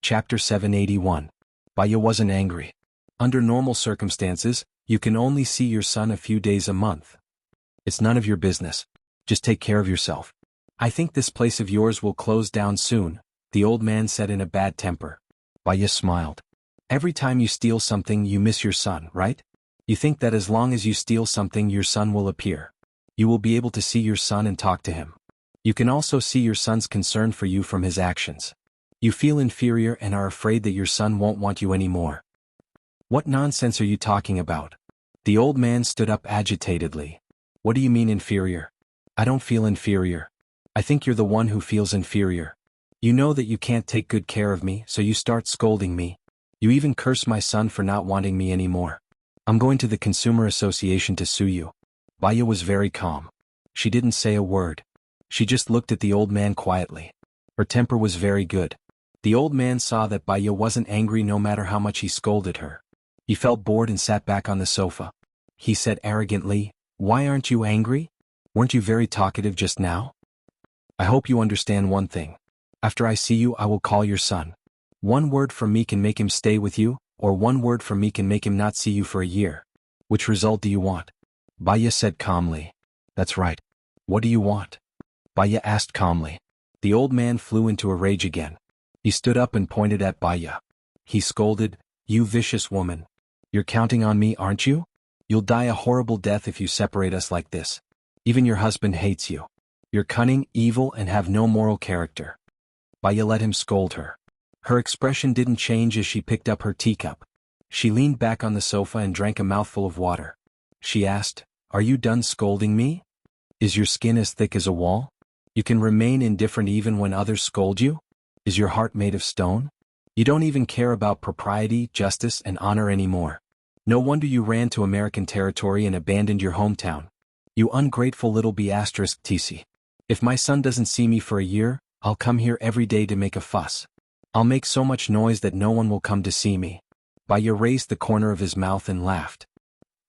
Chapter 781. Baya wasn't angry. Under normal circumstances, you can only see your son a few days a month. It's none of your business. Just take care of yourself. I think this place of yours will close down soon, the old man said in a bad temper. Baya smiled. Every time you steal something you miss your son, right? You think that as long as you steal something your son will appear. You will be able to see your son and talk to him. You can also see your son's concern for you from his actions. You feel inferior and are afraid that your son won't want you anymore. What nonsense are you talking about? The old man stood up agitatedly. What do you mean inferior? I don't feel inferior. I think you're the one who feels inferior. You know that you can't take good care of me, so you start scolding me. You even curse my son for not wanting me anymore. I'm going to the Consumer Association to sue you. Baya was very calm. She didn't say a word. She just looked at the old man quietly. Her temper was very good. The old man saw that Baya wasn't angry no matter how much he scolded her. He felt bored and sat back on the sofa. He said arrogantly, "Why aren't you angry? Weren't you very talkative just now? I hope you understand one thing. After I see you I will call your son. One word from me can make him stay with you, or one word from me can make him not see you for a year. Which result do you want?" Baya said calmly. "That's right. What do you want?" Baya asked calmly. The old man flew into a rage again. He stood up and pointed at Baya. He scolded, "You vicious woman. You're counting on me, aren't you? You'll die a horrible death if you separate us like this. Even your husband hates you. You're cunning, evil, and have no moral character." Baya let him scold her. Her expression didn't change as she picked up her teacup. She leaned back on the sofa and drank a mouthful of water. She asked, "Are you done scolding me? Is your skin as thick as a wall? You can remain indifferent even when others scold you? Is your heart made of stone? You don't even care about propriety, justice, and honor anymore. No wonder you ran to American territory and abandoned your hometown. You ungrateful little b***tc. If my son doesn't see me for a year, I'll come here every day to make a fuss. I'll make so much noise that no one will come to see me." Baya raised the corner of his mouth and laughed.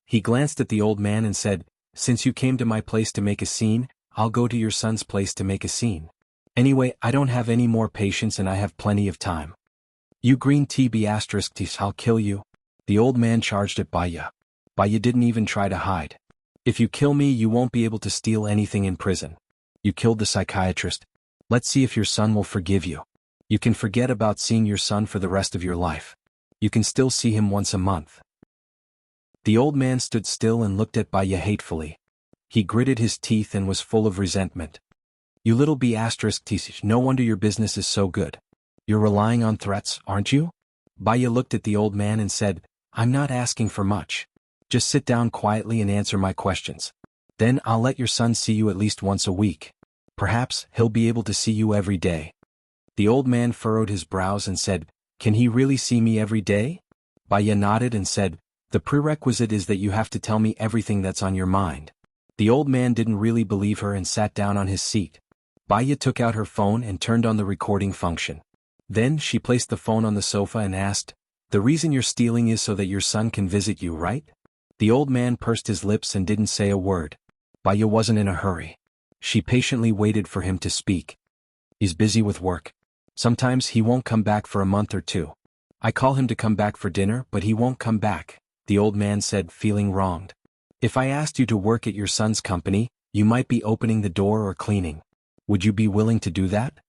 He glanced at the old man and said, "Since you came to my place to make a scene, I'll go to your son's place to make a scene. Anyway, I don't have any more patience and I have plenty of time. You green tea b***tc, I'll kill you." The old man charged at Baya. Baya didn't even try to hide. "If you kill me you won't be able to steal anything in prison. You killed the psychiatrist. Let's see if your son will forgive you. You can forget about seeing your son for the rest of your life. You can still see him once a month." The old man stood still and looked at Baya hatefully. He gritted his teeth and was full of resentment. "You little b***tc, no wonder your business is so good. You're relying on threats, aren't you?" Baya looked at the old man and said, "I'm not asking for much. Just sit down quietly and answer my questions. Then I'll let your son see you at least once a week. Perhaps he'll be able to see you every day." The old man furrowed his brows and said, "Can he really see me every day?" Baya nodded and said, "The prerequisite is that you have to tell me everything that's on your mind." The old man didn't really believe her and sat down on his seat. Baya took out her phone and turned on the recording function. Then she placed the phone on the sofa and asked, "The reason you're stealing is so that your son can visit you, right?" The old man pursed his lips and didn't say a word. Baya wasn't in a hurry. She patiently waited for him to speak. "He's busy with work. Sometimes he won't come back for a month or two. I call him to come back for dinner but he won't come back," the old man said, feeling wronged. "If I asked you to work at your son's company, you might be opening the door or cleaning. Would you be willing to do that?"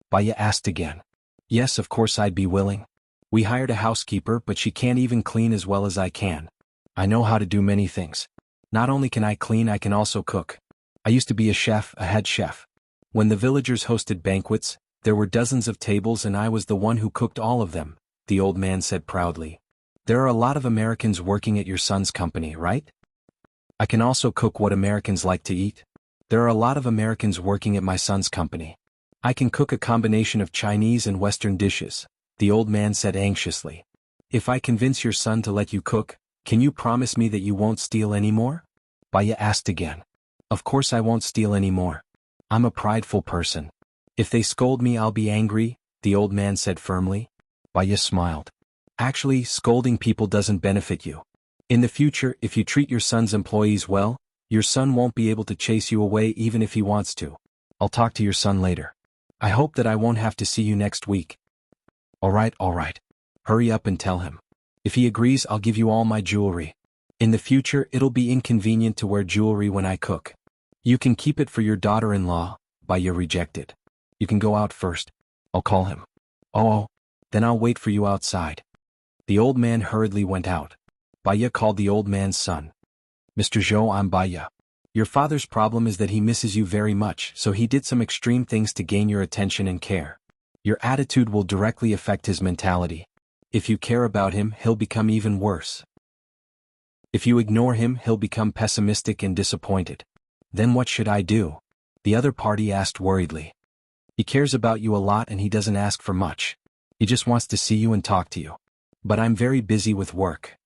Baya asked again. "Yes, of course I'd be willing. We hired a housekeeper but she can't even clean as well as I can. I know how to do many things. Not only can I clean, I can also cook. I used to be a chef, a head chef. When the villagers hosted banquets, there were dozens of tables and I was the one who cooked all of them," the old man said proudly. "There are a lot of Americans working at your son's company, right?" "I can also cook what Americans like to eat. There are a lot of Americans working at my son's company. I can cook a combination of Chinese and Western dishes," the old man said anxiously. "If I convince your son to let you cook, can you promise me that you won't steal anymore?" Baya asked again. "Of course I won't steal anymore. I'm a prideful person. If they scold me I'll be angry," the old man said firmly. Baya smiled. "Actually, scolding people doesn't benefit you. In the future, if you treat your son's employees well, your son won't be able to chase you away even if he wants to. I'll talk to your son later. I hope that I won't have to see you next week." Alright. Hurry up and tell him. If he agrees, I'll give you all my jewelry. In the future, it'll be inconvenient to wear jewelry when I cook. You can keep it for your daughter-in-law, Baya rejected. You can go out first. I'll call him. Oh, then I'll wait for you outside. The old man hurriedly went out. Baya called the old man's son. Mr. Zhou, I'm Baya. Your father's problem is that he misses you very much, so he did some extreme things to gain your attention and care. Your attitude will directly affect his mentality. If you care about him, he'll become even worse. If you ignore him, he'll become pessimistic and disappointed. Then what should I do? The other party asked worriedly. He cares about you a lot and he doesn't ask for much. He just wants to see you and talk to you. But I'm very busy with work.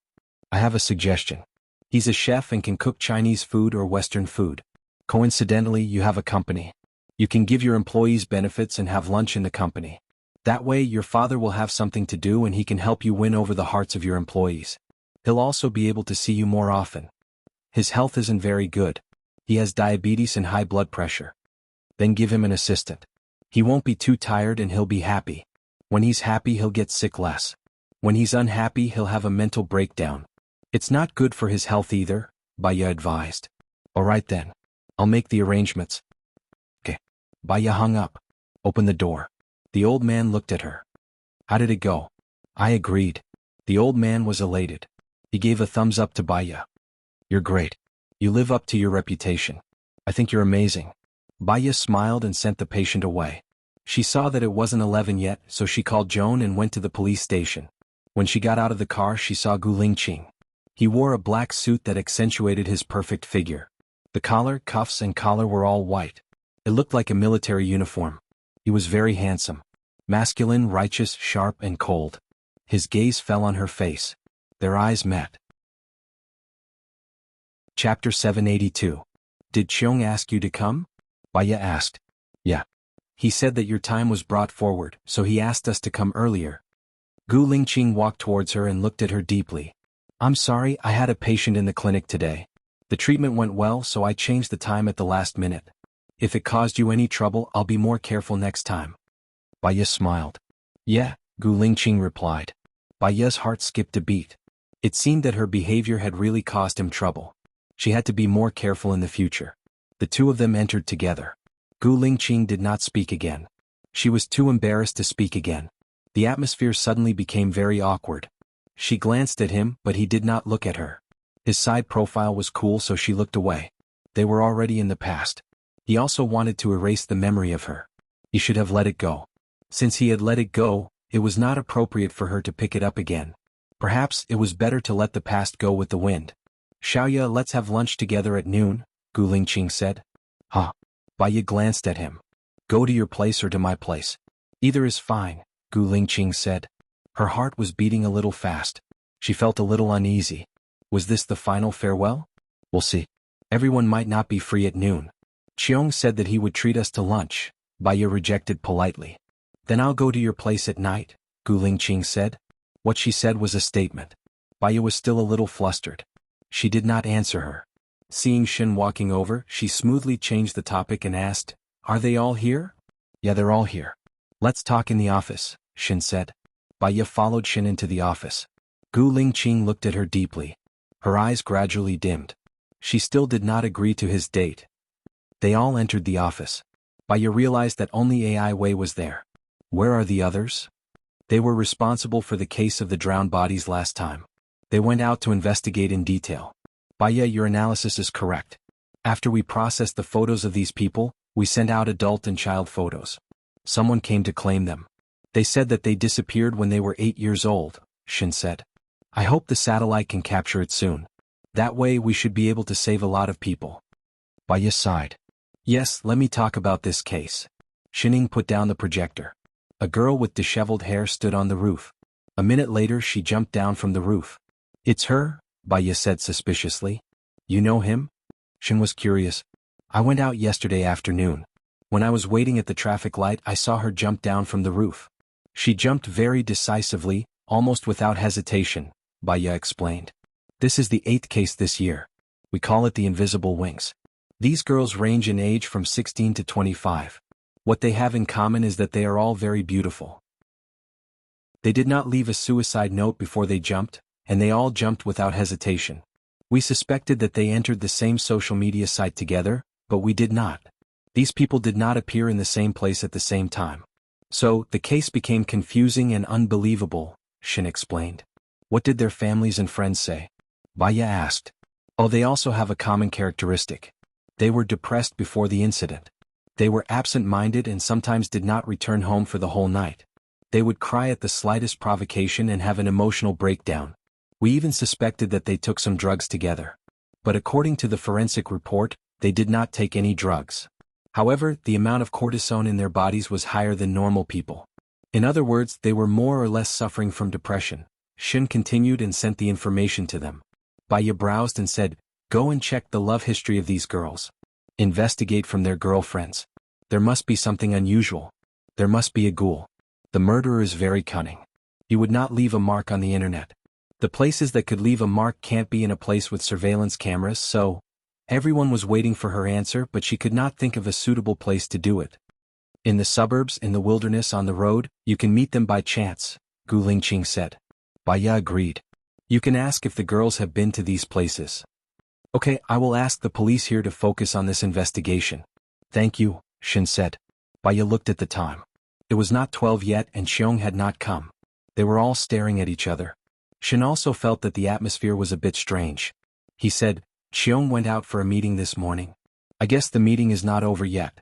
I have a suggestion. He's a chef and can cook Chinese food or Western food. Coincidentally, you have a company. You can give your employees benefits and have lunch in the company. That way, your father will have something to do and he can help you win over the hearts of your employees. He'll also be able to see you more often. His health isn't very good. He has diabetes and high blood pressure. Then give him an assistant. He won't be too tired and he'll be happy. When he's happy, he'll get sick less. When he's unhappy, he'll have a mental breakdown. It's not good for his health either, Baya advised. Alright then. I'll make the arrangements. Okay. Baya hung up. Open the door. The old man looked at her. How did it go? I agreed. The old man was elated. He gave a thumbs up to Baya. You're great. You live up to your reputation. I think you're amazing. Baya smiled and sent the patient away. She saw that it wasn't 11 yet, so she called Joan and went to the police station. When she got out of the car, she saw Gu Lingqing. He wore a black suit that accentuated his perfect figure. The collar, cuffs, and collar were all white. It looked like a military uniform. He was very handsome. Masculine, righteous, sharp, and cold. His gaze fell on her face. Their eyes met. Chapter 782. Did Cheong ask you to come? Baya asked. Yeah. He said that your time was brought forward, so he asked us to come earlier. Gu Lingqing walked towards her and looked at her deeply. I'm sorry, I had a patient in the clinic today. The treatment went well, so I changed the time at the last minute. If it caused you any trouble, I'll be more careful next time. Baya smiled. Yeah, Gu Lingqing replied. Baya's heart skipped a beat. It seemed that her behavior had really caused him trouble. She had to be more careful in the future. The two of them entered together. Gu Lingqing did not speak again. She was too embarrassed to speak again. The atmosphere suddenly became very awkward. She glanced at him, but he did not look at her. His side profile was cool, so she looked away. They were already in the past. He also wanted to erase the memory of her. He should have let it go. Since he had let it go, it was not appropriate for her to pick it up again. Perhaps it was better to let the past go with the wind. Xiaoya, let's have lunch together at noon, Gu Lingqing said. Huh? Baya glanced at him. Go to your place or to my place. Either is fine, Gu Lingqing said. Her heart was beating a little fast. She felt a little uneasy. Was this the final farewell? We'll see. Everyone might not be free at noon. Cheong said that he would treat us to lunch. Baya rejected politely. Then I'll go to your place at night, Gu Lingqing said. What she said was a statement. Baya was still a little flustered. She did not answer her. Seeing Shin walking over, she smoothly changed the topic and asked, Are they all here? Yeah, they're all here. Let's talk in the office, Shin said. Baya followed Shin into the office. Gu Lingqing looked at her deeply. Her eyes gradually dimmed. She still did not agree to his date. They all entered the office. Baya realized that only AI Wei was there. Where are the others? They were responsible for the case of the drowned bodies last time. They went out to investigate in detail. Baya, your analysis is correct. After we processed the photos of these people, we sent out adult and child photos. Someone came to claim them. They said that they disappeared when they were 8 years old, Shin said. I hope the satellite can capture it soon. That way we should be able to save a lot of people. Baya sighed. Yes, let me talk about this case. Shining put down the projector. A girl with disheveled hair stood on the roof. A minute later she jumped down from the roof. It's her, Baya said suspiciously. You know him? Shin was curious. I went out yesterday afternoon. When I was waiting at the traffic light, I saw her jump down from the roof. She jumped very decisively, almost without hesitation, Baya explained. This is the 8th case this year. We call it the invisible wings. These girls range in age from 16 to 25. What they have in common is that they are all very beautiful. They did not leave a suicide note before they jumped, and they all jumped without hesitation. We suspected that they entered the same social media site together, but we did not. These people did not appear in the same place at the same time. So, the case became confusing and unbelievable, Shin explained. What did their families and friends say? Baya asked. Oh, they also have a common characteristic. They were depressed before the incident. They were absent-minded and sometimes did not return home for the whole night. They would cry at the slightest provocation and have an emotional breakdown. We even suspected that they took some drugs together. But according to the forensic report, they did not take any drugs. However, the amount of cortisone in their bodies was higher than normal people. In other words, they were more or less suffering from depression. Shin continued and sent the information to them. Baya browsed and said, go and check the love history of these girls. Investigate from their girlfriends. There must be something unusual. There must be a ghoul. The murderer is very cunning. He would not leave a mark on the internet. The places that could leave a mark can't be in a place with surveillance cameras, so everyone was waiting for her answer, but she could not think of a suitable place to do it. In the suburbs, in the wilderness, on the road, you can meet them by chance, Gu Lingqing said. Baya agreed. You can ask if the girls have been to these places. Okay, I will ask the police here to focus on this investigation. Thank you, Shin said. Baya looked at the time. It was not 12 yet and Xiong had not come. They were all staring at each other. Shin also felt that the atmosphere was a bit strange. He said, Xiong went out for a meeting this morning. I guess the meeting is not over yet.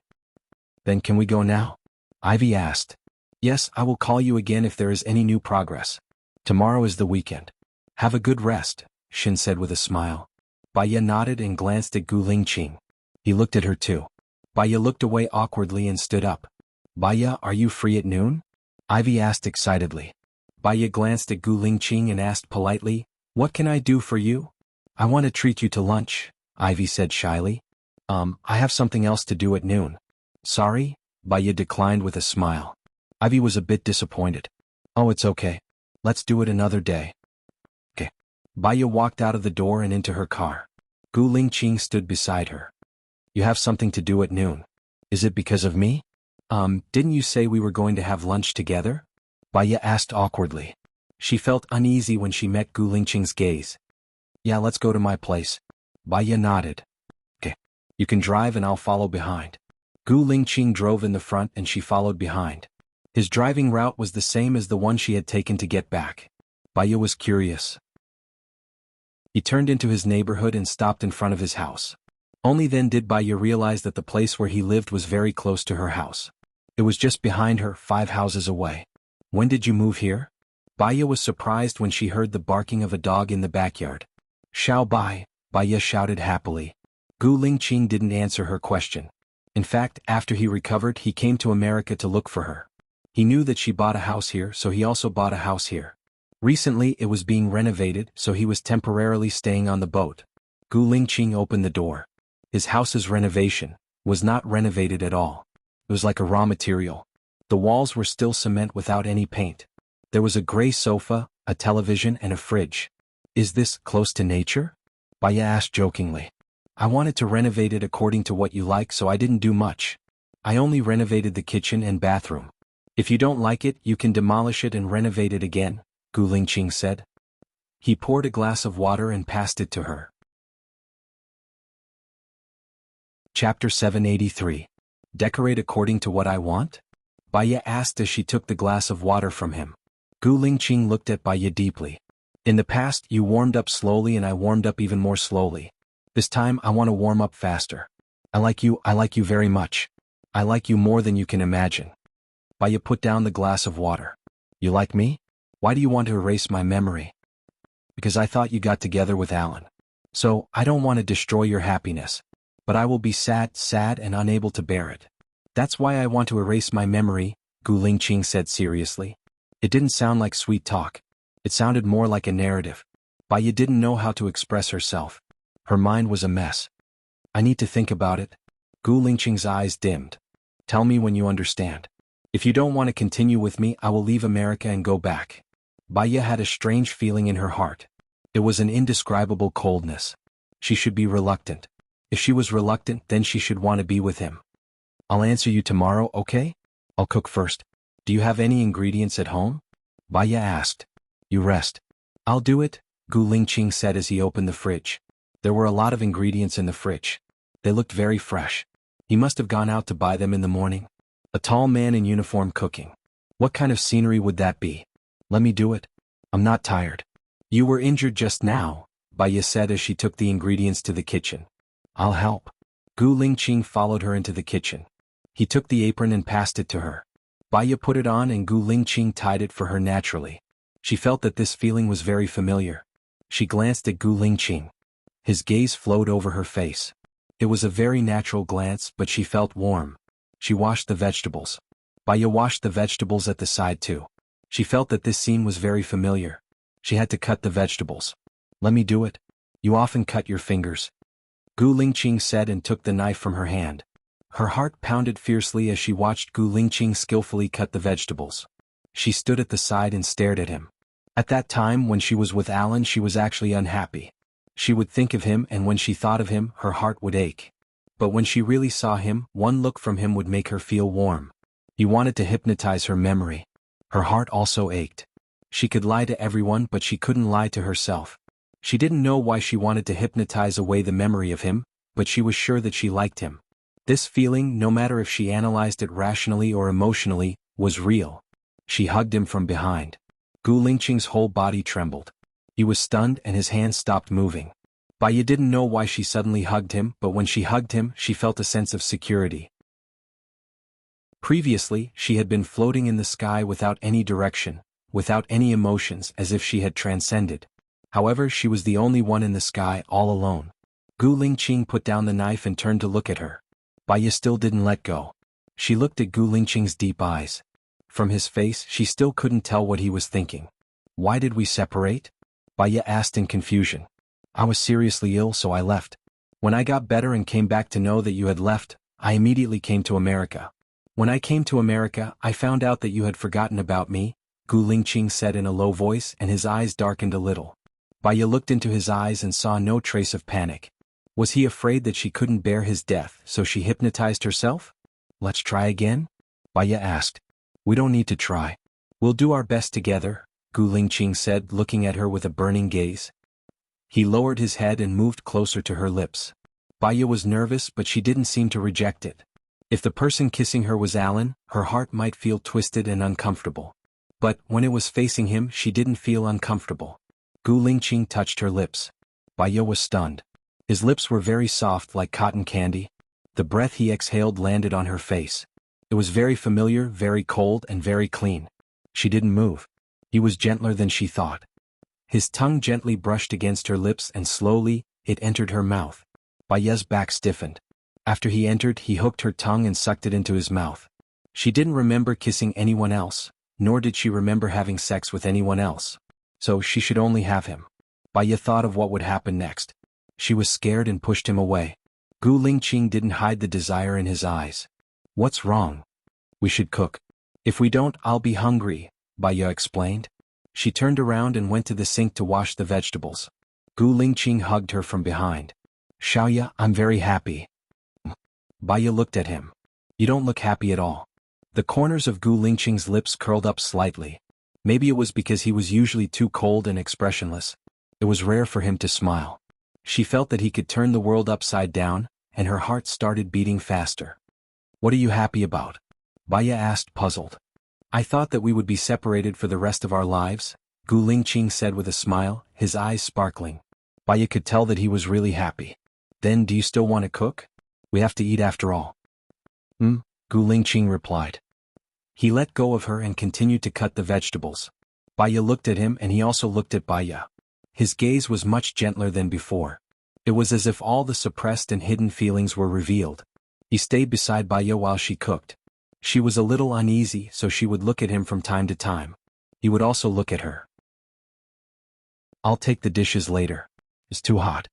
Then can we go now? Ivy asked. Yes, I will call you again if there is any new progress. Tomorrow is the weekend. Have a good rest, Shin said with a smile. Baya nodded and glanced at Gu Lingqing. He looked at her too. Baya looked away awkwardly and stood up. Baya, are you free at noon? Ivy asked excitedly. Baya glanced at Gu Lingqing and asked politely, what can I do for you? I want to treat you to lunch, Ivy said shyly. I have something else to do at noon. Sorry? Baya declined with a smile. Ivy was a bit disappointed. Oh, it's okay. Let's do it another day. Okay. Baya walked out of the door and into her car. Gu Lingqing stood beside her. You have something to do at noon. Is it because of me? Didn't you say we were going to have lunch together? Baya asked awkwardly. She felt uneasy when she met Gu Lingqing's gaze. Yeah, let's go to my place. Baya nodded. Okay. You can drive and I'll follow behind. Gu Lingqing drove in the front and she followed behind. His driving route was the same as the one she had taken to get back. Baya was curious. He turned into his neighborhood and stopped in front of his house. Only then did Baya realize that the place where he lived was very close to her house. It was just behind her, 5 houses away. When did you move here? Baya was surprised when she heard the barking of a dog in the backyard. Xiao Bai, Baya shouted happily. Gu Lingqing didn't answer her question. In fact, after he recovered, he came to America to look for her. He knew that she bought a house here, so he also bought a house here. Recently, it was being renovated, so he was temporarily staying on the boat. Gu Lingqing opened the door. His house's renovation was not renovated at all. It was like a raw material. The walls were still cement without any paint. There was a gray sofa, a television, and a fridge. Is this close to nature? Baya asked jokingly. I wanted to renovate it according to what you like, so I didn't do much. I only renovated the kitchen and bathroom. If you don't like it, you can demolish it and renovate it again, Gu Lingqing said. He poured a glass of water and passed it to her. Chapter 783. Decorate according to what I want? Baya asked as she took the glass of water from him. Gu Lingqing looked at Baya deeply. In the past, you warmed up slowly and I warmed up even more slowly. This time, I want to warm up faster. I like you very much. I like you more than you can imagine. Baya put down the glass of water. You like me? Why do you want to erase my memory? Because I thought you got together with Alan. So, I don't want to destroy your happiness. But I will be sad and unable to bear it. That's why I want to erase my memory, Gu Lingqing said seriously. It didn't sound like sweet talk. It sounded more like a narrative. Baya didn't know how to express herself. Her mind was a mess. I need to think about it. Gu Lingqing's eyes dimmed. Tell me when you understand. If you don't want to continue with me, I will leave America and go back. Baya had a strange feeling in her heart. It was an indescribable coldness. She should be reluctant. If she was reluctant, then she should want to be with him. I'll answer you tomorrow, okay? I'll cook first. Do you have any ingredients at home? Baya asked. You rest. I'll do it, Gu Lingqing said as he opened the fridge. There were a lot of ingredients in the fridge. They looked very fresh. He must have gone out to buy them in the morning. A tall man in uniform cooking. What kind of scenery would that be? Let me do it. I'm not tired. You were injured just now, Baya said as she took the ingredients to the kitchen. I'll help. Gu Lingqing followed her into the kitchen. He took the apron and passed it to her. Baya put it on and Gu Lingqing tied it for her naturally. She felt that this feeling was very familiar. She glanced at Gu Lingqing. His gaze flowed over her face. It was a very natural glance, but she felt warm. She washed the vegetables. Baya washed the vegetables at the side too. She felt that this scene was very familiar. She had to cut the vegetables. Let me do it. You often cut your fingers. Gu Lingqing said and took the knife from her hand. Her heart pounded fiercely as she watched Gu Lingqing skillfully cut the vegetables. She stood at the side and stared at him. At that time when she was with Alan she was actually unhappy. She would think of him and when she thought of him her heart would ache. But when she really saw him, one look from him would make her feel warm. He wanted to hypnotize her memory. Her heart also ached. She could lie to everyone but she couldn't lie to herself. She didn't know why she wanted to hypnotize away the memory of him, but she was sure that she liked him. This feeling, no matter if she analyzed it rationally or emotionally, was real. She hugged him from behind. Gu Lingqing's whole body trembled. He was stunned and his hands stopped moving. Baya didn't know why she suddenly hugged him, but when she hugged him, she felt a sense of security. Previously, she had been floating in the sky without any direction, without any emotions, as if she had transcended. However, she was the only one in the sky all alone. Gu Lingqing put down the knife and turned to look at her. Baya still didn't let go. She looked at Gu Lingqing's deep eyes. From his face, she still couldn't tell what he was thinking. Why did we separate? Baya asked in confusion. I was seriously ill so I left. When I got better and came back to know that you had left, I immediately came to America. When I came to America, I found out that you had forgotten about me, Gu Lingqing said in a low voice and his eyes darkened a little. Baya looked into his eyes and saw no trace of panic. Was he afraid that she couldn't bear his death, so she hypnotized herself? Let's try again? Baya asked. We don't need to try. We'll do our best together, Gu Lingqing said, looking at her with a burning gaze. He lowered his head and moved closer to her lips. Baya was nervous but she didn't seem to reject it. If the person kissing her was Alan, her heart might feel twisted and uncomfortable. But when it was facing him she didn't feel uncomfortable. Gu Lingqing touched her lips. Baya was stunned. His lips were very soft like cotton candy. The breath he exhaled landed on her face. It was very familiar, very cold and very clean. She didn't move. He was gentler than she thought. His tongue gently brushed against her lips and slowly, it entered her mouth. Baya's back stiffened. After he entered, he hooked her tongue and sucked it into his mouth. She didn't remember kissing anyone else, nor did she remember having sex with anyone else. So she should only have him. Baya thought of what would happen next. She was scared and pushed him away. Gu Lingqing didn't hide the desire in his eyes. What's wrong? We should cook. If we don't, I'll be hungry, Baya explained. She turned around and went to the sink to wash the vegetables. Gu Lingqing hugged her from behind. Xiaoya, I'm very happy. Baya looked at him. You don't look happy at all. The corners of Gu Lingqing's lips curled up slightly. Maybe it was because he was usually too cold and expressionless. It was rare for him to smile. She felt that he could turn the world upside down, and her heart started beating faster. What are you happy about? Baya asked, puzzled. I thought that we would be separated for the rest of our lives, Gu Lingqing said with a smile, his eyes sparkling. Baya could tell that he was really happy. Then do you still want to cook? We have to eat after all. Gu Lingqing replied. He let go of her and continued to cut the vegetables. Baya looked at him and he also looked at Baya. His gaze was much gentler than before. It was as if all the suppressed and hidden feelings were revealed. He stayed beside Baya while she cooked. She was a little uneasy, so she would look at him from time to time. He would also look at her. I'll take the dishes later. It's too hot.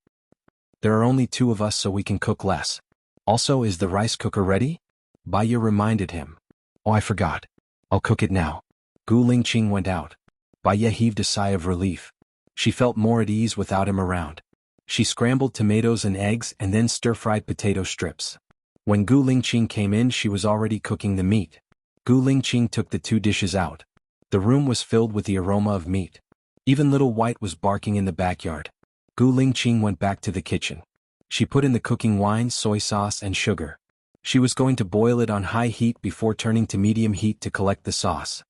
There are only 2 of us so we can cook less. Also, is the rice cooker ready? Baya reminded him. Oh, I forgot. I'll cook it now. Gu Lingqing went out. Baya heaved a sigh of relief. She felt more at ease without him around. She scrambled tomatoes and eggs and then stir-fried potato strips. When Gu Lingqing came in she was already cooking the meat. Gu Lingqing took the 2 dishes out. The room was filled with the aroma of meat. Even little White was barking in the backyard. Gu Lingqing went back to the kitchen. She put in the cooking wine, soy sauce, and sugar. She was going to boil it on high heat before turning to medium heat to collect the sauce.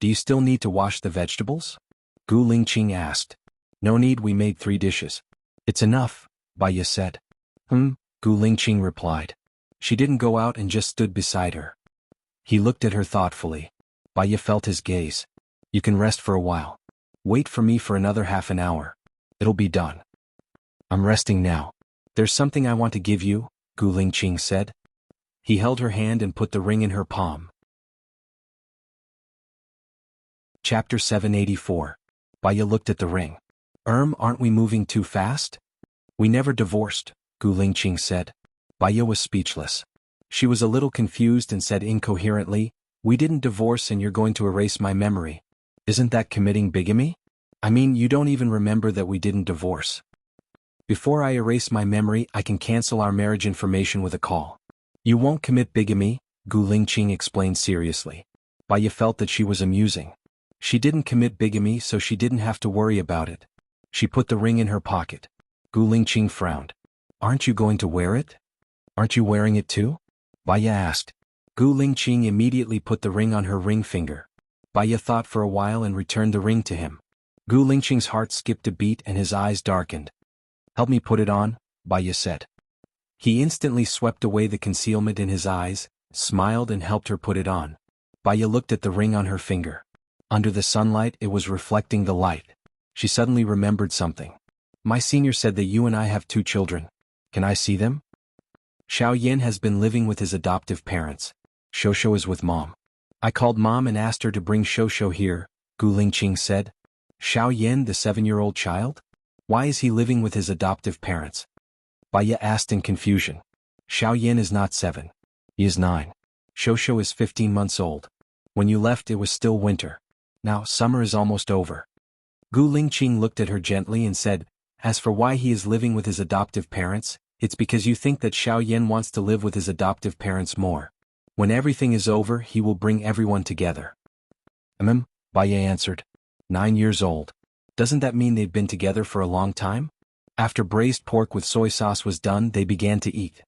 Do you still need to wash the vegetables? Gu Lingqing asked. No need, we made 3 dishes. It's enough, Baya said. Gu Lingqing replied. She didn't go out and just stood beside her. He looked at her thoughtfully. Baya felt his gaze. You can rest for a while. Wait for me for another half an hour. It'll be done. I'm resting now. There's something I want to give you, Gu Lingqing said. He held her hand and put the ring in her palm. Chapter 784. Baya looked at the ring. Aren't we moving too fast? We never divorced, Gu Lingqing said. Baya was speechless. She was a little confused and said incoherently, we didn't divorce and you're going to erase my memory. Isn't that committing bigamy? I mean, you don't even remember that we didn't divorce. Before I erase my memory, I can cancel our marriage information with a call. You won't commit bigamy, Gu Lingqing explained seriously. Baya felt that she was amusing. She didn't commit bigamy, so she didn't have to worry about it. She put the ring in her pocket. Gu Lingqing frowned. Aren't you going to wear it? Aren't you wearing it too? Baya asked. Gu Lingqing immediately put the ring on her ring finger. Baya thought for a while and returned the ring to him. Gu Lingqing's heart skipped a beat and his eyes darkened. Help me put it on, Baya said. He instantly swept away the concealment in his eyes, smiled and helped her put it on. Baya looked at the ring on her finger. Under the sunlight, it was reflecting the light. She suddenly remembered something. My senior said that you and I have 2 children. Can I see them? Xiao Yin has been living with his adoptive parents. Shosho is with mom. I called mom and asked her to bring Shosho here, Gu Lingqing said. Xiao Yin, the 7-year-old child? Why is he living with his adoptive parents? Baya asked in confusion. Xiao Yin is not 7. He is 9. Shosho is 15 months old. When you left, it was still winter. Now, summer is almost over. Gu Lingqing looked at her gently and said, as for why he is living with his adoptive parents, it's because you think that Xiao Yin wants to live with his adoptive parents more. When everything is over, he will bring everyone together. Baya answered. 9 years old. Doesn't that mean they've been together for a long time? After braised pork with soy sauce was done, they began to eat.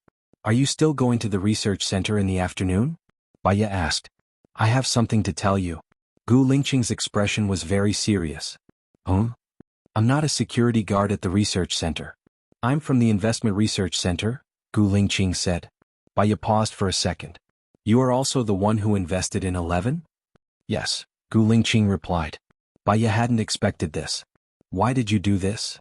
Are you still going to the research center in the afternoon? Baya asked. I have something to tell you. Gu Lingqing's expression was very serious. I'm not a security guard at the research center. I'm from the investment research center, Gu Lingqing said. Baya paused for a second. You are also the one who invested in 11? Yes, Gu Lingqing replied. Baya hadn't expected this. Why did you do this?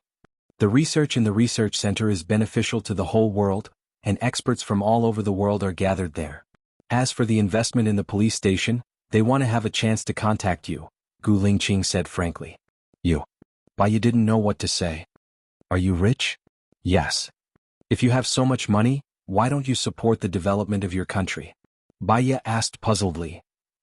The research in the research center is beneficial to the whole world, and experts from all over the world are gathered there. As for the investment in the police station, they want to have a chance to contact you, Gu Lingqing said frankly. You. Baya didn't know what to say. Are you rich? Yes. If you have so much money, why don't you support the development of your country? Baya asked puzzledly.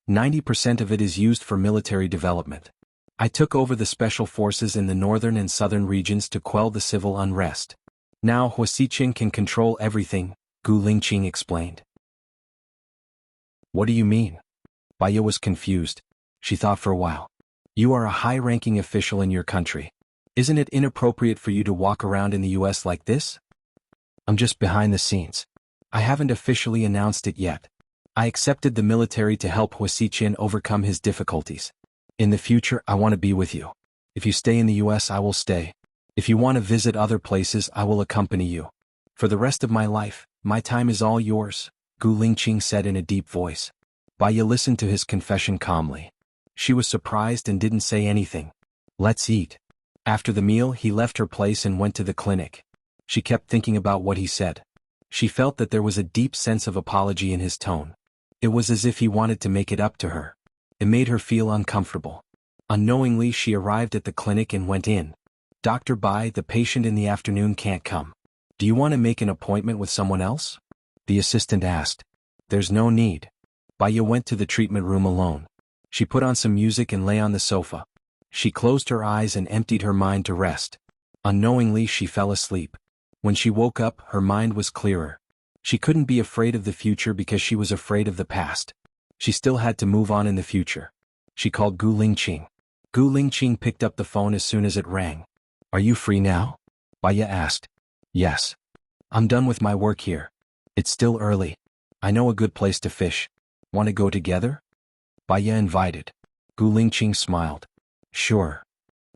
90% of it is used for military development. I took over the special forces in the northern and southern regions to quell the civil unrest. Now Huasiqin can control everything, Gu Lingqing explained. What do you mean? Baya was confused. She thought for a while. You are a high-ranking official in your country. Isn't it inappropriate for you to walk around in the US like this? I'm just behind the scenes. I haven't officially announced it yet. I accepted the military to help Huasiqin overcome his difficulties. In the future, I want to be with you. If you stay in the US, I will stay. If you want to visit other places, I will accompany you. For the rest of my life, my time is all yours, Gu Lingqing said in a deep voice. Baya listened to his confession calmly. She was surprised and didn't say anything. Let's eat. After the meal, he left her place and went to the clinic. She kept thinking about what he said. She felt that there was a deep sense of apology in his tone. It was as if he wanted to make it up to her. It made her feel uncomfortable. Unknowingly, she arrived at the clinic and went in. Dr. Bai, the patient in the afternoon can't come. Do you want to make an appointment with someone else? The assistant asked. There's no need. Baya went to the treatment room alone. She put on some music and lay on the sofa. She closed her eyes and emptied her mind to rest. Unknowingly, she fell asleep. When she woke up, her mind was clearer. She couldn't be afraid of the future because she was afraid of the past. She still had to move on in the future. She called Gu Lingqing. Gu Lingqing picked up the phone as soon as it rang. Are you free now? Baya asked. Yes. I'm done with my work here. It's still early. I know a good place to fish. Want to go together? Baya invited. Gu Lingqing smiled. Sure.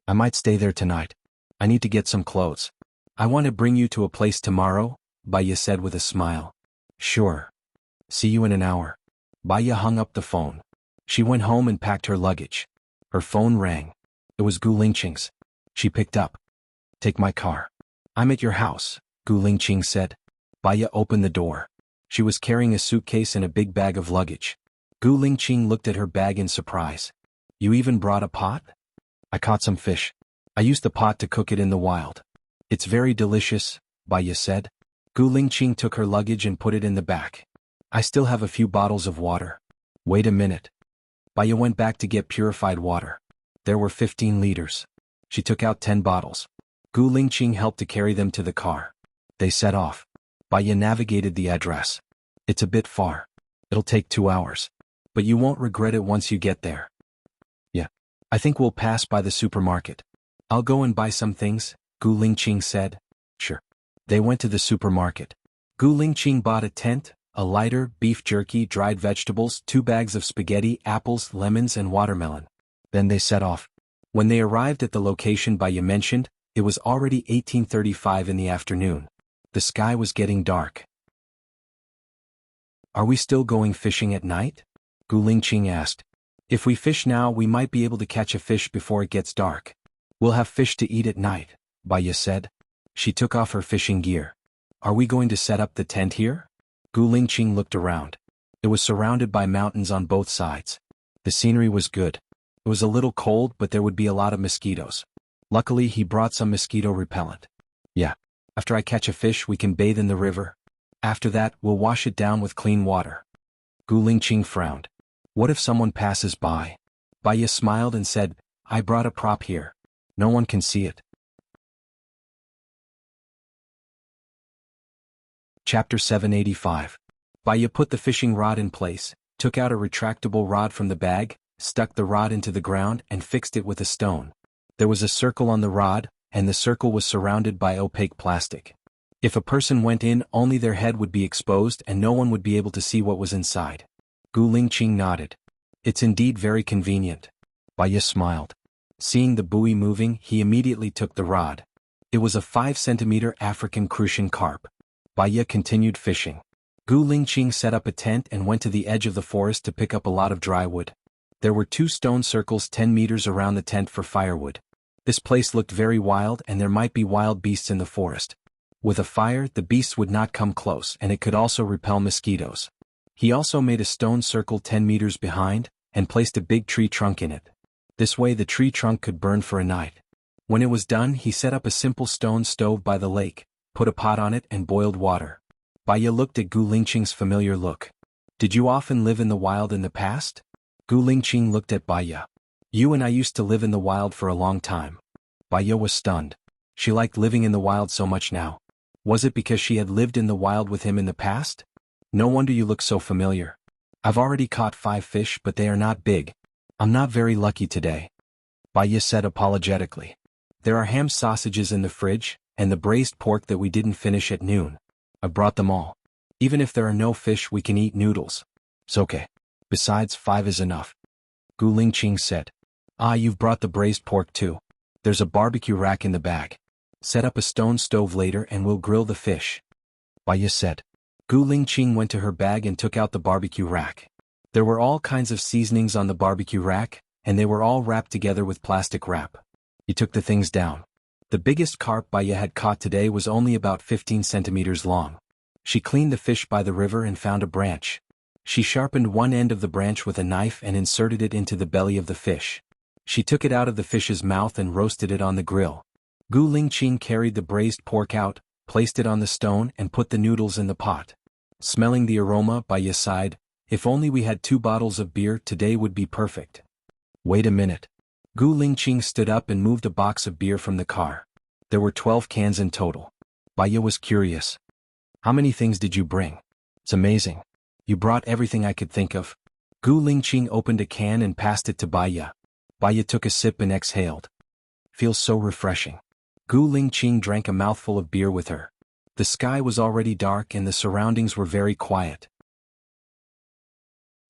I might stay there tonight. I need to get some clothes. I want to bring you to a place tomorrow, Baya said with a smile. Sure. See you in an hour. Baya hung up the phone. She went home and packed her luggage. Her phone rang. It was Gu Lingqing's. She picked up. Take my car. I'm at your house, Gu Lingqing said. Baya opened the door. She was carrying a suitcase and a big bag of luggage. Gu Lingqing looked at her bag in surprise. You even brought a pot? I caught some fish. I used the pot to cook it in the wild. It's very delicious, Baya said. Gu Lingqing took her luggage and put it in the back. I still have a few bottles of water. Wait a minute. Baya went back to get purified water. There were 15 liters. She took out 10 bottles. Gu Lingqing helped to carry them to the car. They set off. Baya navigated the address. It's a bit far. It'll take 2 hours. But you won't regret it once you get there. Yeah. I think we'll pass by the supermarket. I'll go and buy some things, Gu Lingqing said. Sure. They went to the supermarket. Gu Lingqing bought a tent, a lighter, beef jerky, dried vegetables, 2 bags of spaghetti, apples, lemons, and watermelon. Then they set off. When they arrived at the location Baya mentioned, it was already 18:35 in the afternoon. The sky was getting dark. Are we still going fishing at night? Gu Lingqing asked. If we fish now, we might be able to catch a fish before it gets dark. We'll have fish to eat at night, Baya said. She took off her fishing gear. Are we going to set up the tent here? Gu Lingqing looked around. It was surrounded by mountains on both sides. The scenery was good. It was a little cold, but there would be a lot of mosquitoes. Luckily, he brought some mosquito repellent. Yeah. After I catch a fish, we can bathe in the river. After that, we'll wash it down with clean water. Gu Lingqing frowned. What if someone passes by? Baya smiled and said, I brought a prop here. No one can see it. Chapter 785. Baya put the fishing rod in place, took out a retractable rod from the bag, stuck the rod into the ground and fixed it with a stone. There was a circle on the rod, and the circle was surrounded by opaque plastic. If a person went in, only their head would be exposed and no one would be able to see what was inside. Gu Lingqing nodded. It's indeed very convenient. Baya smiled. Seeing the buoy moving, he immediately took the rod. It was a 5-centimeter African crucian carp. Baya continued fishing. Gu Lingqing set up a tent and went to the edge of the forest to pick up a lot of dry wood. There were 2 stone circles 10 meters around the tent for firewood. This place looked very wild and there might be wild beasts in the forest. With a fire, the beasts would not come close and it could also repel mosquitoes. He also made a stone circle 10 meters behind, and placed a big tree trunk in it. This way the tree trunk could burn for a night. When it was done, he set up a simple stone stove by the lake, put a pot on it and boiled water. Baya looked at Gu Lingqing's familiar look. Did you often live in the wild in the past? Gu Lingqing looked at Baya. You and I used to live in the wild for a long time. Baya was stunned. She liked living in the wild so much now. Was it because she had lived in the wild with him in the past? No wonder you look so familiar. I've already caught 5 fish, but they are not big. I'm not very lucky today. Baya said apologetically. There are ham sausages in the fridge, and the braised pork that we didn't finish at noon. I brought them all. Even if there are no fish, we can eat noodles. It's okay. Besides, 5 is enough. Gu Lingqing said. Ah, you've brought the braised pork too. There's a barbecue rack in the bag. Set up a stone stove later and we'll grill the fish. Baya said. Gu Lingqing went to her bag and took out the barbecue rack. There were all kinds of seasonings on the barbecue rack, and they were all wrapped together with plastic wrap. He took the things down. The biggest carp Baya had caught today was only about 15 centimeters long. She cleaned the fish by the river and found a branch. She sharpened one end of the branch with a knife and inserted it into the belly of the fish. She took it out of the fish's mouth and roasted it on the grill. Gu Lingqing carried the braised pork out, placed it on the stone and put the noodles in the pot. Smelling the aroma, Baya sighed, if only we had 2 bottles of beer, today would be perfect. Wait a minute. Gu Lingqing stood up and moved a box of beer from the car. There were 12 cans in total. Baya was curious. How many things did you bring? It's amazing. You brought everything I could think of. Gu Lingqing opened a can and passed it to Baya. Baya took a sip and exhaled. Feels so refreshing. Gu Lingqing drank a mouthful of beer with her. The sky was already dark and the surroundings were very quiet.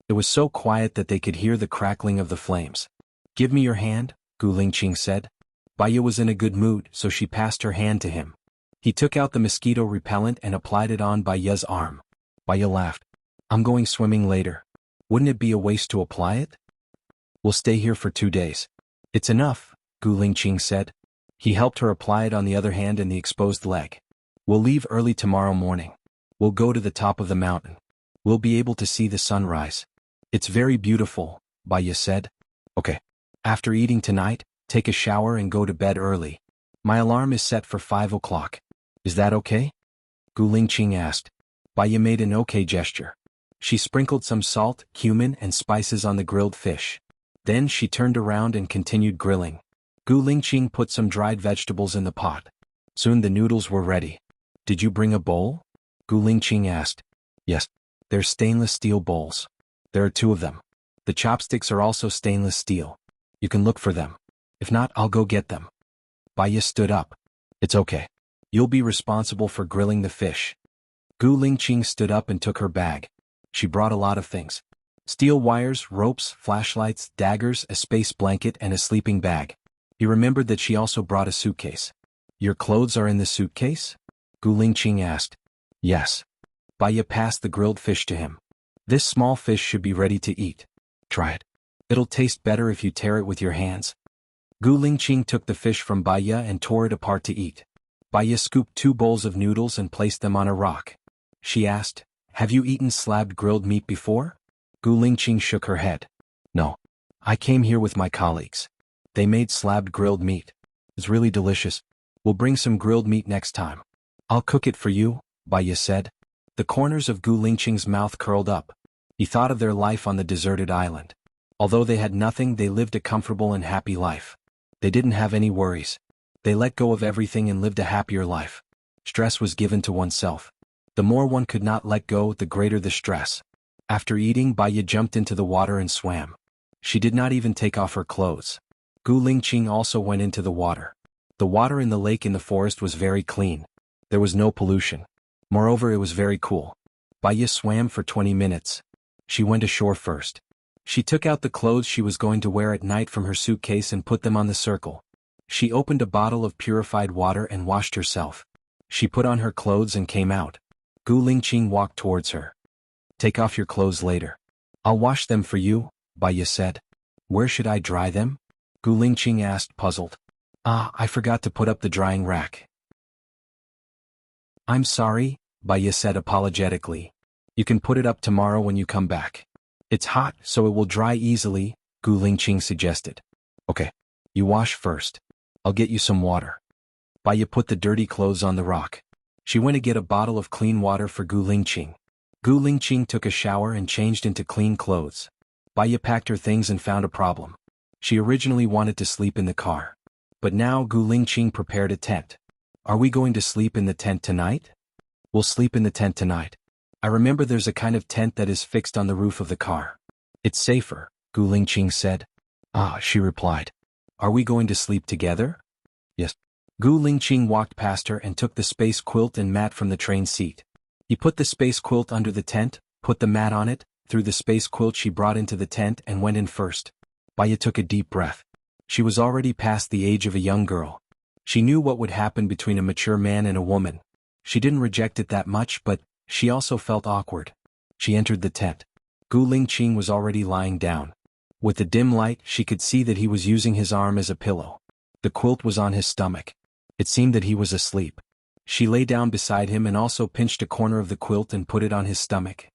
It was so quiet that they could hear the crackling of the flames. Give me your hand, Gu Lingqing said. Baya was in a good mood, so she passed her hand to him. He took out the mosquito repellent and applied it on Baya's arm. Baya laughed. I'm going swimming later. Wouldn't it be a waste to apply it? We'll stay here for 2 days. It's enough, Gu Lingqing said. He helped her apply it on the other hand and the exposed leg. We'll leave early tomorrow morning. We'll go to the top of the mountain. We'll be able to see the sunrise. It's very beautiful, Baya said. Okay. After eating tonight, take a shower and go to bed early. My alarm is set for 5 o'clock. Is that okay? Gu Lingqing asked. Baya made an okay gesture. She sprinkled some salt, cumin, and spices on the grilled fish. Then she turned around and continued grilling. Gu Lingqing put some dried vegetables in the pot. Soon the noodles were ready. Did you bring a bowl? Gu Lingqing asked. Yes. They're stainless steel bowls. There are 2 of them. The chopsticks are also stainless steel. You can look for them. If not, I'll go get them. Baya stood up. It's okay. You'll be responsible for grilling the fish. Gu Lingqing stood up and took her bag. She brought a lot of things. Steel wires, ropes, flashlights, daggers, a space blanket, and a sleeping bag. He remembered that she also brought a suitcase. Your clothes are in the suitcase? Gu Lingqing asked. Yes. Baya passed the grilled fish to him. This small fish should be ready to eat. Try it. It'll taste better if you tear it with your hands. Gu Lingqing took the fish from Baya and tore it apart to eat. Baya scooped 2 bowls of noodles and placed them on a rock. She asked, Have you eaten slabbed grilled meat before? Gu Lingqing shook her head. No. I came here with my colleagues. They made slabbed grilled meat. It's really delicious. We'll bring some grilled meat next time. I'll cook it for you, Baya said. The corners of Gu Lingqing's mouth curled up. He thought of their life on the deserted island. Although they had nothing, they lived a comfortable and happy life. They didn't have any worries. They let go of everything and lived a happier life. Stress was given to oneself. The more one could not let go, the greater the stress. After eating, Baya jumped into the water and swam. She did not even take off her clothes. Gu Lingqing also went into the water. The water in the lake in the forest was very clean. There was no pollution. Moreover, it was very cool. Baya swam for 20 minutes. She went ashore first. She took out the clothes she was going to wear at night from her suitcase and put them on the circle. She opened a bottle of purified water and washed herself. She put on her clothes and came out. Gu Lingqing walked towards her. Take off your clothes later. I'll wash them for you, Baya said. Where should I dry them? Gu Lingqing asked, puzzled. I forgot to put up the drying rack. I'm sorry, Baya said apologetically. You can put it up tomorrow when you come back. It's hot, so it will dry easily, Gu Lingqing suggested. Okay. You wash first. I'll get you some water. Baya put the dirty clothes on the rock. She went to get a bottle of clean water for Gu Lingqing. Gu Lingqing took a shower and changed into clean clothes. Baya packed her things and found a problem. She originally wanted to sleep in the car. But now Gu Lingqing prepared a tent. Are we going to sleep in the tent tonight? We'll sleep in the tent tonight. I remember there's a kind of tent that is fixed on the roof of the car. It's safer, Gu Lingqing said. She replied. Are we going to sleep together? Yes. Gu Lingqing walked past her and took the space quilt and mat from the train seat. He put the space quilt under the tent, put the mat on it, threw the space quilt she brought into the tent and went in first. Baya took a deep breath. She was already past the age of a young girl. She knew what would happen between a mature man and a woman. She didn't reject it that much, but she also felt awkward. She entered the tent. Gu Lingqing was already lying down. With the dim light, she could see that he was using his arm as a pillow. The quilt was on his stomach. It seemed that he was asleep. She lay down beside him and also pinched a corner of the quilt and put it on his stomach.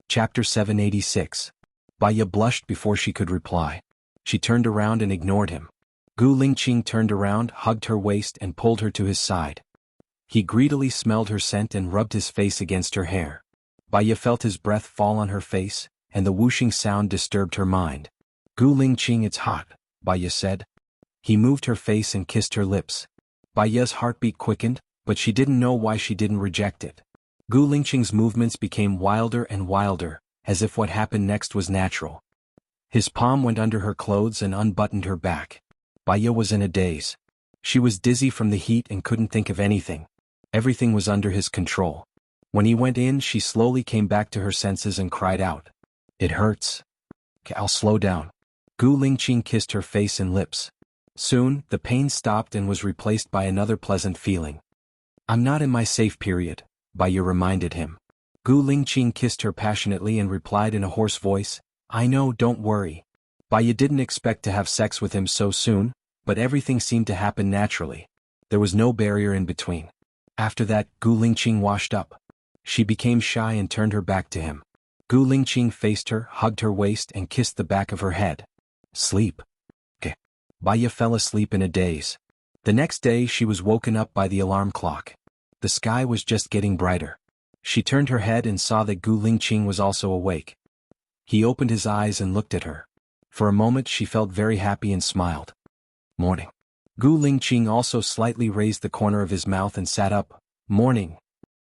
Chapter 786. Baya blushed before she could reply. She turned around and ignored him. Gu Lingqing turned around, hugged her waist and pulled her to his side. He greedily smelled her scent and rubbed his face against her hair. Baya felt his breath fall on her face, and the whooshing sound disturbed her mind. Gu Lingqing, it's hot, Baya said. He moved her face and kissed her lips. Baya's heartbeat quickened, but she didn't know why she didn't reject it. Gu Lingqing's movements became wilder and wilder, as if what happened next was natural. His palm went under her clothes and unbuttoned her back. Baya was in a daze. She was dizzy from the heat and couldn't think of anything. Everything was under his control. When he went in, she slowly came back to her senses and cried out. "It hurts." "I'll slow down." Gu Lingqing kissed her face and lips. Soon, the pain stopped and was replaced by another pleasant feeling. "I'm not in my safe period," Baya reminded him. Gu Lingqing kissed her passionately and replied in a hoarse voice, "I know, don't worry." Baya didn't expect to have sex with him so soon, but everything seemed to happen naturally. There was no barrier in between. After that, Gu Lingqing washed up. She became shy and turned her back to him. Gu Lingqing faced her, hugged her waist and kissed the back of her head. "Sleep." "Okay." Baya fell asleep in a daze. The next day she was woken up by the alarm clock. The sky was just getting brighter. She turned her head and saw that Gu Lingqing was also awake. He opened his eyes and looked at her. For a moment she felt very happy and smiled. "Morning." Gu Lingqing also slightly raised the corner of his mouth and sat up. "Morning.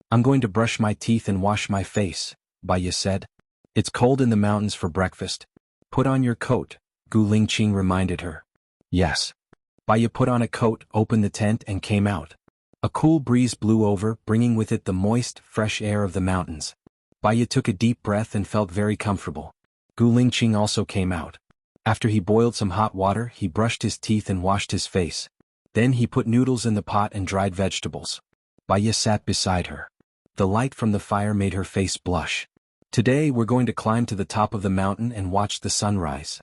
I'm going to brush my teeth and wash my face," Baya said. "It's cold in the mountains for breakfast. Put on your coat," Gu Lingqing reminded her. "Yes." Baya put on a coat, opened the tent and came out. A cool breeze blew over, bringing with it the moist, fresh air of the mountains. Baya took a deep breath and felt very comfortable. Gu Lingqing also came out. After he boiled some hot water, he brushed his teeth and washed his face. Then he put noodles in the pot and dried vegetables. Baya sat beside her. The light from the fire made her face blush. "Today we're going to climb to the top of the mountain and watch the sunrise."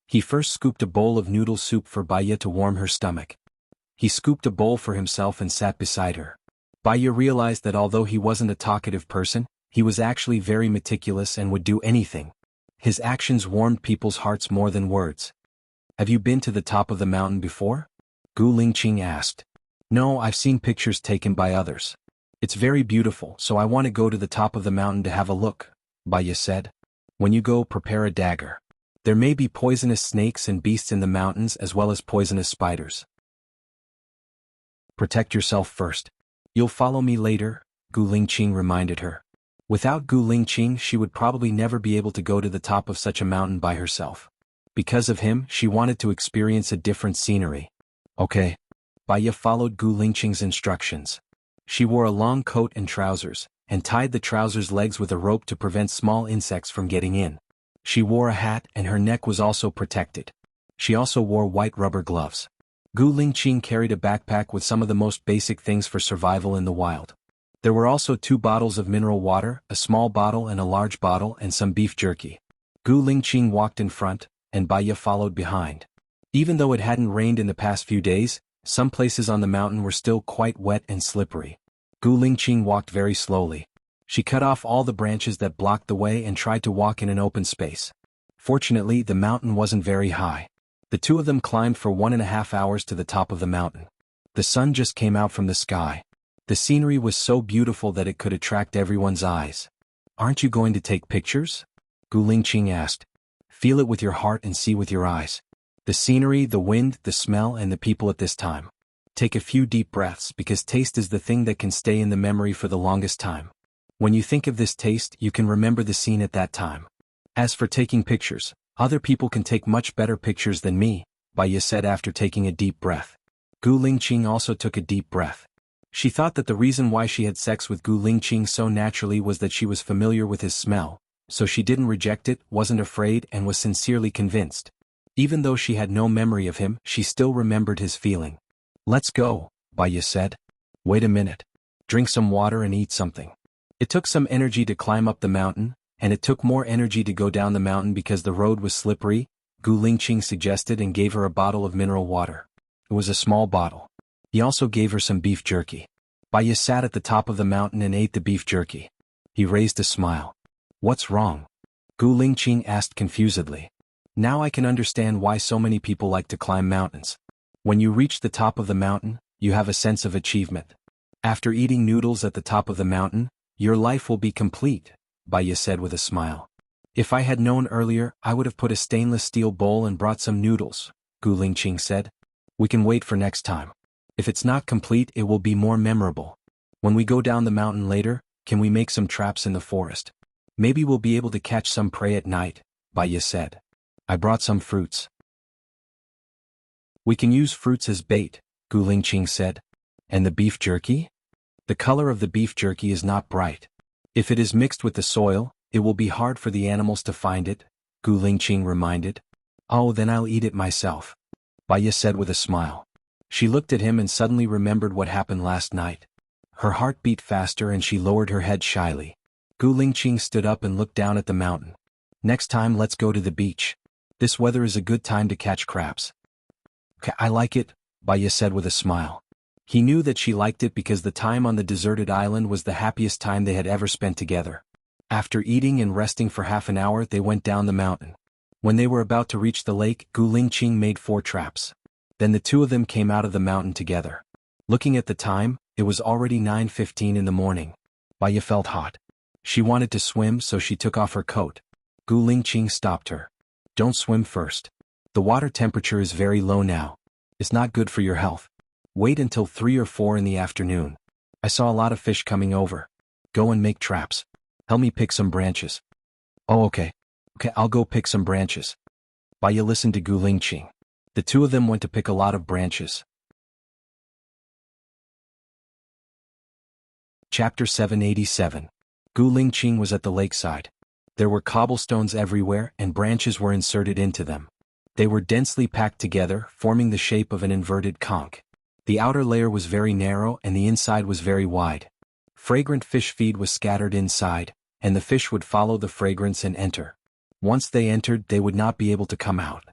He first scooped a bowl of noodle soup for Baya to warm her stomach. He scooped a bowl for himself and sat beside her. Baya realized that although he wasn't a talkative person, he was actually very meticulous and would do anything. His actions warmed people's hearts more than words. "Have you been to the top of the mountain before?" Gu Lingqing asked. "No, I've seen pictures taken by others. It's very beautiful, so I want to go to the top of the mountain to have a look," Baya said. "When you go, prepare a dagger. There may be poisonous snakes and beasts in the mountains as well as poisonous spiders. Protect yourself first. You'll follow me later," Gu Lingqing reminded her. Without Gu Lingqing she would probably never be able to go to the top of such a mountain by herself. Because of him, she wanted to experience a different scenery. "Okay." Baya followed Gu Lingqing's instructions. She wore a long coat and trousers, and tied the trousers' legs with a rope to prevent small insects from getting in. She wore a hat and her neck was also protected. She also wore white rubber gloves. Gu Lingqing carried a backpack with some of the most basic things for survival in the wild. There were also 2 bottles of mineral water, a small bottle and a large bottle, and some beef jerky. Gu Lingqing walked in front, and Baya followed behind. Even though it hadn't rained in the past few days, some places on the mountain were still quite wet and slippery. Gu Lingqing walked very slowly. She cut off all the branches that blocked the way and tried to walk in an open space. Fortunately, the mountain wasn't very high. The two of them climbed for 1.5 hours to the top of the mountain. The sun just came out from the sky. The scenery was so beautiful that it could attract everyone's eyes. "Aren't you going to take pictures?" Gu Lingqing asked. "Feel it with your heart and see with your eyes. The scenery, the wind, the smell, and the people at this time. Take a few deep breaths because taste is the thing that can stay in the memory for the longest time. When you think of this taste, you can remember the scene at that time. As for taking pictures, other people can take much better pictures than me," Baya said after taking a deep breath. Gu Lingqing also took a deep breath. She thought that the reason why she had sex with Gu Lingqing so naturally was that she was familiar with his smell, so she didn't reject it, wasn't afraid, and was sincerely convinced. Even though she had no memory of him, she still remembered his feeling. "Let's go," Baya said. "Wait a minute. Drink some water and eat something." It took some energy to climb up the mountain, and it took more energy to go down the mountain because the road was slippery, Gu Lingqing suggested and gave her a bottle of mineral water. It was a small bottle. He also gave her some beef jerky. Baya sat at the top of the mountain and ate the beef jerky. He raised a smile. "What's wrong?" Gu Lingqing asked confusedly. "Now I can understand why so many people like to climb mountains. When you reach the top of the mountain, you have a sense of achievement. After eating noodles at the top of the mountain, your life will be complete," Baya said with a smile. "If I had known earlier, I would have put a stainless steel bowl and brought some noodles," Gu Lingqing said. "We can wait for next time. If it's not complete, it will be more memorable." When we go down the mountain later, can we make some traps in the forest? Maybe we'll be able to catch some prey at night, Baya said. I brought some fruits. We can use fruits as bait, Gu Lingqing said. And the beef jerky? The color of the beef jerky is not bright. If it is mixed with the soil, it will be hard for the animals to find it, Gu Lingqing reminded. Oh, then I'll eat it myself, Baya said with a smile. She looked at him and suddenly remembered what happened last night. Her heart beat faster and she lowered her head shyly. Gu Lingqing stood up and looked down at the mountain. Next time let's go to the beach. This weather is a good time to catch crabs. I like it, Baya said with a smile. He knew that she liked it because the time on the deserted island was the happiest time they had ever spent together. After eating and resting for half an hour, they went down the mountain. When they were about to reach the lake, Gu Lingqing made 4 traps. Then the two of them came out of the mountain together. Looking at the time, it was already 9:15 in the morning. Baya felt hot. She wanted to swim, so she took off her coat. Gu Lingqing stopped her. Don't swim first. The water temperature is very low now. It's not good for your health. Wait until 3 or 4 in the afternoon. I saw a lot of fish coming over. Go and make traps. Help me pick some branches. Oh, okay. Okay, I'll go pick some branches. Baya listened to Gu Lingqing. The two of them went to pick a lot of branches. Chapter 787. Gu Lingqing was at the lakeside. There were cobblestones everywhere and branches were inserted into them. They were densely packed together, forming the shape of an inverted conch. The outer layer was very narrow and the inside was very wide. Fragrant fish feed was scattered inside, and the fish would follow the fragrance and enter. Once they entered, they would not be able to come out.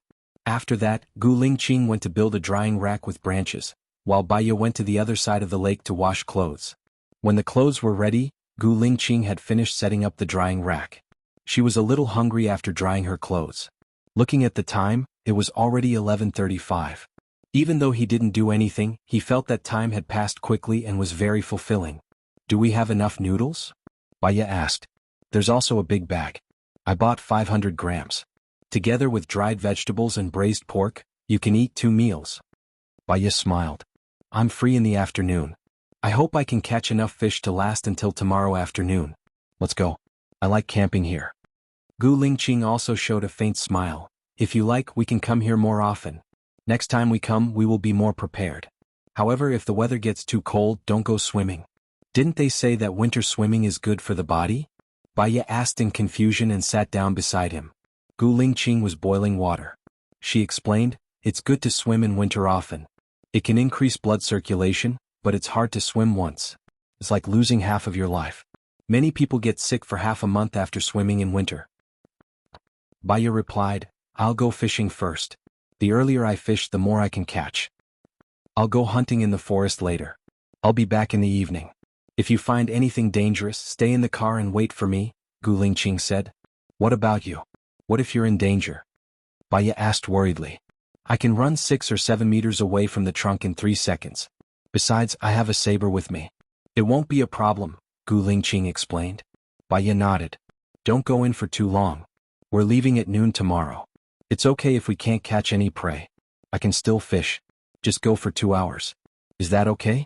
After that, Gu Lingqing went to build a drying rack with branches, while Baya went to the other side of the lake to wash clothes. When the clothes were ready, Gu Lingqing had finished setting up the drying rack. She was a little hungry after drying her clothes. Looking at the time, it was already 11:35. Even though he didn't do anything, he felt that time had passed quickly and was very fulfilling. Do we have enough noodles? Baya asked. There's also a big bag. I bought 500 grams. Together with dried vegetables and braised pork, you can eat 2 meals. Baya smiled. I'm free in the afternoon. I hope I can catch enough fish to last until tomorrow afternoon. Let's go. I like camping here. Gu Lingqing also showed a faint smile. If you like, we can come here more often. Next time we come, we will be more prepared. However, if the weather gets too cold, don't go swimming. Didn't they say that winter swimming is good for the body? Baya asked in confusion and sat down beside him. Gu Lingqing was boiling water. She explained, it's good to swim in winter often. It can increase blood circulation, but it's hard to swim once. It's like losing half of your life. Many people get sick for half a month after swimming in winter. Baya replied, I'll go fishing first. The earlier I fish, the more I can catch. I'll go hunting in the forest later. I'll be back in the evening. If you find anything dangerous, stay in the car and wait for me, Gu Lingqing said. What about you? What if you're in danger? Baya asked worriedly. I can run 6 or 7 meters away from the trunk in 3 seconds. Besides, I have a saber with me. It won't be a problem, Gu Lingqing explained. Baya nodded. Don't go in for too long. We're leaving at noon tomorrow. It's okay if we can't catch any prey. I can still fish. Just go for 2 hours. Is that okay?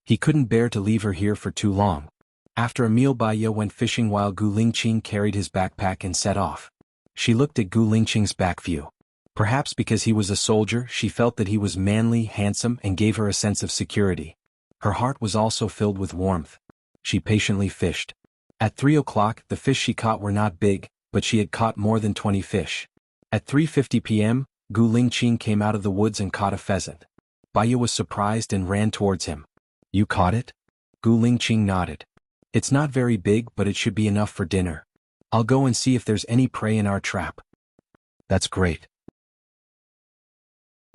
He couldn't bear to leave her here for too long. After a meal, Baya went fishing while Gu Lingqing carried his backpack and set off. She looked at Gu Lingqing's back view. Perhaps because he was a soldier, she felt that he was manly, handsome, and gave her a sense of security. Her heart was also filled with warmth. She patiently fished. At 3 o'clock, the fish she caught were not big, but she had caught more than 20 fish. At 3:50 p.m., Gu Lingqing came out of the woods and caught a pheasant. Baya was surprised and ran towards him. You caught it? Gu Lingqing nodded. It's not very big, but it should be enough for dinner. I'll go and see if there's any prey in our trap. That's great.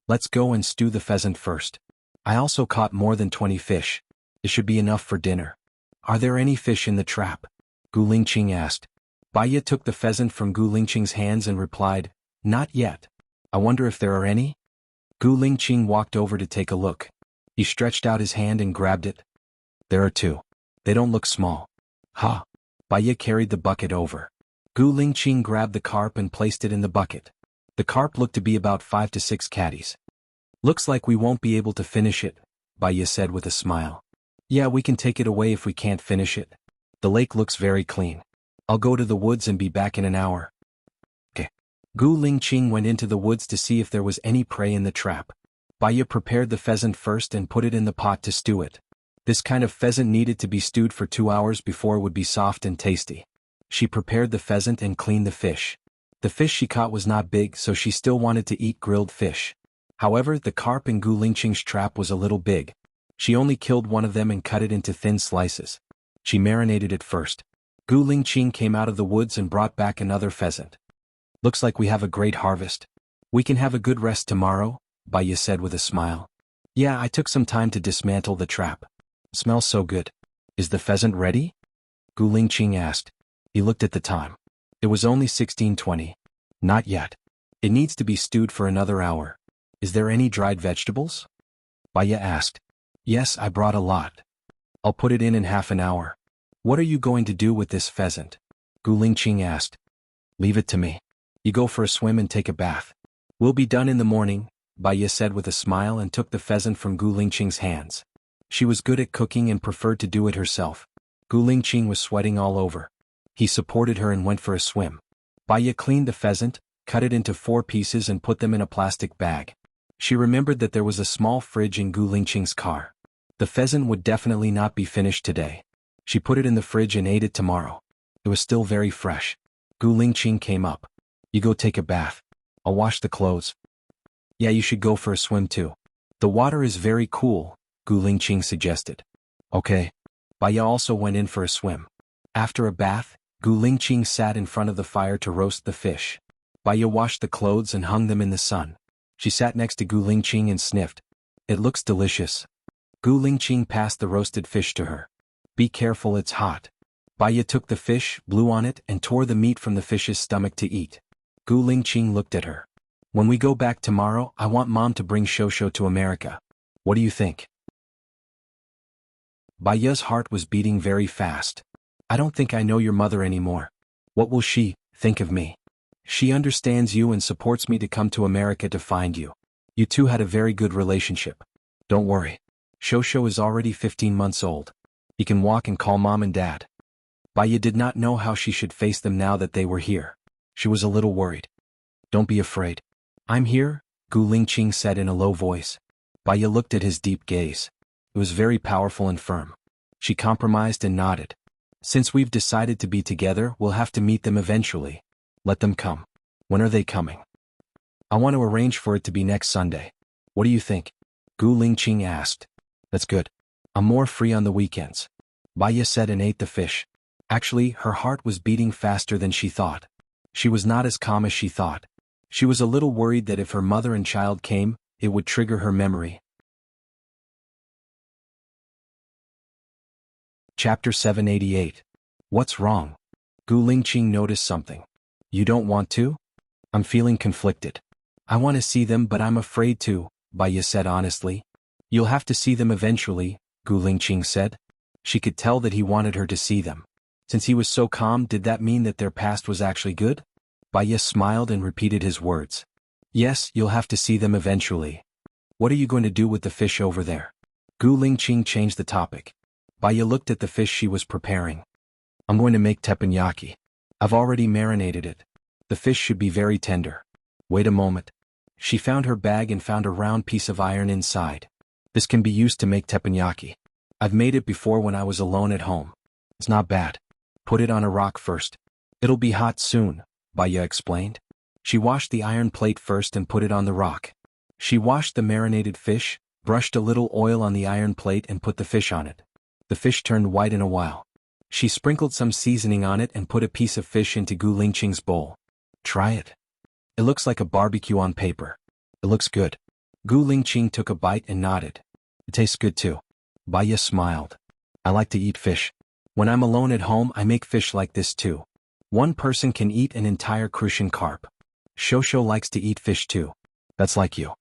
Let's go and stew the pheasant first. I also caught more than 20 fish. It should be enough for dinner. Are there any fish in the trap? Gu Lingqing asked. Baya took the pheasant from Gu Lingqing's hands and replied, Not yet. I wonder if there are any? Gu Lingqing walked over to take a look. He stretched out his hand and grabbed it. There are 2. They don't look small. Ha! Baya carried the bucket over. Gu Lingqing grabbed the carp and placed it in the bucket. The carp looked to be about 5 to 6 catties. Looks like we won't be able to finish it, Baya said with a smile. Yeah, we can take it away if we can't finish it. The lake looks very clean. I'll go to the woods and be back in an hour. Okay. Gu Lingqing went into the woods to see if there was any prey in the trap. Baya prepared the pheasant first and put it in the pot to stew it. This kind of pheasant needed to be stewed for 2 hours before it would be soft and tasty. She prepared the pheasant and cleaned the fish. The fish she caught was not big, so she still wanted to eat grilled fish. However, the carp in Gu Lingqing's trap was a little big. She only killed one of them and cut it into thin slices. She marinated it first. Gu Lingqing came out of the woods and brought back another pheasant. Looks like we have a great harvest. We can have a good rest tomorrow, Baya said with a smile. Yeah, I took some time to dismantle the trap. Smells so good. Is the pheasant ready? Gu Lingqing asked. He looked at the time. It was only 16:20. Not yet. It needs to be stewed for another hour. Is there any dried vegetables? Baya asked. Yes, I brought a lot. I'll put it in half an hour. What are you going to do with this pheasant? Gu Lingqing asked. Leave it to me. You go for a swim and take a bath. We'll be done in the morning, Baya said with a smile and took the pheasant from Gu Lingqing's hands. She was good at cooking and preferred to do it herself. Gu Lingqing was sweating all over. He supported her and went for a swim. Baya cleaned the pheasant, cut it into 4 pieces and put them in a plastic bag. She remembered that there was a small fridge in Gu Lingqing's car. The pheasant would definitely not be finished today. She put it in the fridge and ate it tomorrow. It was still very fresh. Gu Lingqing came up. You go take a bath. I'll wash the clothes. Yeah, you should go for a swim too. The water is very cool, Gu Lingqing suggested. Okay. Baya also went in for a swim. After a bath, Gu Lingqing sat in front of the fire to roast the fish. Baya washed the clothes and hung them in the sun. She sat next to Gu Lingqing and sniffed. It looks delicious. Gu Lingqing passed the roasted fish to her. Be careful, it's hot. Baya took the fish, blew on it, and tore the meat from the fish's stomach to eat. Gu Lingqing looked at her. When we go back tomorrow, I want Mom to bring Shosho to America. What do you think? Baya's heart was beating very fast. I don't think I know your mother anymore. What will she think of me? She understands you and supports me to come to America to find you. You two had a very good relationship. Don't worry. Shosho is already 15 months old. He can walk and call Mom and Dad. Baya did not know how she should face them now that they were here. She was a little worried. Don't be afraid. I'm here, Gu Lingqing said in a low voice. Baya looked at his deep gaze. It was very powerful and firm. She compromised and nodded. Since we've decided to be together, we'll have to meet them eventually. Let them come. When are they coming? I want to arrange for it to be next Sunday. What do you think? Gu Lingqing asked. That's good. I'm more free on the weekends. Baya said and ate the fish. Actually, her heart was beating faster than she thought. She was not as calm as she thought. She was a little worried that if her mother and child came, it would trigger her memory. Chapter 788. What's wrong? Gu Lingqing noticed something. You don't want to? I'm feeling conflicted. I want to see them but I'm afraid to, Baya said honestly. You'll have to see them eventually, Gu Lingqing said. She could tell that he wanted her to see them. Since he was so calm, did that mean that their past was actually good? Baya smiled and repeated his words. Yes, you'll have to see them eventually. What are you going to do with the fish over there? Gu Lingqing changed the topic. Baya looked at the fish she was preparing. I'm going to make teppanyaki. I've already marinated it. The fish should be very tender. Wait a moment. She found her bag and found a round piece of iron inside. This can be used to make teppanyaki. I've made it before when I was alone at home. It's not bad. Put it on a rock first. It'll be hot soon, Baya explained. She washed the iron plate first and put it on the rock. She washed the marinated fish, brushed a little oil on the iron plate and put the fish on it. The fish turned white in a while. She sprinkled some seasoning on it and put a piece of fish into Gu Lingqing's bowl. Try it. It looks like a barbecue on paper. It looks good. Gu Lingqing took a bite and nodded. It tastes good too. Baya smiled. I like to eat fish. When I'm alone at home, I make fish like this too. One person can eat an entire crucian carp. Shosho likes to eat fish too. That's like you.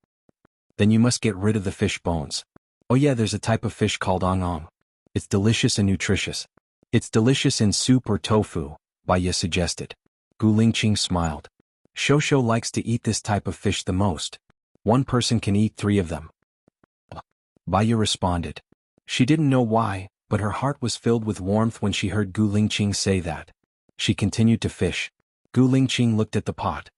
Then you must get rid of the fish bones. Oh yeah, there's a type of fish called ong. It's delicious and nutritious. It's delicious in soup or tofu, Baya suggested. Gu Lingqing smiled. Shosho likes to eat this type of fish the most. One person can eat 3 of them. Baya responded. She didn't know why, but her heart was filled with warmth when she heard Gu Lingqing say that. She continued to fish. Gu Lingqing looked at the pot.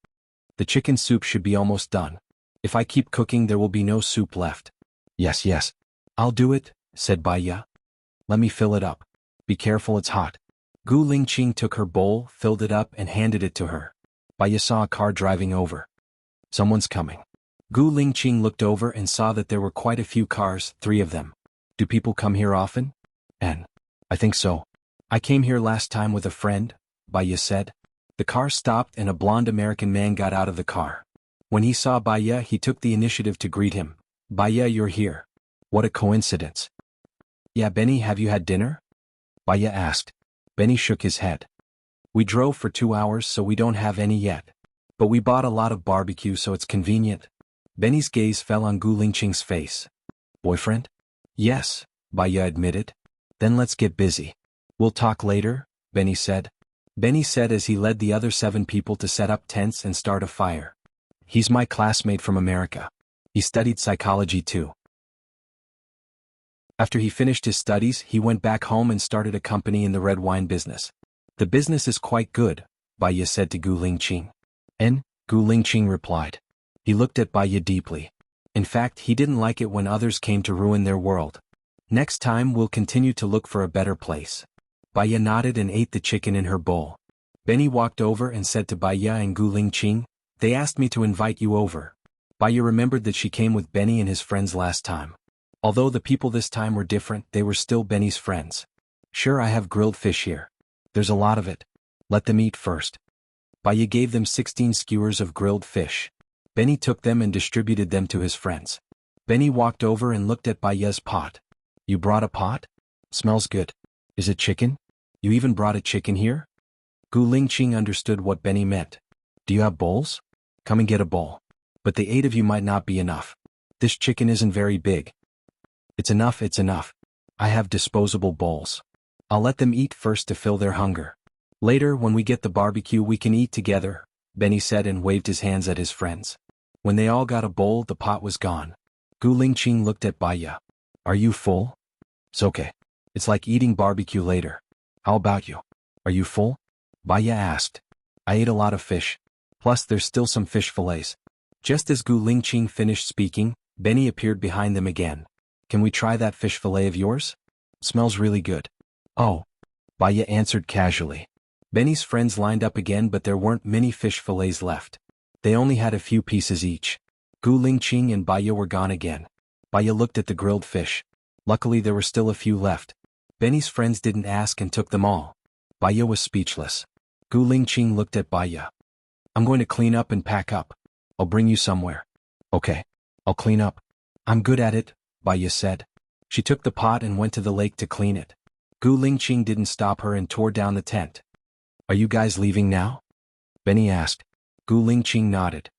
The chicken soup should be almost done. If I keep cooking there will be no soup left. Yes, yes. I'll do it, said Baiya. Let me fill it up. Be careful, it's hot. Gu Lingqing took her bowl, filled it up and handed it to her. Baiya saw a car driving over. Someone's coming. Gu Lingqing looked over and saw that there were quite a few cars, 3 of them. Do people come here often? I think so. I came here last time with a friend, Baiya said. The car stopped and a blond American man got out of the car. When he saw Baiya, he took the initiative to greet him. Baiya, you're here. What a coincidence. Yeah, Benny, have you had dinner? Baiya asked. Benny shook his head. We drove for 2 hours so we don't have any yet. But we bought a lot of barbecue so it's convenient. Benny's gaze fell on Gu Lingqing's face. Boyfriend? Yes, Baiya admitted. Then let's get busy. We'll talk later, Benny said. Benny said as he led the other 7 people to set up tents and start a fire. He's my classmate from America. He studied psychology too. After he finished his studies, he went back home and started a company in the red wine business. The business is quite good, Baiya said to Gu Lingqing. And, Gu Lingqing replied. He looked at Baiya deeply. In fact, he didn't like it when others came to ruin their world. Next time we'll continue to look for a better place. Baiya nodded and ate the chicken in her bowl. Benny walked over and said to Baiya and Gu Lingqing, they asked me to invite you over. Baiya remembered that she came with Benny and his friends last time. Although the people this time were different, they were still Benny's friends. Sure, I have grilled fish here. There's a lot of it. Let them eat first. Baiya gave them 16 skewers of grilled fish. Benny took them and distributed them to his friends. Benny walked over and looked at Baiya's pot. You brought a pot? Smells good. Is it chicken? You even brought a chicken here? Gu Lingqing understood what Benny meant. Do you have bowls? Come and get a bowl. But the 8 of you might not be enough. This chicken isn't very big. It's enough, it's enough. I have disposable bowls. I'll let them eat first to fill their hunger. Later, when we get the barbecue, we can eat together, Benny said and waved his hands at his friends. When they all got a bowl, the pot was gone. Gu Lingqing looked at Baiya. Are you full? It's okay. It's like eating barbecue later. How about you? Are you full? Baiya asked. I ate a lot of fish. Plus there's still some fish fillets. Just as Gu Lingqing finished speaking, Benny appeared behind them again. Can we try that fish fillet of yours? Smells really good. Oh. Baiya answered casually. Benny's friends lined up again, but there weren't many fish fillets left. They only had a few pieces each. Gu Lingqing and Baiya were gone again. Baiya looked at the grilled fish. Luckily there were still a few left. Benny's friends didn't ask and took them all. Baiya was speechless. Gu Lingqing looked at Baiya. I'm going to clean up and pack up. I'll bring you somewhere. Okay. I'll clean up. I'm good at it, Baiya said. She took the pot and went to the lake to clean it. Gu Lingqing didn't stop her and tore down the tent. Are you guys leaving now? Benny asked. Gu Lingqing nodded.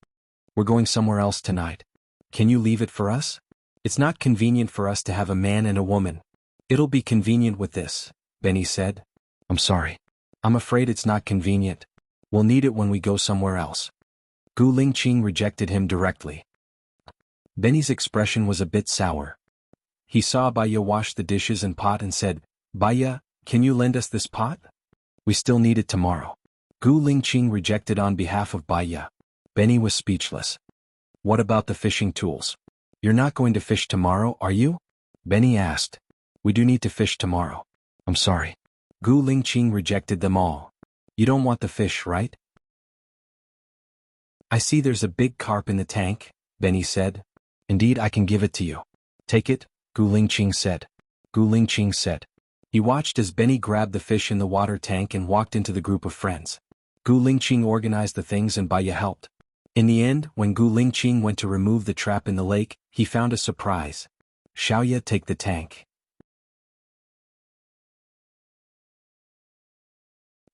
We're going somewhere else tonight. Can you leave it for us? It's not convenient for us to have a man and a woman. It'll be convenient with this, Benny said. I'm sorry. I'm afraid it's not convenient. We'll need it when we go somewhere else. Gu Lingqing rejected him directly. Benny's expression was a bit sour. He saw Baiya wash the dishes and pot and said, Baiya, can you lend us this pot? We still need it tomorrow. Gu Lingqing rejected on behalf of Baiya. Benny was speechless. What about the fishing tools? You're not going to fish tomorrow, are you? Benny asked. We do need to fish tomorrow. I'm sorry. Gu Lingqing rejected them all. You don't want the fish, right? I see there's a big carp in the tank, Benny said. Indeed, I can give it to you. Take it, Gu Lingqing said. Gu Lingqing said. He watched as Benny grabbed the fish in the water tank and walked into the group of friends. Gu Lingqing organized the things and Baiya helped. In the end, when Gu Lingqing went to remove the trap in the lake, he found a surprise. Xiaoya, take the tank.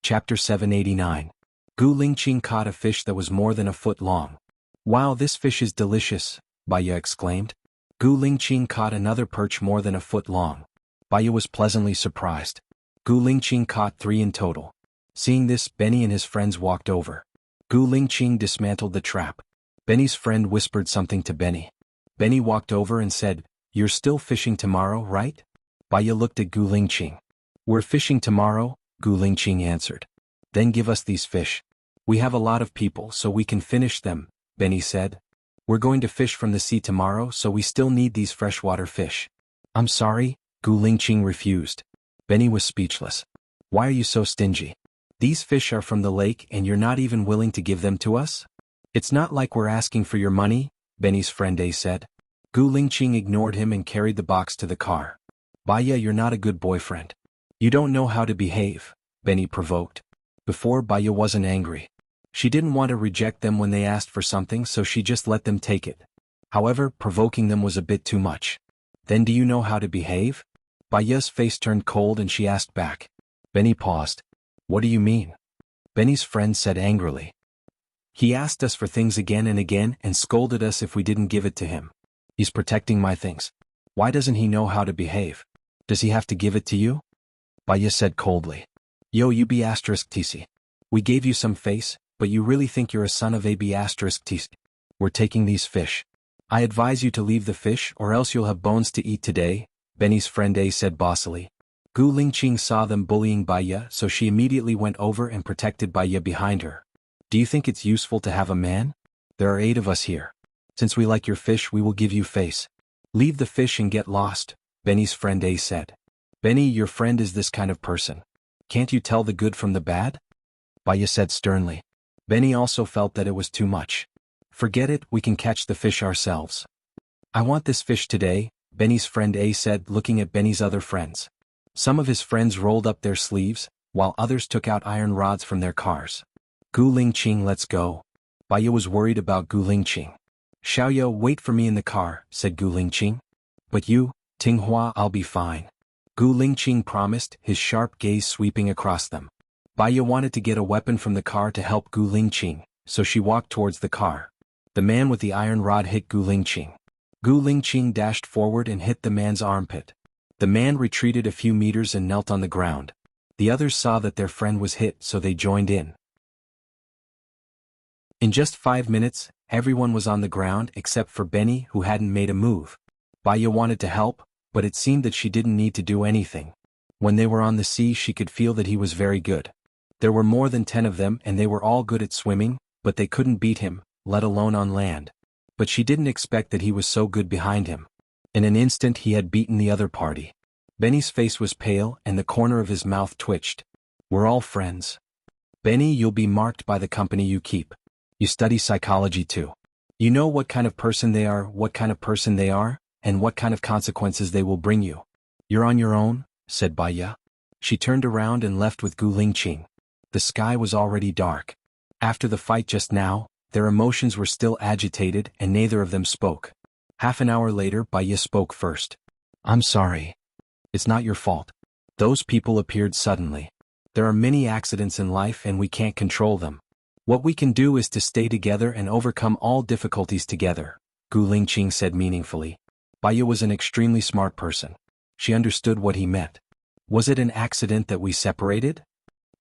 Chapter 789. Gu Lingqing caught a fish that was more than a foot long. Wow, this fish is delicious, Baiya exclaimed. Gu Lingqing caught another perch more than a foot long. Baiya was pleasantly surprised. Gu Lingqing caught 3 in total. Seeing this, Benny and his friends walked over. Gu Lingqing dismantled the trap. Benny's friend whispered something to Benny. Benny walked over and said, You're still fishing tomorrow, right? Baya looked at Gu Lingqing. We're fishing tomorrow, Gu Lingqing answered. Then give us these fish. We have a lot of people so we can finish them, Benny said. We're going to fish from the sea tomorrow so we still need these freshwater fish. I'm sorry, Gu Lingqing refused. Benny was speechless. Why are you so stingy? These fish are from the lake and you're not even willing to give them to us? It's not like we're asking for your money, Benny's friend A said. Gu Lingqing ignored him and carried the box to the car. Baya, you're not a good boyfriend. You don't know how to behave, Benny provoked. Before, Baya wasn't angry. She didn't want to reject them when they asked for something, so she just let them take it. However, provoking them was a bit too much. Then do you know how to behave? Baya's face turned cold and she asked back. Benny paused. What do you mean? Benny's friend said angrily. He asked us for things again and again and scolded us if we didn't give it to him. He's protecting my things. Why doesn't he know how to behave? Does he have to give it to you? Baya said coldly. Yo, you B asterisk TC. We gave you some face, but you really think you're a son of a B asterisk TC. We're taking these fish. I advise you to leave the fish or else you'll have bones to eat today, Benny's friend A said bossily. Gu Lingqing saw them bullying Baya, so she immediately went over and protected Baya behind her. Do you think it's useful to have a man? There are 8 of us here. Since we like your fish, we will give you face. Leave the fish and get lost, Benny's friend A said. Benny, your friend is this kind of person. Can't you tell the good from the bad? Baya said sternly. Benny also felt that it was too much. Forget it, we can catch the fish ourselves. I want this fish today, Benny's friend A said, looking at Benny's other friends. Some of his friends rolled up their sleeves, while others took out iron rods from their cars. Gu Lingqing, let's go. Baya was worried about Gu Lingqing. Xiaoyou, wait for me in the car, said Gu Lingqing. But you, Tinghua, I'll be fine. Gu Lingqing promised, his sharp gaze sweeping across them. Baya wanted to get a weapon from the car to help Gu Lingqing, so she walked towards the car. The man with the iron rod hit Gu Lingqing. Gu Lingqing dashed forward and hit the man's armpit. The man retreated a few meters and knelt on the ground. The others saw that their friend was hit, so they joined in. In just 5 minutes, everyone was on the ground except for Benny, who hadn't made a move. Baya wanted to help, but it seemed that she didn't need to do anything. When they were on the sea, she could feel that he was very good. There were more than 10 of them and they were all good at swimming, but they couldn't beat him, let alone on land. But she didn't expect that he was so good behind him. In an instant he had beaten the other party. Benny's face was pale and the corner of his mouth twitched. We're all friends. Benny, you'll be marked by the company you keep. You study psychology too. You know what kind of person they are, and what kind of consequences they will bring you. You're on your own, said Baya. She turned around and left with Gu Lingqing. The sky was already dark. After the fight just now, their emotions were still agitated and neither of them spoke. Half an hour later, Baya spoke first. I'm sorry. It's not your fault. Those people appeared suddenly. There are many accidents in life and we can't control them. What we can do is to stay together and overcome all difficulties together, Gu Lingqing said meaningfully. Baya was an extremely smart person. She understood what he meant. Was it an accident that we separated?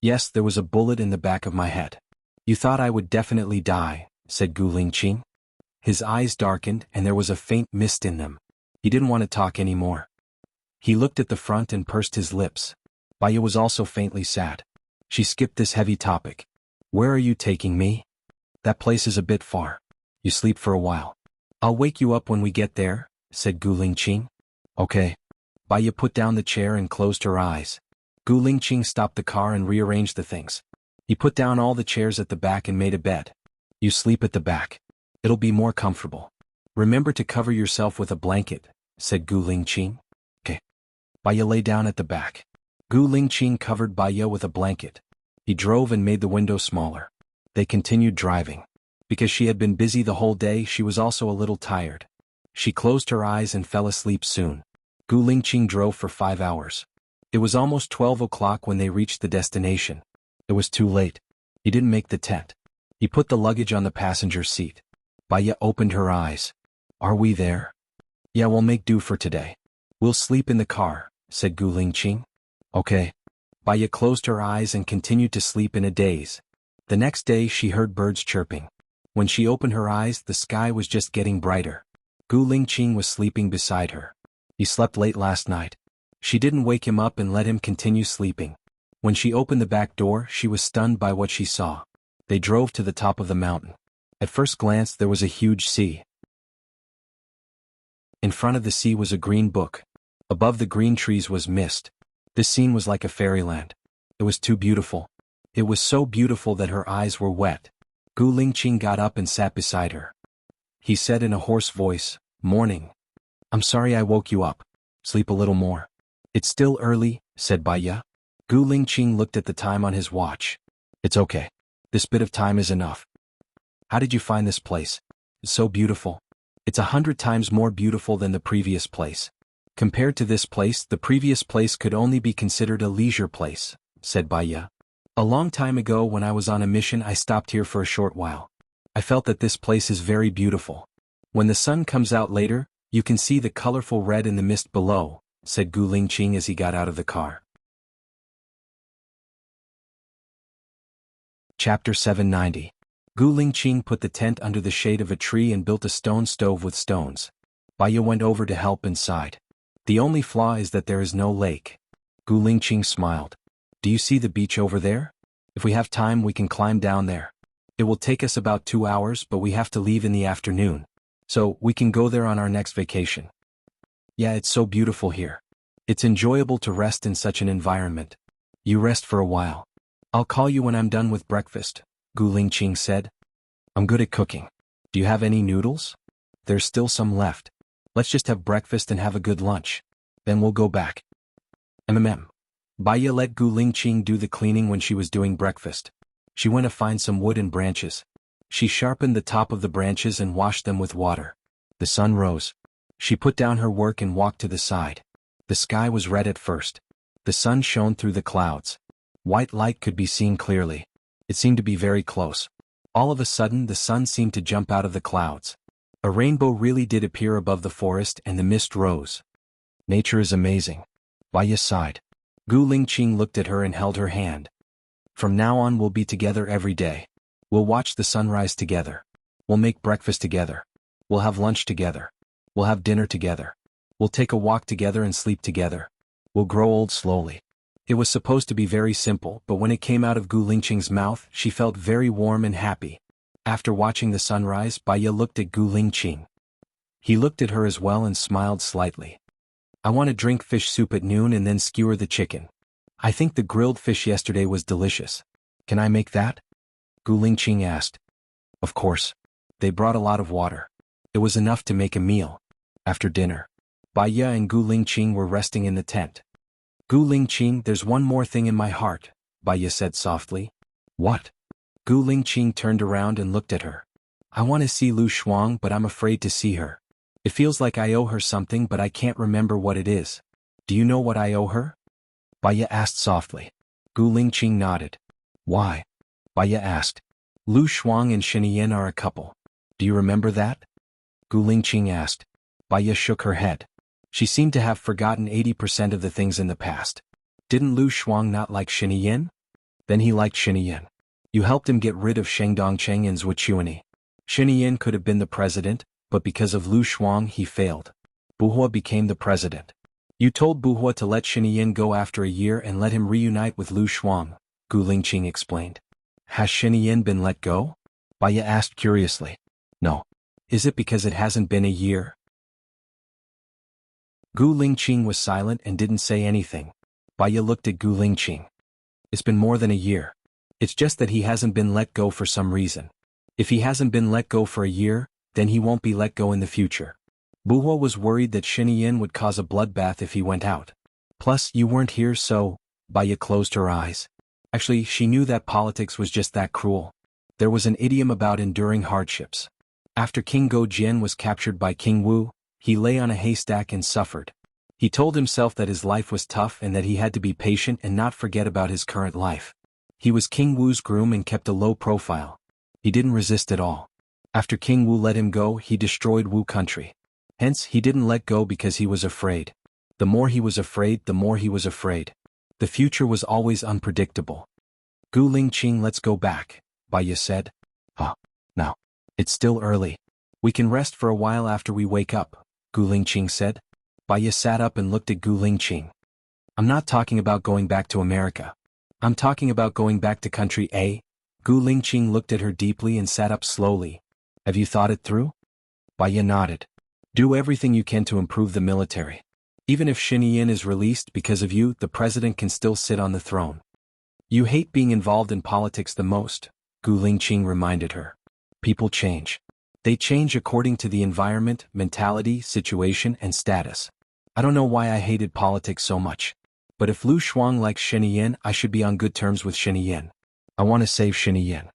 Yes, there was a bullet in the back of my head. You thought I would definitely die, said Gu Lingqing. His eyes darkened and there was a faint mist in them. He didn't want to talk anymore. He looked at the front and pursed his lips. Baya was also faintly sad. She skipped this heavy topic. Where are you taking me? That place is a bit far. You sleep for a while. I'll wake you up when we get there, said Gu Lingqing. Okay. Baya put down the chair and closed her eyes. Gu Lingqing stopped the car and rearranged the things. He put down all the chairs at the back and made a bed. You sleep at the back. It'll be more comfortable. Remember to cover yourself with a blanket, said Gu Lingqing. Okay. Baya lay down at the back. Gu Lingqing covered Baya with a blanket. He drove and made the window smaller. They continued driving. Because she had been busy the whole day, she was also a little tired. She closed her eyes and fell asleep soon. Gu Lingqing drove for 5 hours. It was almost 12 o'clock when they reached the destination. It was too late. He didn't make the tent. He put the luggage on the passenger seat. Baya opened her eyes. Are we there? Yeah, we'll make do for today. We'll sleep in the car, said Gu Lingqing. Okay. Baya closed her eyes and continued to sleep in a daze. The next day she heard birds chirping. When she opened her eyes, the sky was just getting brighter. Gu Lingqing was sleeping beside her. He slept late last night. She didn't wake him up and let him continue sleeping. When she opened the back door, she was stunned by what she saw. They drove to the top of the mountain. At first glance, there was a huge sea. In front of the sea was a green book. Above the green trees was mist. This scene was like a fairyland. It was too beautiful. It was so beautiful that her eyes were wet. Gu Lingqing got up and sat beside her. He said in a hoarse voice, "Morning. I'm sorry I woke you up. Sleep a little more." "It's still early," said Baiya. Gu Lingqing looked at the time on his watch. "It's okay. This bit of time is enough." "How did you find this place?" "It's so beautiful. It's 100 times more beautiful than the previous place." "Compared to this place, the previous place could only be considered a leisure place," said Baiya. "A long time ago when I was on a mission I stopped here for a short while. I felt that this place is very beautiful. When the sun comes out later, you can see the colorful red in the mist below," said Gu Lingqing as he got out of the car. Chapter 790. Gu Lingqing put the tent under the shade of a tree and built a stone stove with stones. Baiya went over to help and sighed. "The only flaw is that there is no lake." Gu Lingqing smiled. "Do you see the beach over there? If we have time we can climb down there. It will take us about 2 hours but we have to leave in the afternoon. So, we can go there on our next vacation." "Yeah, it's so beautiful here. It's enjoyable to rest in such an environment." "You rest for a while. I'll call you when I'm done with breakfast," Gu Lingqing said. "I'm good at cooking. Do you have any noodles?" "There's still some left. Let's just have breakfast and have a good lunch. Then we'll go back." Baiya let Gu Lingqing do the cleaning when she was doing breakfast. She went to find some wood and branches. She sharpened the top of the branches and washed them with water. The sun rose. She put down her work and walked to the side. The sky was red at first. The sun shone through the clouds. White light could be seen clearly. It seemed to be very close. All of a sudden the sun seemed to jump out of the clouds. A rainbow really did appear above the forest and the mist rose. "Nature is amazing." Baiya sighed. Gu Lingqing looked at her and held her hand. "From now on we'll be together every day. We'll watch the sunrise together. We'll make breakfast together. We'll have lunch together. We'll have dinner together. We'll take a walk together and sleep together. We'll grow old slowly." It was supposed to be very simple, but when it came out of Gu Lingqing's mouth, she felt very warm and happy. After watching the sunrise, Baiya looked at Gu Lingqing. He looked at her as well and smiled slightly. "I want to drink fish soup at noon and then skewer the chicken. I think the grilled fish yesterday was delicious. Can I make that?" Gu Lingqing asked. "Of course." They brought a lot of water. It was enough to make a meal. After dinner, Baiya and Gu Lingqing were resting in the tent. "Gu Lingqing, there's one more thing in my heart," Baiya said softly. "What?" Gu Lingqing turned around and looked at her. "I want to see Lu Shuang but I'm afraid to see her. It feels like I owe her something but I can't remember what it is. Do you know what I owe her?" Baiya asked softly. Gu Lingqing nodded. "Why?" Baiya asked. "Lu Shuang and Shinian are a couple. Do you remember that?" Gu Lingqing asked. Baiya shook her head. She seemed to have forgotten 80% of the things in the past. "Didn't Lu Shuang not like Shinian?" "Then he liked Shinian. You helped him get rid of Sheng Dongcheng and Zhuqiuani. Shinian could have been the president, but because of Lu Shuang he failed. Buhua became the president. You told Buhua to let Shinian go after a year and let him reunite with Lu Shuang," Gu Lingqing explained. "Has Shinian been let go?" Baiya asked curiously. "No. Is it because it hasn't been a year?" Gu Lingqing was silent and didn't say anything. Baiya looked at Gu Lingqing. "It's been more than a year. It's just that he hasn't been let go for some reason. If he hasn't been let go for a year, then he won't be let go in the future. Buhua was worried that Shinian would cause a bloodbath if he went out. Plus, you weren't here so..." Baiya closed her eyes. Actually, she knew that politics was just that cruel. There was an idiom about enduring hardships. After King Go Jian was captured by King Wu, he lay on a haystack and suffered. He told himself that his life was tough and that he had to be patient and not forget about his current life. He was King Wu's groom and kept a low profile. He didn't resist at all. After King Wu let him go, he destroyed Wu country. Hence, he didn't let go because he was afraid. The more he was afraid, the more he was afraid. The future was always unpredictable. "Gu Lingqing, let's go back," Baiya said. "No. It's still early. We can rest for a while after we wake up," Gu Lingqing said. Baiya sat up and looked at Gu Lingqing. I'm not talking about going back to America. I'm talking about going back to country A. Gu Lingqing looked at her deeply and sat up slowly. Have you thought it through? Baya nodded. Do everything you can to improve the military. Even if Xinyan is released because of you, the president can still sit on the throne. You hate being involved in politics the most, Gu Lingqing reminded her. People change. They change according to the environment, mentality, situation, and status. I don't know why I hated politics so much. But if Lu Shuang likes Xinyan, I should be on good terms with Xinyan. I want to save Xinyan.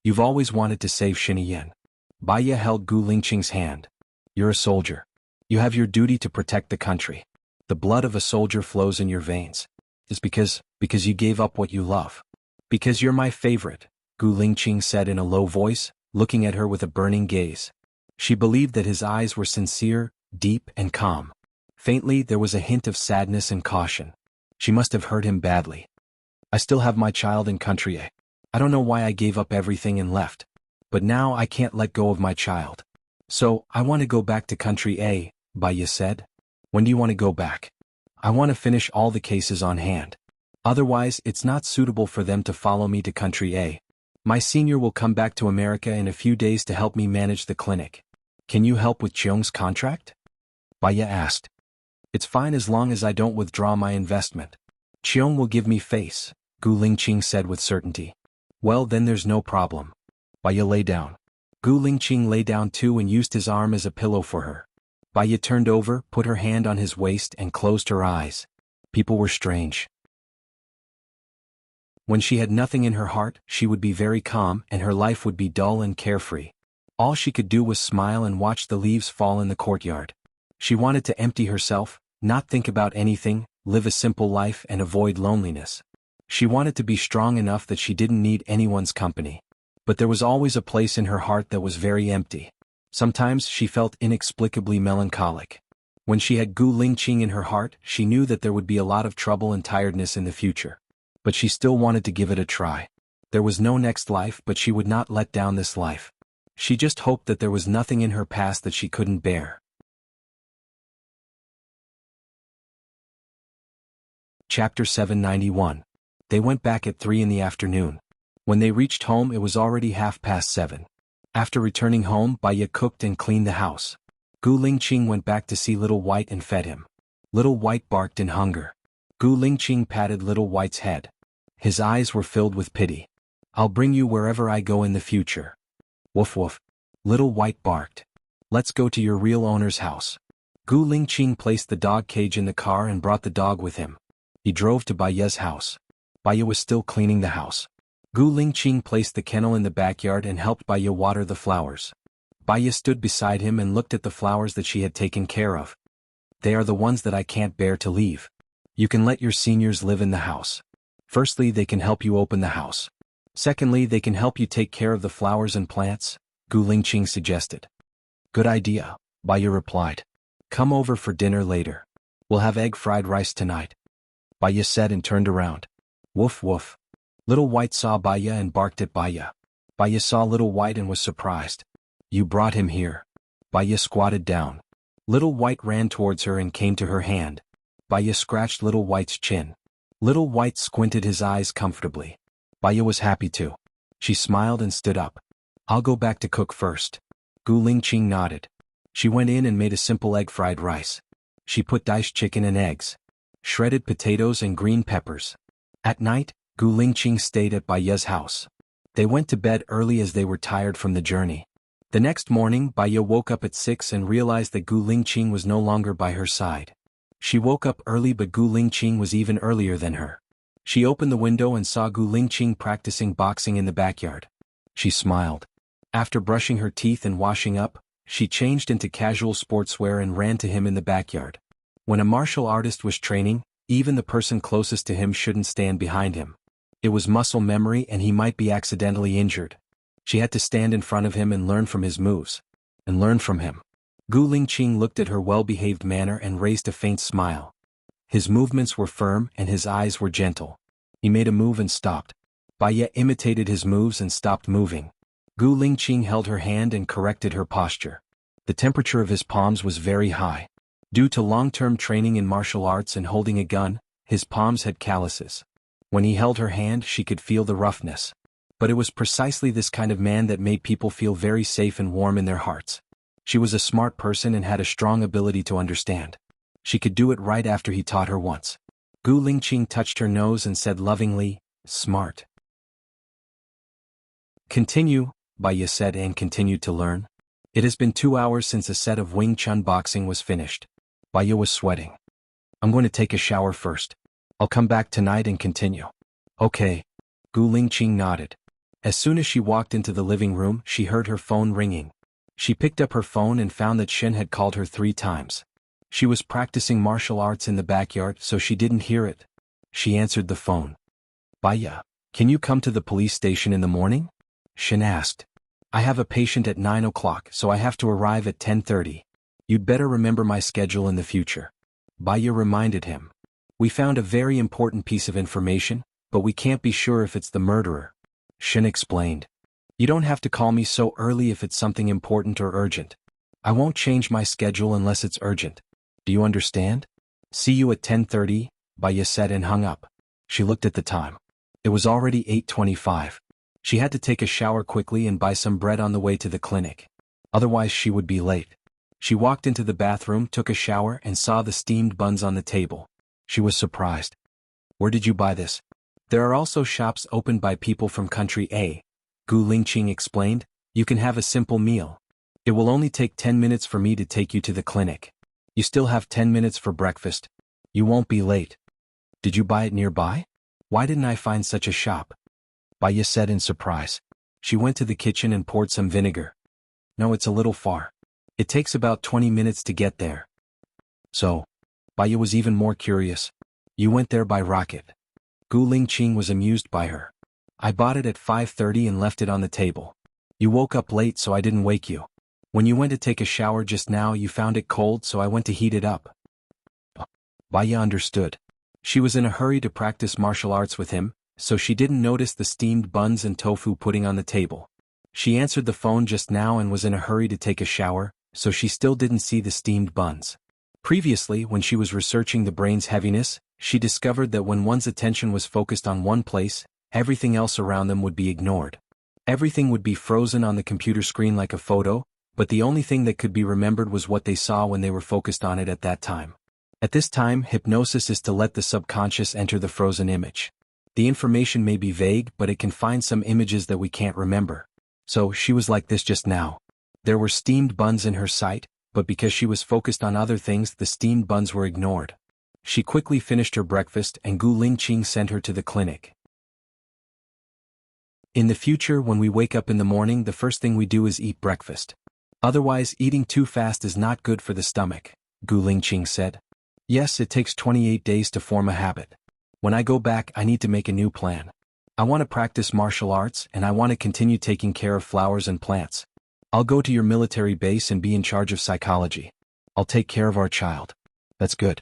You've always wanted to save Xinyan. Baya held Gu Lingqing's hand. You're a soldier. You have your duty to protect the country. The blood of a soldier flows in your veins. It's because you gave up what you love. Because you're my favorite, Gu Lingqing said in a low voice, looking at her with a burning gaze. She believed that his eyes were sincere, deep, and calm. Faintly, there was a hint of sadness and caution. She must have hurt him badly. I still have my child in country A. I don't know why I gave up everything and left. But now I can't let go of my child. So, I want to go back to country A, Baya said. When do you want to go back? I want to finish all the cases on hand. Otherwise, it's not suitable for them to follow me to country A. My senior will come back to America in a few days to help me manage the clinic. Can you help with Cheong's contract? Baya asked. It's fine as long as I don't withdraw my investment. Cheong will give me face, Gu Lingqing said with certainty. Well, then there's no problem. Baya lay down. Gu Lingqing lay down too and used his arm as a pillow for her. Baya turned over, put her hand on his waist and closed her eyes. People were strange. When she had nothing in her heart, she would be very calm and her life would be dull and carefree. All she could do was smile and watch the leaves fall in the courtyard. She wanted to empty herself, not think about anything, live a simple life and avoid loneliness. She wanted to be strong enough that she didn't need anyone's company. But there was always a place in her heart that was very empty. Sometimes she felt inexplicably melancholic. When she had Gu Lingqing in her heart, she knew that there would be a lot of trouble and tiredness in the future. But she still wanted to give it a try. There was no next life, but she would not let down this life. She just hoped that there was nothing in her past that she couldn't bear. Chapter 791. They went back at 3 in the afternoon. When they reached home it was already 7:30. After returning home, Baya cooked and cleaned the house. Gu Lingqing went back to see Little White and fed him. Little White barked in hunger. Gu Lingqing patted Little White's head. His eyes were filled with pity. I'll bring you wherever I go in the future. Woof woof. Little White barked. Let's go to your real owner's house. Gu Lingqing placed the dog cage in the car and brought the dog with him. He drove to Baya's house. Baya was still cleaning the house. Gu Lingqing placed the kennel in the backyard and helped Baya water the flowers. Baya stood beside him and looked at the flowers that she had taken care of. They are the ones that I can't bear to leave. You can let your seniors live in the house. Firstly, they can help you open the house. Secondly, they can help you take care of the flowers and plants, Gu Lingqing suggested. Good idea, Baya replied. Come over for dinner later. We'll have egg fried rice tonight. Baya said and turned around. Woof woof. Little White saw Baya and barked at Baya. Baya saw Little White and was surprised. You brought him here. Baya squatted down. Little White ran towards her and came to her hand. Baya scratched Little White's chin. Little White squinted his eyes comfortably. Baya was happy too. She smiled and stood up. I'll go back to cook first. Gu Lingqing nodded. She went in and made a simple egg fried rice. She put diced chicken and eggs, shredded potatoes and green peppers. At night, Gu Lingqing stayed at Baya's house. They went to bed early as they were tired from the journey. The next morning, Baya woke up at 6 and realized that Gu Lingqing was no longer by her side. She woke up early but Gu Lingqing was even earlier than her. She opened the window and saw Gu Lingqing practicing boxing in the backyard. She smiled. After brushing her teeth and washing up, she changed into casual sportswear and ran to him in the backyard. When a martial artist was training, even the person closest to him shouldn't stand behind him. It was muscle memory and he might be accidentally injured. She had to stand in front of him and learn from his moves. And learn from him. Gu Lingqing looked at her well-behaved manner and raised a faint smile. His movements were firm and his eyes were gentle. He made a move and stopped. Baya imitated his moves and stopped moving. Gu Lingqing held her hand and corrected her posture. The temperature of his palms was very high. Due to long-term training in martial arts and holding a gun, His palms had calluses. When he held her hand, she could feel the roughness. But it was precisely this kind of man that made people feel very safe and warm in their hearts. She was a smart person and had a strong ability to understand. She could do it right after he taught her once. Gu Lingqing touched her nose and said lovingly, "Smart." "Continue," Baiya said and continued to learn. It has been 2 hours since a set of Wing Chun boxing was finished. Baiya was sweating. "I'm going to take a shower first. I'll come back tonight and continue." "Okay." Gu Lingqing nodded. As soon as she walked into the living room, she heard her phone ringing. She picked up her phone and found that Shen had called her 3 times. She was practicing martial arts in the backyard, so she didn't hear it. She answered the phone. "Baiya, can you come to the police station in the morning?" Shen asked. "I have a patient at 9 o'clock, so I have to arrive at 10:30. You'd better remember my schedule in the future." Baiya reminded him. "We found a very important piece of information, but we can't be sure if it's the murderer." Shen explained. "You don't have to call me so early if it's something important or urgent. I won't change my schedule unless it's urgent. Do you understand?" "See you at 10:30, Baiya said and hung up. She looked at the time. It was already 8:25. She had to take a shower quickly and buy some bread on the way to the clinic. Otherwise she would be late. She walked into the bathroom, took a shower, and saw the steamed buns on the table. She was surprised. "Where did you buy this?" "There are also shops opened by people from country A," Gu Lingqing explained. "You can have a simple meal. It will only take 10 minutes for me to take you to the clinic. You still have 10 minutes for breakfast. You won't be late." "Did you buy it nearby? Why didn't I find such a shop?" Baiya said in surprise. She went to the kitchen and poured some vinegar. "No, it's a little far. It takes about 20 minutes to get there." "So?" Baiya was even more curious. "You went there by rocket." Gu Lingqing was amused by her. "I bought it at 5:30 and left it on the table. You woke up late, so I didn't wake you. When you went to take a shower just now, you found it cold, so I went to heat it up." Baiya understood. She was in a hurry to practice martial arts with him, so she didn't notice the steamed buns and tofu pudding on the table. She answered the phone just now and was in a hurry to take a shower, so she still didn't see the steamed buns. Previously, when she was researching the brain's heaviness, she discovered that when one's attention was focused on one place, everything else around them would be ignored. Everything would be frozen on the computer screen like a photo, but the only thing that could be remembered was what they saw when they were focused on it at that time. At this time, hypnosis is to let the subconscious enter the frozen image. The information may be vague, but it can find some images that we can't remember. So she was like this just now. There were steamed buns in her sight, but because she was focused on other things, the steamed buns were ignored. She quickly finished her breakfast and Gu Lingqing sent her to the clinic. "In the future, when we wake up in the morning, the first thing we do is eat breakfast. Otherwise, eating too fast is not good for the stomach," Gu Lingqing said. "Yes, it takes 28 days to form a habit. When I go back, I need to make a new plan. I want to practice martial arts, and I want to continue taking care of flowers and plants. I'll go to your military base and be in charge of psychology. I'll take care of our child." "That's good."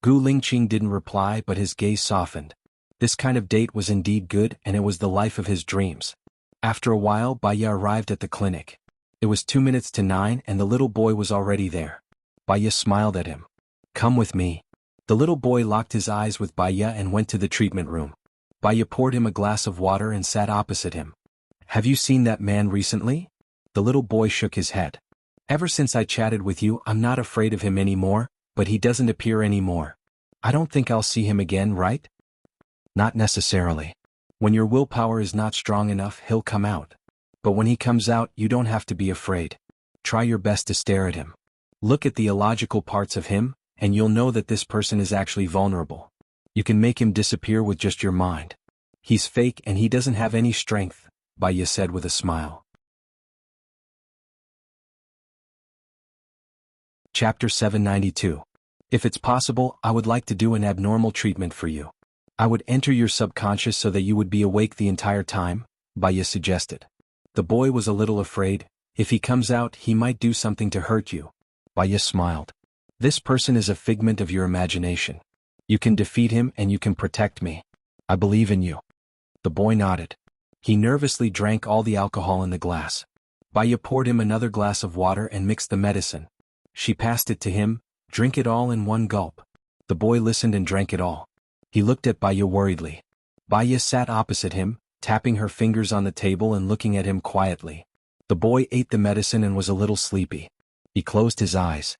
Gu Lingqing didn't reply, but his gaze softened. This kind of date was indeed good, and it was the life of his dreams. After a while, Baiya arrived at the clinic. It was 2 minutes to 9 and the little boy was already there. Baiya smiled at him. "Come with me." The little boy locked his eyes with Baiya and went to the treatment room. Baiya poured him a glass of water and sat opposite him. "Have you seen that man recently?" The little boy shook his head. "Ever since I chatted with you, I'm not afraid of him anymore, but he doesn't appear anymore. I don't think I'll see him again, right?" "Not necessarily. When your willpower is not strong enough, he'll come out. But when he comes out, you don't have to be afraid. Try your best to stare at him. Look at the illogical parts of him, and you'll know that this person is actually vulnerable. You can make him disappear with just your mind. He's fake and he doesn't have any strength," Baiya said with a smile. Chapter 792. If it's possible, I would like to do an abnormal treatment for you. I would enter your subconscious so that you would be awake the entire time, Baiya suggested. The boy was a little afraid. If he comes out, he might do something to hurt you. Baiya smiled. This person is a figment of your imagination. You can defeat him and you can protect me. I believe in you. The boy nodded. He nervously drank all the alcohol in the glass. Baiya poured him another glass of water and mixed the medicine. She passed it to him. Drink it all in one gulp. The boy listened and drank it all. He looked at Baya worriedly. Baya sat opposite him, tapping her fingers on the table and looking at him quietly. The boy ate the medicine and was a little sleepy. He closed his eyes.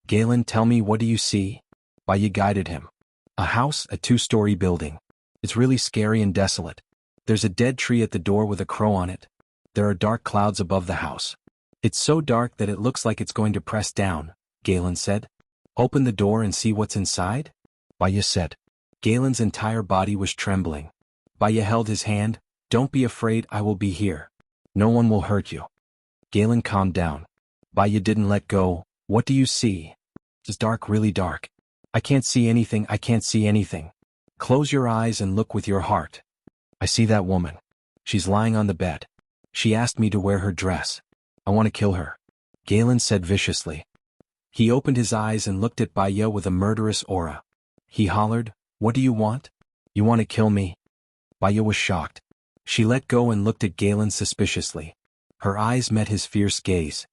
Galen, tell me, what do you see? Baya guided him. A house, a 2-story building. It's really scary and desolate. There's a dead tree at the door with a crow on it. There are dark clouds above the house. It's so dark that it looks like it's going to press down, Galen said. Open the door and see what's inside? Baya said. Galen's entire body was trembling. Baya held his hand. Don't be afraid, I will be here. No one will hurt you. Galen calmed down. Baya didn't let go. What do you see? It's dark, really dark. I can't see anything, I can't see anything. Close your eyes and look with your heart. I see that woman. She's lying on the bed. She asked me to wear her dress. I want to kill her. Galen said viciously. He opened his eyes and looked at Baya with a murderous aura. He hollered, what do you want? You want to kill me? Baya was shocked. She let go and looked at Galen suspiciously. Her eyes met his fierce gaze.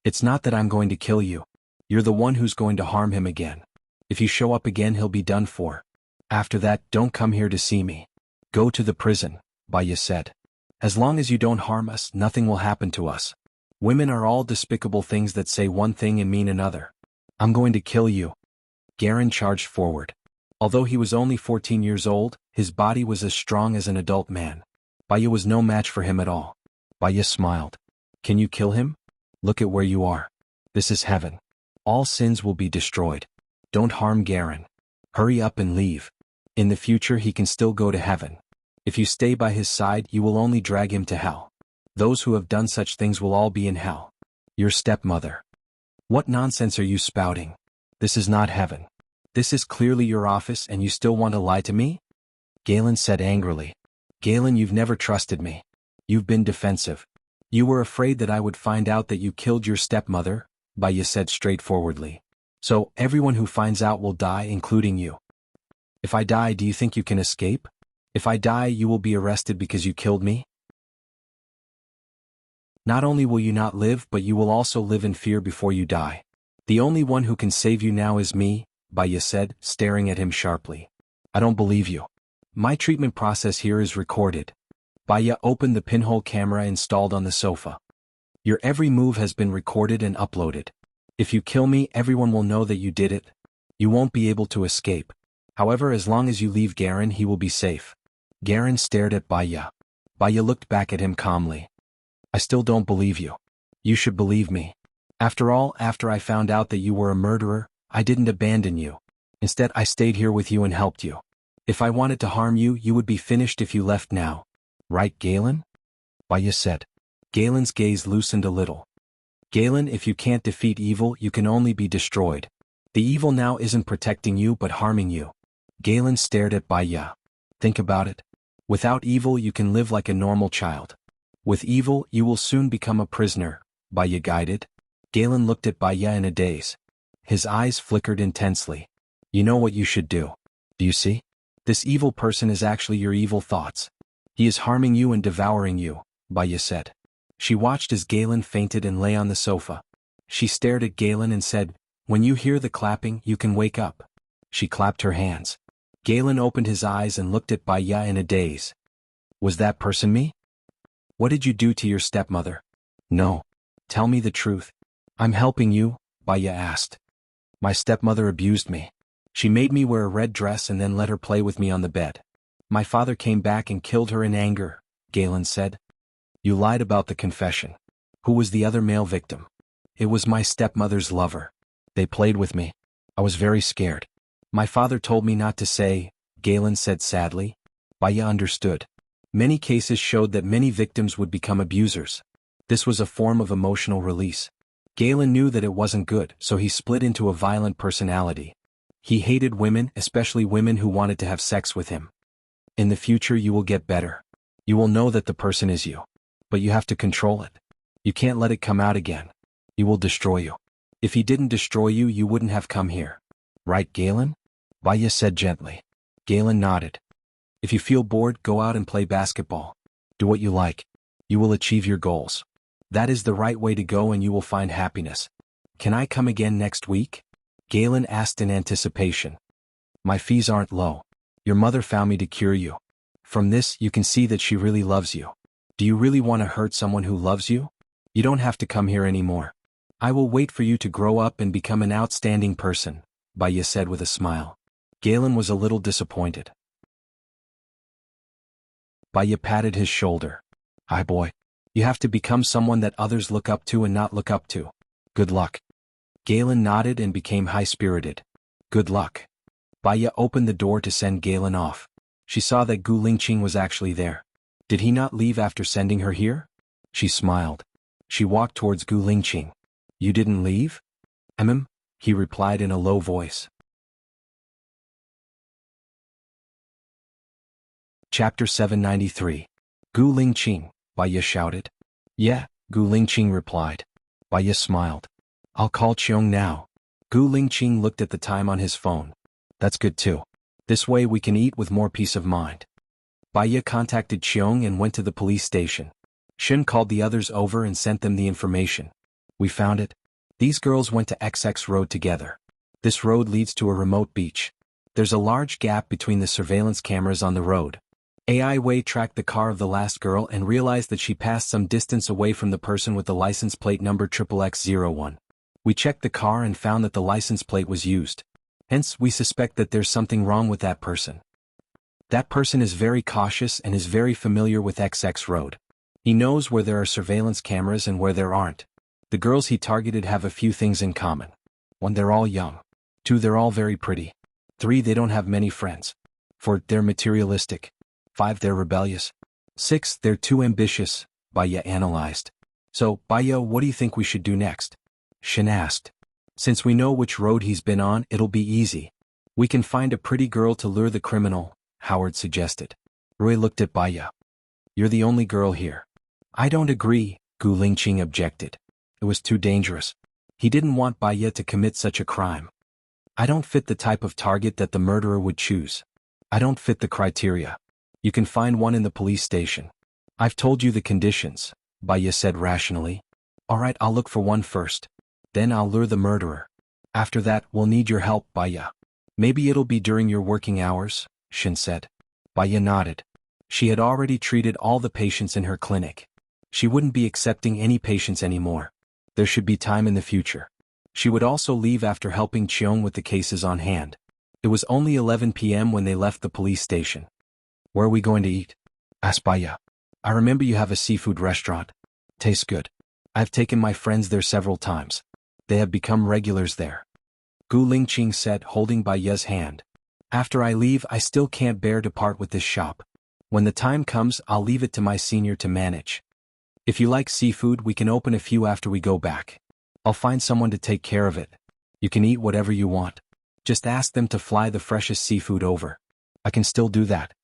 It's not that I'm going to kill you. You're the one who's going to harm him again. If you show up again, he'll be done for. After that, don't come here to see me. Go to the prison, Baya said. As long as you don't harm us, nothing will happen to us. Women are all despicable things that say one thing and mean another. I'm going to kill you. Garen charged forward. Although he was only 14 years old, his body was as strong as an adult man. Baya was no match for him at all. Baya smiled. Can you kill him? Look at where you are. This is heaven. All sins will be destroyed. Don't harm Garen. Hurry up and leave. In the future he can still go to heaven. If you stay by his side, you will only drag him to hell. Those who have done such things will all be in hell. Your stepmother. What nonsense are you spouting? This is not heaven. This is clearly your office and you still want to lie to me? Galen said angrily. Galen, you've never trusted me. You've been defensive. You were afraid that I would find out that you killed your stepmother, Baya said straightforwardly. So, everyone who finds out will die, including you. If I die, do you think you can escape? If I die, you will be arrested because you killed me? Not only will you not live, but you will also live in fear before you die. The only one who can save you now is me, Baya said, staring at him sharply. I don't believe you. My treatment process here is recorded. Baya opened the pinhole camera installed on the sofa. Your every move has been recorded and uploaded. If you kill me, everyone will know that you did it. You won't be able to escape. However, as long as you leave Garen, he will be safe. Garen stared at Baya. Baya looked back at him calmly. I still don't believe you. You should believe me. After all, after I found out that you were a murderer, I didn't abandon you. Instead, I stayed here with you and helped you. If I wanted to harm you, you would be finished if you left now. Right, Galen? Baya said. Galen's gaze loosened a little. Galen, if you can't defeat evil, you can only be destroyed. The evil now isn't protecting you but harming you. Galen stared at Baya. Think about it. Without evil, you can live like a normal child. With evil, you will soon become a prisoner, Baya guided. Galen looked at Baya in a daze. His eyes flickered intensely. You know what you should do. Do you see? This evil person is actually your evil thoughts. He is harming you and devouring you, Baya said. She watched as Galen fainted and lay on the sofa. She stared at Galen and said, when you hear the clapping, you can wake up. She clapped her hands. Galen opened his eyes and looked at Baya in a daze. Was that person me? What did you do to your stepmother? No. Tell me the truth. I'm helping you, Baya asked. My stepmother abused me. She made me wear a red dress and then let her play with me on the bed. My father came back and killed her in anger, Galen said. You lied about the confession. Who was the other male victim? It was my stepmother's lover. They played with me. I was very scared. My father told me not to say, Galen said sadly. Baya understood. Many cases showed that many victims would become abusers. This was a form of emotional release. Galen knew that it wasn't good, so he split into a violent personality. He hated women, especially women who wanted to have sex with him. In the future you will get better. You will know that the person is you. But you have to control it. You can't let it come out again. He will destroy you. If he didn't destroy you, you wouldn't have come here. Right, Galen? Baya said gently. Galen nodded. If you feel bored, go out and play basketball. Do what you like. You will achieve your goals. That is the right way to go and you will find happiness. Can I come again next week? Galen asked in anticipation. My fees aren't low. Your mother found me to cure you. From this, you can see that she really loves you. Do you really want to hurt someone who loves you? You don't have to come here anymore. I will wait for you to grow up and become an outstanding person, Baya said with a smile. Galen was a little disappointed. Baya patted his shoulder. Hi boy. You have to become someone that others look up to and not look up to. Good luck. Galen nodded and became high-spirited. Good luck. Baya opened the door to send Galen off. She saw that Gu Lingqing was actually there. Did he not leave after sending her here? She smiled. She walked towards Gu Lingqing. You didn't leave? He replied in a low voice. Chapter 793. Gu Lingqing, Baya shouted. Yeah, Gu Lingqing replied. Baya smiled. I'll call Cheong now. Gu Lingqing looked at the time on his phone. That's good too. This way we can eat with more peace of mind. Baya contacted Cheong and went to the police station. Shin called the others over and sent them the information. We found it. These girls went to XX Road together. This road leads to a remote beach. There's a large gap between the surveillance cameras on the road. AI Wei tracked the car of the last girl and realized that she passed some distance away from the person with the license plate number XXX01. We checked the car and found that the license plate was used. Hence, we suspect that there's something wrong with that person. That person is very cautious and is very familiar with XX Road. He knows where there are surveillance cameras and where there aren't. The girls he targeted have a few things in common. 1. They're all young. 2. They're all very pretty. 3. They don't have many friends. 4. They're materialistic. 5. They're rebellious. 6. They're too ambitious, Baya analyzed. So, Baya, what do you think we should do next? Shin asked. Since we know which road he's been on, it'll be easy. We can find a pretty girl to lure the criminal, Howard suggested. Roy looked at Baya. You're the only girl here. I don't agree, Gu Lingqing objected. It was too dangerous. He didn't want Baya to commit such a crime. I don't fit the type of target that the murderer would choose. I don't fit the criteria. You can find one in the police station. I've told you the conditions, Baya said rationally. All right, I'll look for one first. Then I'll lure the murderer. After that, we'll need your help, Baya. Maybe it'll be during your working hours, Shin said. Baya nodded. She had already treated all the patients in her clinic. She wouldn't be accepting any patients anymore. There should be time in the future. She would also leave after helping Cheong with the cases on hand. It was only 11 p.m. when they left the police station. Where are we going to eat? Asked Baya. I remember you have a seafood restaurant. Tastes good. I've taken my friends there several times. They have become regulars there. Gu Lingqing said, holding Baya's hand. After I leave, I still can't bear to part with this shop. When the time comes, I'll leave it to my senior to manage. If you like seafood, we can open a few after we go back. I'll find someone to take care of it. You can eat whatever you want. Just ask them to fly the freshest seafood over. I can still do that.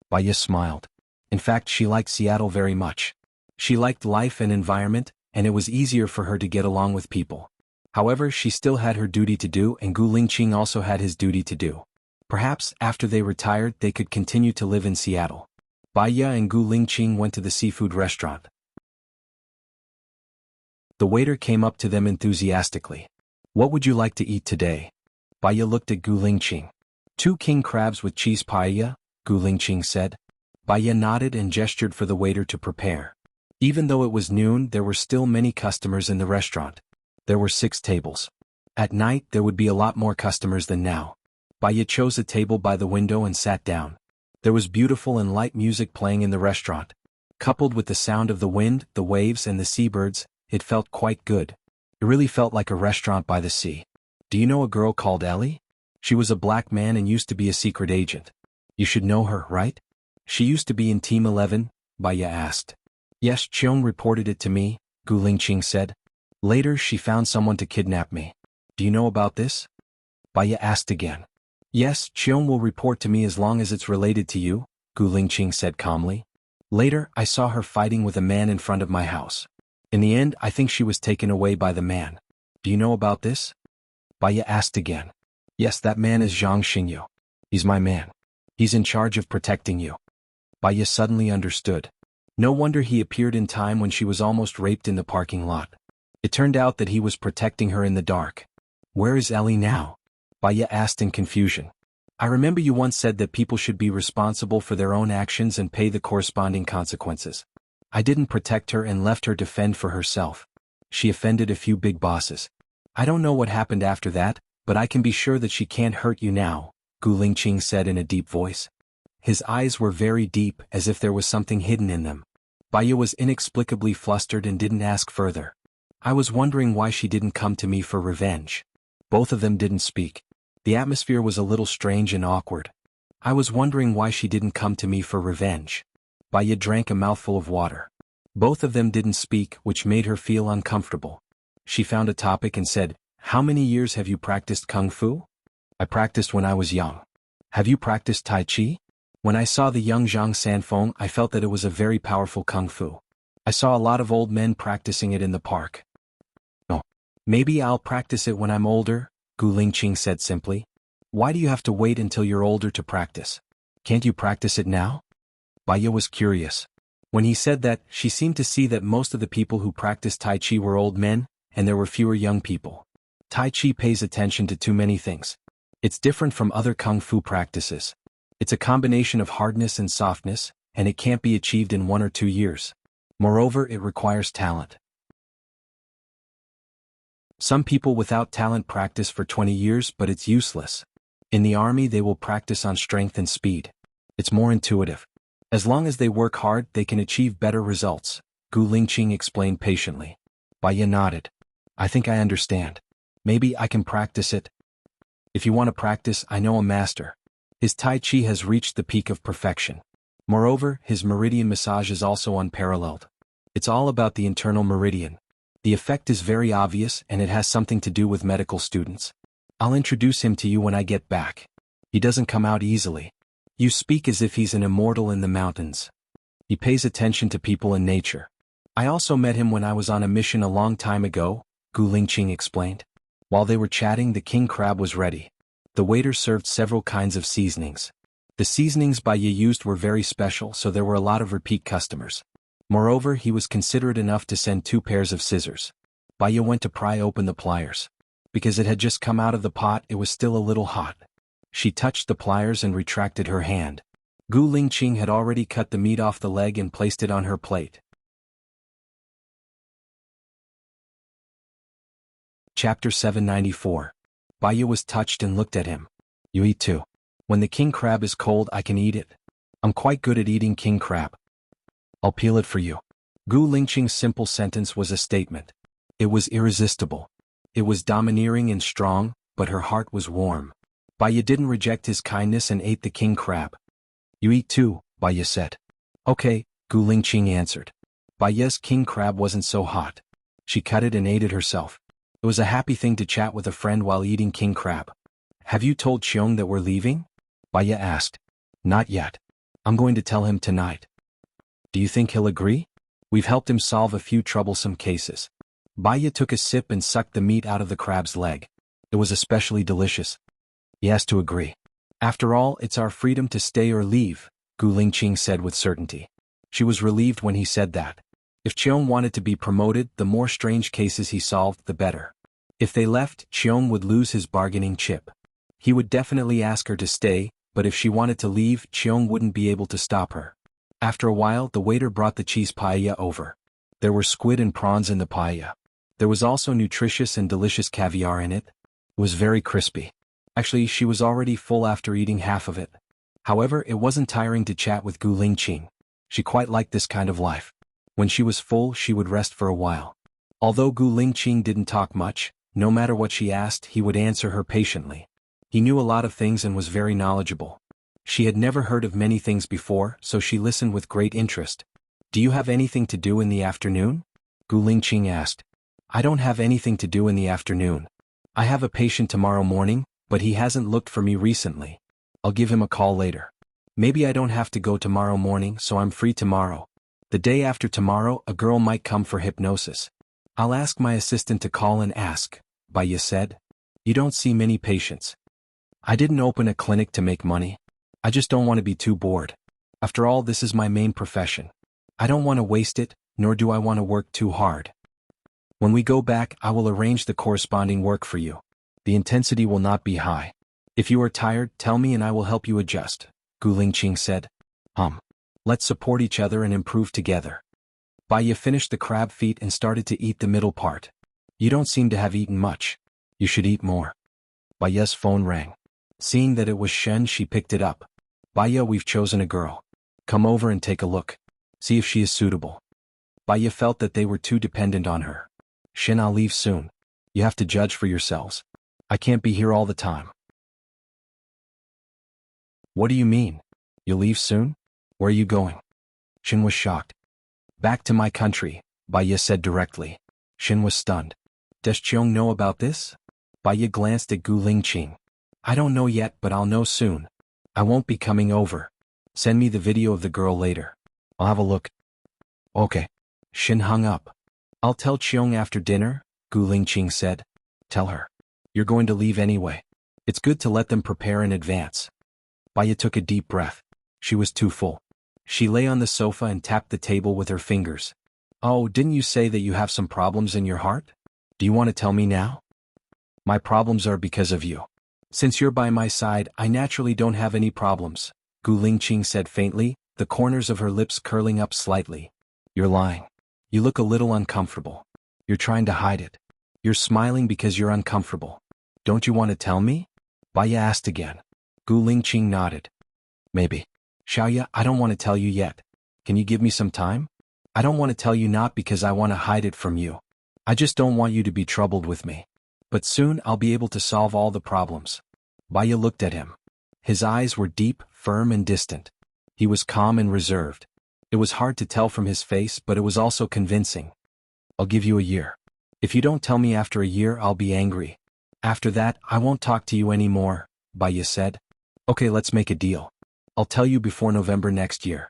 Baya smiled. In fact, she liked Seattle very much. She liked life and environment, and it was easier for her to get along with people. However, she still had her duty to do, and Gu Lingqing also had his duty to do. Perhaps, after they retired, they could continue to live in Seattle. Baya and Gu Lingqing went to the seafood restaurant. The waiter came up to them enthusiastically. What would you like to eat today? Baya looked at Gu Lingqing. 2 king crabs with cheese paella, Gu Lingqing said. Baya nodded and gestured for the waiter to prepare. Even though it was noon, there were still many customers in the restaurant. There were 6 tables. At night, there would be a lot more customers than now. Baya chose a table by the window and sat down. There was beautiful and light music playing in the restaurant. Coupled with the sound of the wind, the waves, and the seabirds, it felt quite good. It really felt like a restaurant by the sea. Do you know a girl called Ellie? She was a black man and used to be a secret agent. You should know her, right? She used to be in Team 11, Baya asked. Yes, Cheong reported it to me, Gu Lingqing said. Later, she found someone to kidnap me. Do you know about this? Baya asked again. Yes, Cheong will report to me as long as it's related to you, Gu Lingqing said calmly. Later, I saw her fighting with a man in front of my house. In the end, I think she was taken away by the man. Do you know about this? Baya asked again. Yes, that man is Zhang Xingyu. He's my man. He's in charge of protecting you. Baya suddenly understood. No wonder he appeared in time when she was almost raped in the parking lot. It turned out that he was protecting her in the dark. Where is Ellie now? Baya asked in confusion. I remember you once said that people should be responsible for their own actions and pay the corresponding consequences. I didn't protect her and left her to fend for herself. She offended a few big bosses. I don't know what happened after that, but I can be sure that she can't hurt you now, Gu Lingqing said in a deep voice. His eyes were very deep, as if there was something hidden in them. Baiya was inexplicably flustered and didn't ask further. I was wondering why she didn't come to me for revenge. Both of them didn't speak. The atmosphere was a little strange and awkward. I was wondering why she didn't come to me for revenge. Baiya drank a mouthful of water. Both of them didn't speak, which made her feel uncomfortable. She found a topic and said, "How many years have you practiced Kung Fu?" "I practiced when I was young." "Have you practiced Tai Chi?" "When I saw the young Zhang Sanfeng, I felt that it was a very powerful Kung Fu. I saw a lot of old men practicing it in the park." "Oh, maybe I'll practice it when I'm older," Gu Lingqing said simply. "Why do you have to wait until you're older to practice? Can't you practice it now?" Baiya was curious. When he said that, she seemed to see that most of the people who practiced Tai Chi were old men, and there were fewer young people. Tai Chi pays attention to too many things. It's different from other Kung Fu practices. It's a combination of hardness and softness, and it can't be achieved in 1 or 2 years. Moreover, it requires talent. Some people without talent practice for 20 years, but it's useless. In the army, they will practice on strength and speed. It's more intuitive. As long as they work hard, they can achieve better results, Gu Lingqing explained patiently. Baiya nodded. "I think I understand. Maybe I can practice it." "If you want to practice, I know a master. His Tai Chi has reached the peak of perfection. Moreover, his meridian massage is also unparalleled. It's all about the internal meridian. The effect is very obvious, and it has something to do with medical students. I'll introduce him to you when I get back. He doesn't come out easily. You speak as if he's an immortal in the mountains. He pays attention to people and nature. I also met him when I was on a mission a long time ago," Gu Lingqing explained. While they were chatting, the king crab was ready. The waiter served several kinds of seasonings. The seasonings Baiya used were very special, so there were a lot of repeat customers. Moreover, he was considerate enough to send 2 pairs of scissors. Baiya went to pry open the pliers. Because it had just come out of the pot, it was still a little hot. She touched the pliers and retracted her hand. Gu Lingqing had already cut the meat off the leg and placed it on her plate. Chapter 794. Baiya was touched and looked at him. "You eat too. When the king crab is cold, I can eat it. I'm quite good at eating king crab. I'll peel it for you." Gu Lingqing's simple sentence was a statement. It was irresistible. It was domineering and strong, but her heart was warm. Baiya didn't reject his kindness and ate the king crab. "You eat too," Baiya said. "Okay," Gu Lingqing answered. Baiya's king crab wasn't so hot. She cut it and ate it herself. It was a happy thing to chat with a friend while eating king crab. "Have you told Xiong that we're leaving?" Baiya asked. "Not yet. I'm going to tell him tonight." "Do you think he'll agree? We've helped him solve a few troublesome cases." Baiya took a sip and sucked the meat out of the crab's leg. It was especially delicious. "He has to agree. After all, it's our freedom to stay or leave," Gu Lingqing said with certainty. She was relieved when he said that. If Xiong wanted to be promoted, the more strange cases he solved, the better. If they left, Xiong would lose his bargaining chip. He would definitely ask her to stay, but if she wanted to leave, Xiong wouldn't be able to stop her. After a while, the waiter brought the cheese paella over. There were squid and prawns in the paella. There was also nutritious and delicious caviar in it. It was very crispy. Actually, she was already full after eating half of it. However, it wasn't tiring to chat with Gu Lingqing. She quite liked this kind of life. When she was full, she would rest for a while. Although Gu Lingqing didn't talk much, no matter what she asked, he would answer her patiently. He knew a lot of things and was very knowledgeable. She had never heard of many things before, so she listened with great interest. "Do you have anything to do in the afternoon?" Gu Lingqing asked. "I don't have anything to do in the afternoon. I have a patient tomorrow morning, but he hasn't looked for me recently. I'll give him a call later. Maybe I don't have to go tomorrow morning, so I'm free tomorrow. The day after tomorrow, a girl might come for hypnosis. I'll ask my assistant to call and ask," Baiya said. "You don't see many patients." "I didn't open a clinic to make money. I just don't want to be too bored. After all, this is my main profession. I don't want to waste it, nor do I want to work too hard. When we go back, I will arrange the corresponding work for you. The intensity will not be high. If you are tired, tell me and I will help you adjust, Gu Lingqing said. Let's support each other and improve together. Baiya finished the crab feet and started to eat the middle part. You don't seem to have eaten much. You should eat more. Baiya's phone rang. Seeing that it was Shen, she picked it up. Baiya, we've chosen a girl. Come over and take a look. See if she is suitable. Baiya felt that they were too dependent on her. Shen, I'll leave soon. You have to judge for yourselves. I can't be here all the time. What do you mean? You'll leave soon? Where are you going? Shen was shocked. Back to my country, Baiya said directly. Shen was stunned. Does Qiong know about this? Baiya glanced at Gu Lingqing. I don't know yet, but I'll know soon. I won't be coming over. Send me the video of the girl later. I'll have a look. Okay. Shen hung up. I'll tell Qiong after dinner, Gu Lingqing said. Tell her. You're going to leave anyway. It's good to let them prepare in advance. Baiya took a deep breath. She was too full. She lay on the sofa and tapped the table with her fingers. Oh, didn't you say that you have some problems in your heart? Do you want to tell me now? My problems are because of you. Since you're by my side, I naturally don't have any problems, Gu Lingqing said faintly, the corners of her lips curling up slightly. You're lying. You look a little uncomfortable. You're trying to hide it. You're smiling because you're uncomfortable. Don't you want to tell me? Baiya asked again. Gu Lingqing nodded. Maybe. Xiaoya, I don't want to tell you yet. Can you give me some time? I don't want to tell you not because I want to hide it from you. I just don't want you to be troubled with me. But soon I'll be able to solve all the problems. Baiya looked at him. His eyes were deep, firm and distant. He was calm and reserved. It was hard to tell from his face, but it was also convincing. I'll give you a year. If you don't tell me after a year, I'll be angry. After that, I won't talk to you anymore, Baiya said. Okay, let's make a deal. I'll tell you before November next year.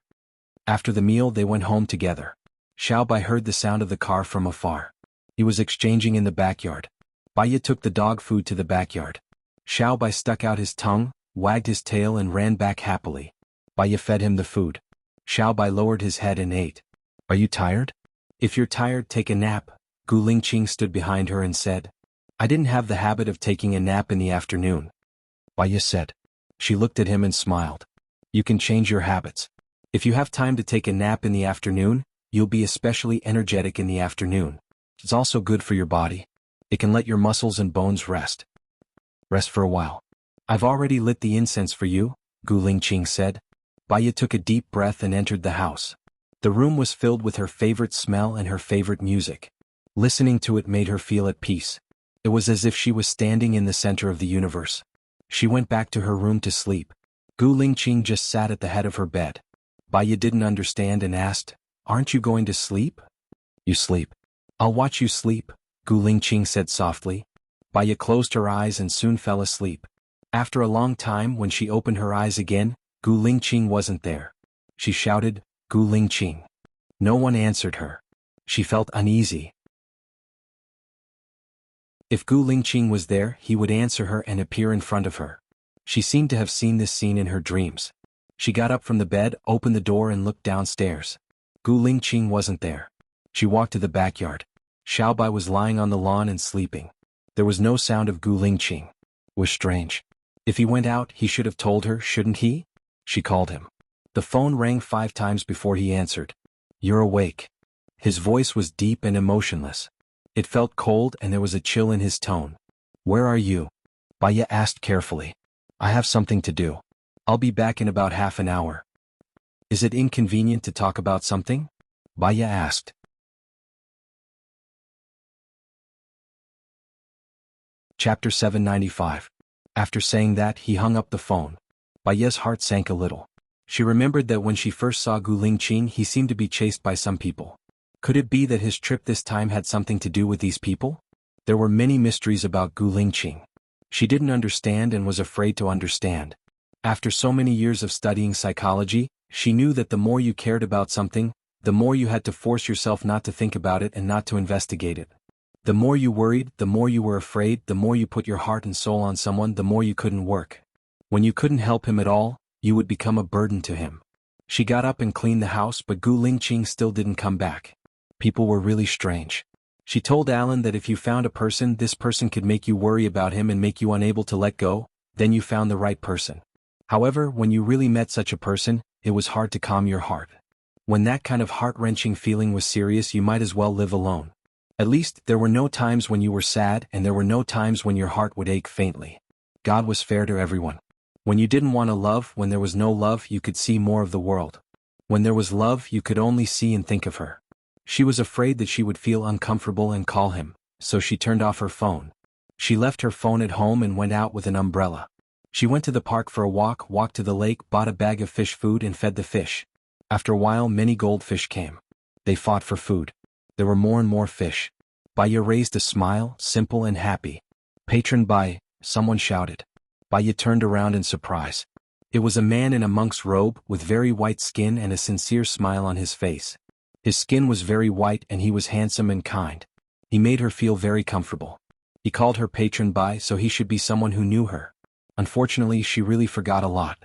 After the meal, they went home together. Xiaobai heard the sound of the car from afar. He was exchanging in the backyard. Baiya took the dog food to the backyard. Xiaobai stuck out his tongue, wagged his tail and ran back happily. Baiya fed him the food. Xiaobai lowered his head and ate. Are you tired? If you're tired, take a nap, Gu Lingqing stood behind her and said. I didn't have the habit of taking a nap in the afternoon. Baiya said. She looked at him and smiled. You can change your habits. If you have time to take a nap in the afternoon, you'll be especially energetic in the afternoon. It's also good for your body. It can let your muscles and bones rest. Rest for a while. I've already lit the incense for you, Gu Lingqing said. Baiya took a deep breath and entered the house. The room was filled with her favorite smell and her favorite music. Listening to it made her feel at peace. It was as if she was standing in the center of the universe. She went back to her room to sleep. Gu Lingqing just sat at the head of her bed. Baiya didn't understand and asked, Aren't you going to sleep? You sleep. I'll watch you sleep, Gu Lingqing said softly. Baiya closed her eyes and soon fell asleep. After a long time, when she opened her eyes again, Gu Lingqing wasn't there. She shouted, Gu Lingqing. No one answered her. She felt uneasy. If Gu Lingqing was there, he would answer her and appear in front of her. She seemed to have seen this scene in her dreams. She got up from the bed, opened the door and looked downstairs. Gu Lingqing wasn't there. She walked to the backyard. Xiaobai was lying on the lawn and sleeping. There was no sound of Gu Lingqing. It was strange. If he went out, he should have told her, shouldn't he? She called him. The phone rang 5 times before he answered. You're awake. His voice was deep and emotionless. It felt cold and there was a chill in his tone. Where are you? Baiya asked carefully. I have something to do. I'll be back in about half an hour. Is it inconvenient to talk about something? Baiya asked. Chapter 795. After saying that, he hung up the phone. Baiya's heart sank a little. She remembered that when she first saw Gu Lingqing, he seemed to be chased by some people. Could it be that his trip this time had something to do with these people? There were many mysteries about Gu Lingqing. She didn't understand and was afraid to understand. After so many years of studying psychology, she knew that the more you cared about something, the more you had to force yourself not to think about it and not to investigate it. The more you worried, the more you were afraid, the more you put your heart and soul on someone, the more you couldn't work. When you couldn't help him at all, you would become a burden to him. She got up and cleaned the house, but Gu Lingqing still didn't come back. People were really strange. She told Alan that if you found a person, this person could make you worry about him and make you unable to let go, then you found the right person. However, when you really met such a person, it was hard to calm your heart. When that kind of heart-wrenching feeling was serious, you might as well live alone. At least, there were no times when you were sad, and there were no times when your heart would ache faintly. God was fair to everyone. When you didn't want to love, when there was no love, you could see more of the world. When there was love, you could only see and think of her. She was afraid that she would feel uncomfortable and call him, so she turned off her phone. She left her phone at home and went out with an umbrella. She went to the park for a walk, walked to the lake, bought a bag of fish food and fed the fish. After a while, many goldfish came. They fought for food. There were more and more fish. Baya raised a smile, simple and happy. "Patron Bai," someone shouted. Baya turned around in surprise. It was a man in a monk's robe, with very white skin and a sincere smile on his face. His skin was very white and he was handsome and kind. He made her feel very comfortable. He called her Patron Bai, so he should be someone who knew her. Unfortunately, she really forgot a lot.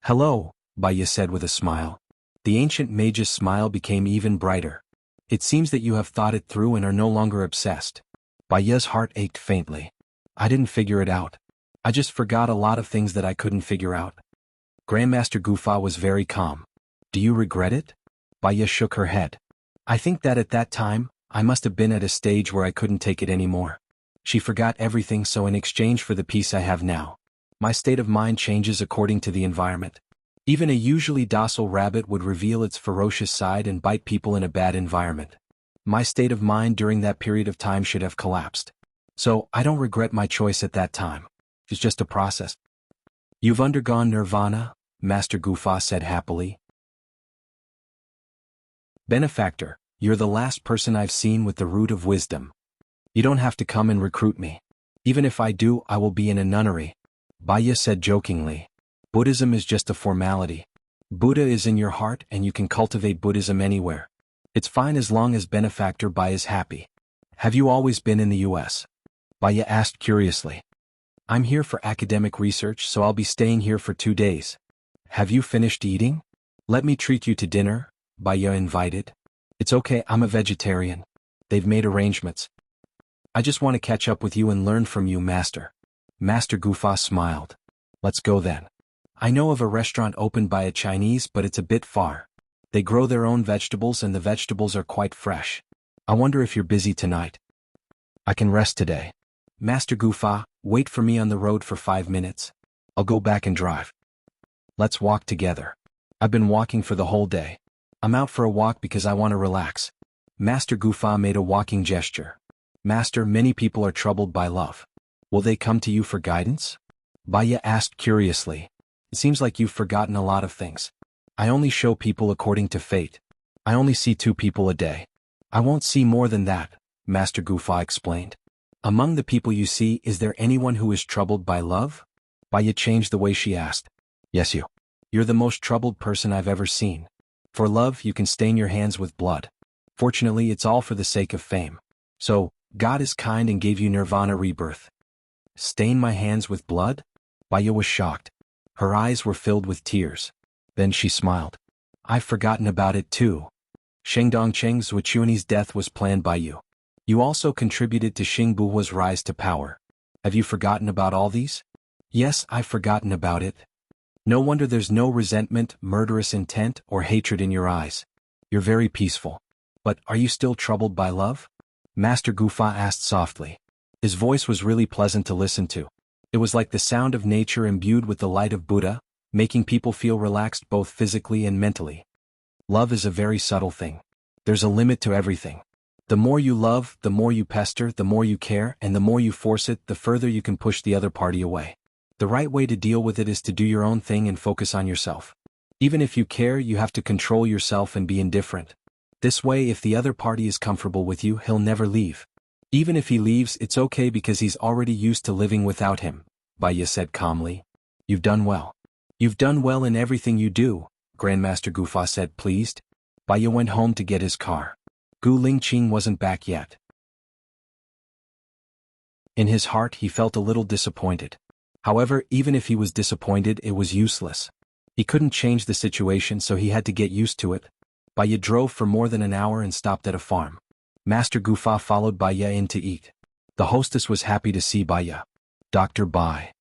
"Hello," Baya said with a smile. The ancient mage's smile became even brighter. "It seems that you have thought it through and are no longer obsessed." Baya's heart ached faintly. "I didn't figure it out. I just forgot a lot of things that I couldn't figure out." Grandmaster Gufa was very calm. "Do you regret it?" Baya shook her head. "I think that at that time, I must have been at a stage where I couldn't take it anymore. She forgot everything, so in exchange for the peace I have now, my state of mind changes according to the environment. Even a usually docile rabbit would reveal its ferocious side and bite people in a bad environment. My state of mind during that period of time should have collapsed. So, I don't regret my choice at that time. It's just a process." "You've undergone nirvana," Master Gufa said happily. "Benefactor, you're the last person I've seen with the root of wisdom. You don't have to come and recruit me. Even if I do, I will be in a nunnery," Baya said jokingly. "Buddhism is just a formality. Buddha is in your heart and you can cultivate Buddhism anywhere. It's fine as long as Benefactor Bai is happy." "Have you always been in the U.S.?" Baya asked curiously. "I'm here for academic research, so I'll be staying here for 2 days. Have you finished eating? Let me treat you to dinner," Baya invited. "It's okay, I'm a vegetarian. They've made arrangements. I just want to catch up with you and learn from you, Master." Master Gufa smiled. "Let's go then. I know of a restaurant opened by a Chinese, but it's a bit far. They grow their own vegetables and the vegetables are quite fresh. I wonder if you're busy tonight." "I can rest today. Master Gufa, wait for me on the road for 5 minutes. I'll go back and drive." "Let's walk together. I've been walking for the whole day. I'm out for a walk because I want to relax." Master Gufa made a walking gesture. "Master, many people are troubled by love. Will they come to you for guidance?" Baya asked curiously. "It seems like you've forgotten a lot of things." "I only show people according to fate. I only see 2 people a day. I won't see more than that," Master Gufa explained. "Among the people you see, is there anyone who is troubled by love?" Baya changed the way she asked. "Yes, you. You're the most troubled person I've ever seen. For love, you can stain your hands with blood. Fortunately, it's all for the sake of fame. So, God is kind and gave you nirvana rebirth." "Stain my hands with blood?" Baya was shocked. Her eyes were filled with tears. Then she smiled. "I've forgotten about it too. Shengdongcheng Zuochuan's death was planned by you. You also contributed to Xingbuhua's rise to power. Have you forgotten about all these?" "Yes, I've forgotten about it." "No wonder there's no resentment, murderous intent, or hatred in your eyes. You're very peaceful. But are you still troubled by love?" Master Gufa asked softly. His voice was really pleasant to listen to. It was like the sound of nature imbued with the light of Buddha, making people feel relaxed both physically and mentally. "Love is a very subtle thing. There's a limit to everything. The more you love, the more you pester, the more you care, and the more you force it, the further you can push the other party away. The right way to deal with it is to do your own thing and focus on yourself. Even if you care, you have to control yourself and be indifferent. This way, if the other party is comfortable with you, he'll never leave. Even if he leaves, it's okay because he's already used to living without him," Baya said calmly. "You've done well. You've done well in everything you do," Grandmaster Gufa said pleased. Baya went home to get his car. Gu Lingqing wasn't back yet. In his heart, he felt a little disappointed. However, even if he was disappointed, it was useless. He couldn't change the situation, so he had to get used to it. Baya drove for more than an hour and stopped at a farm. Master Gufa followed Baya in to eat. The hostess was happy to see Baya. "Dr. Bai."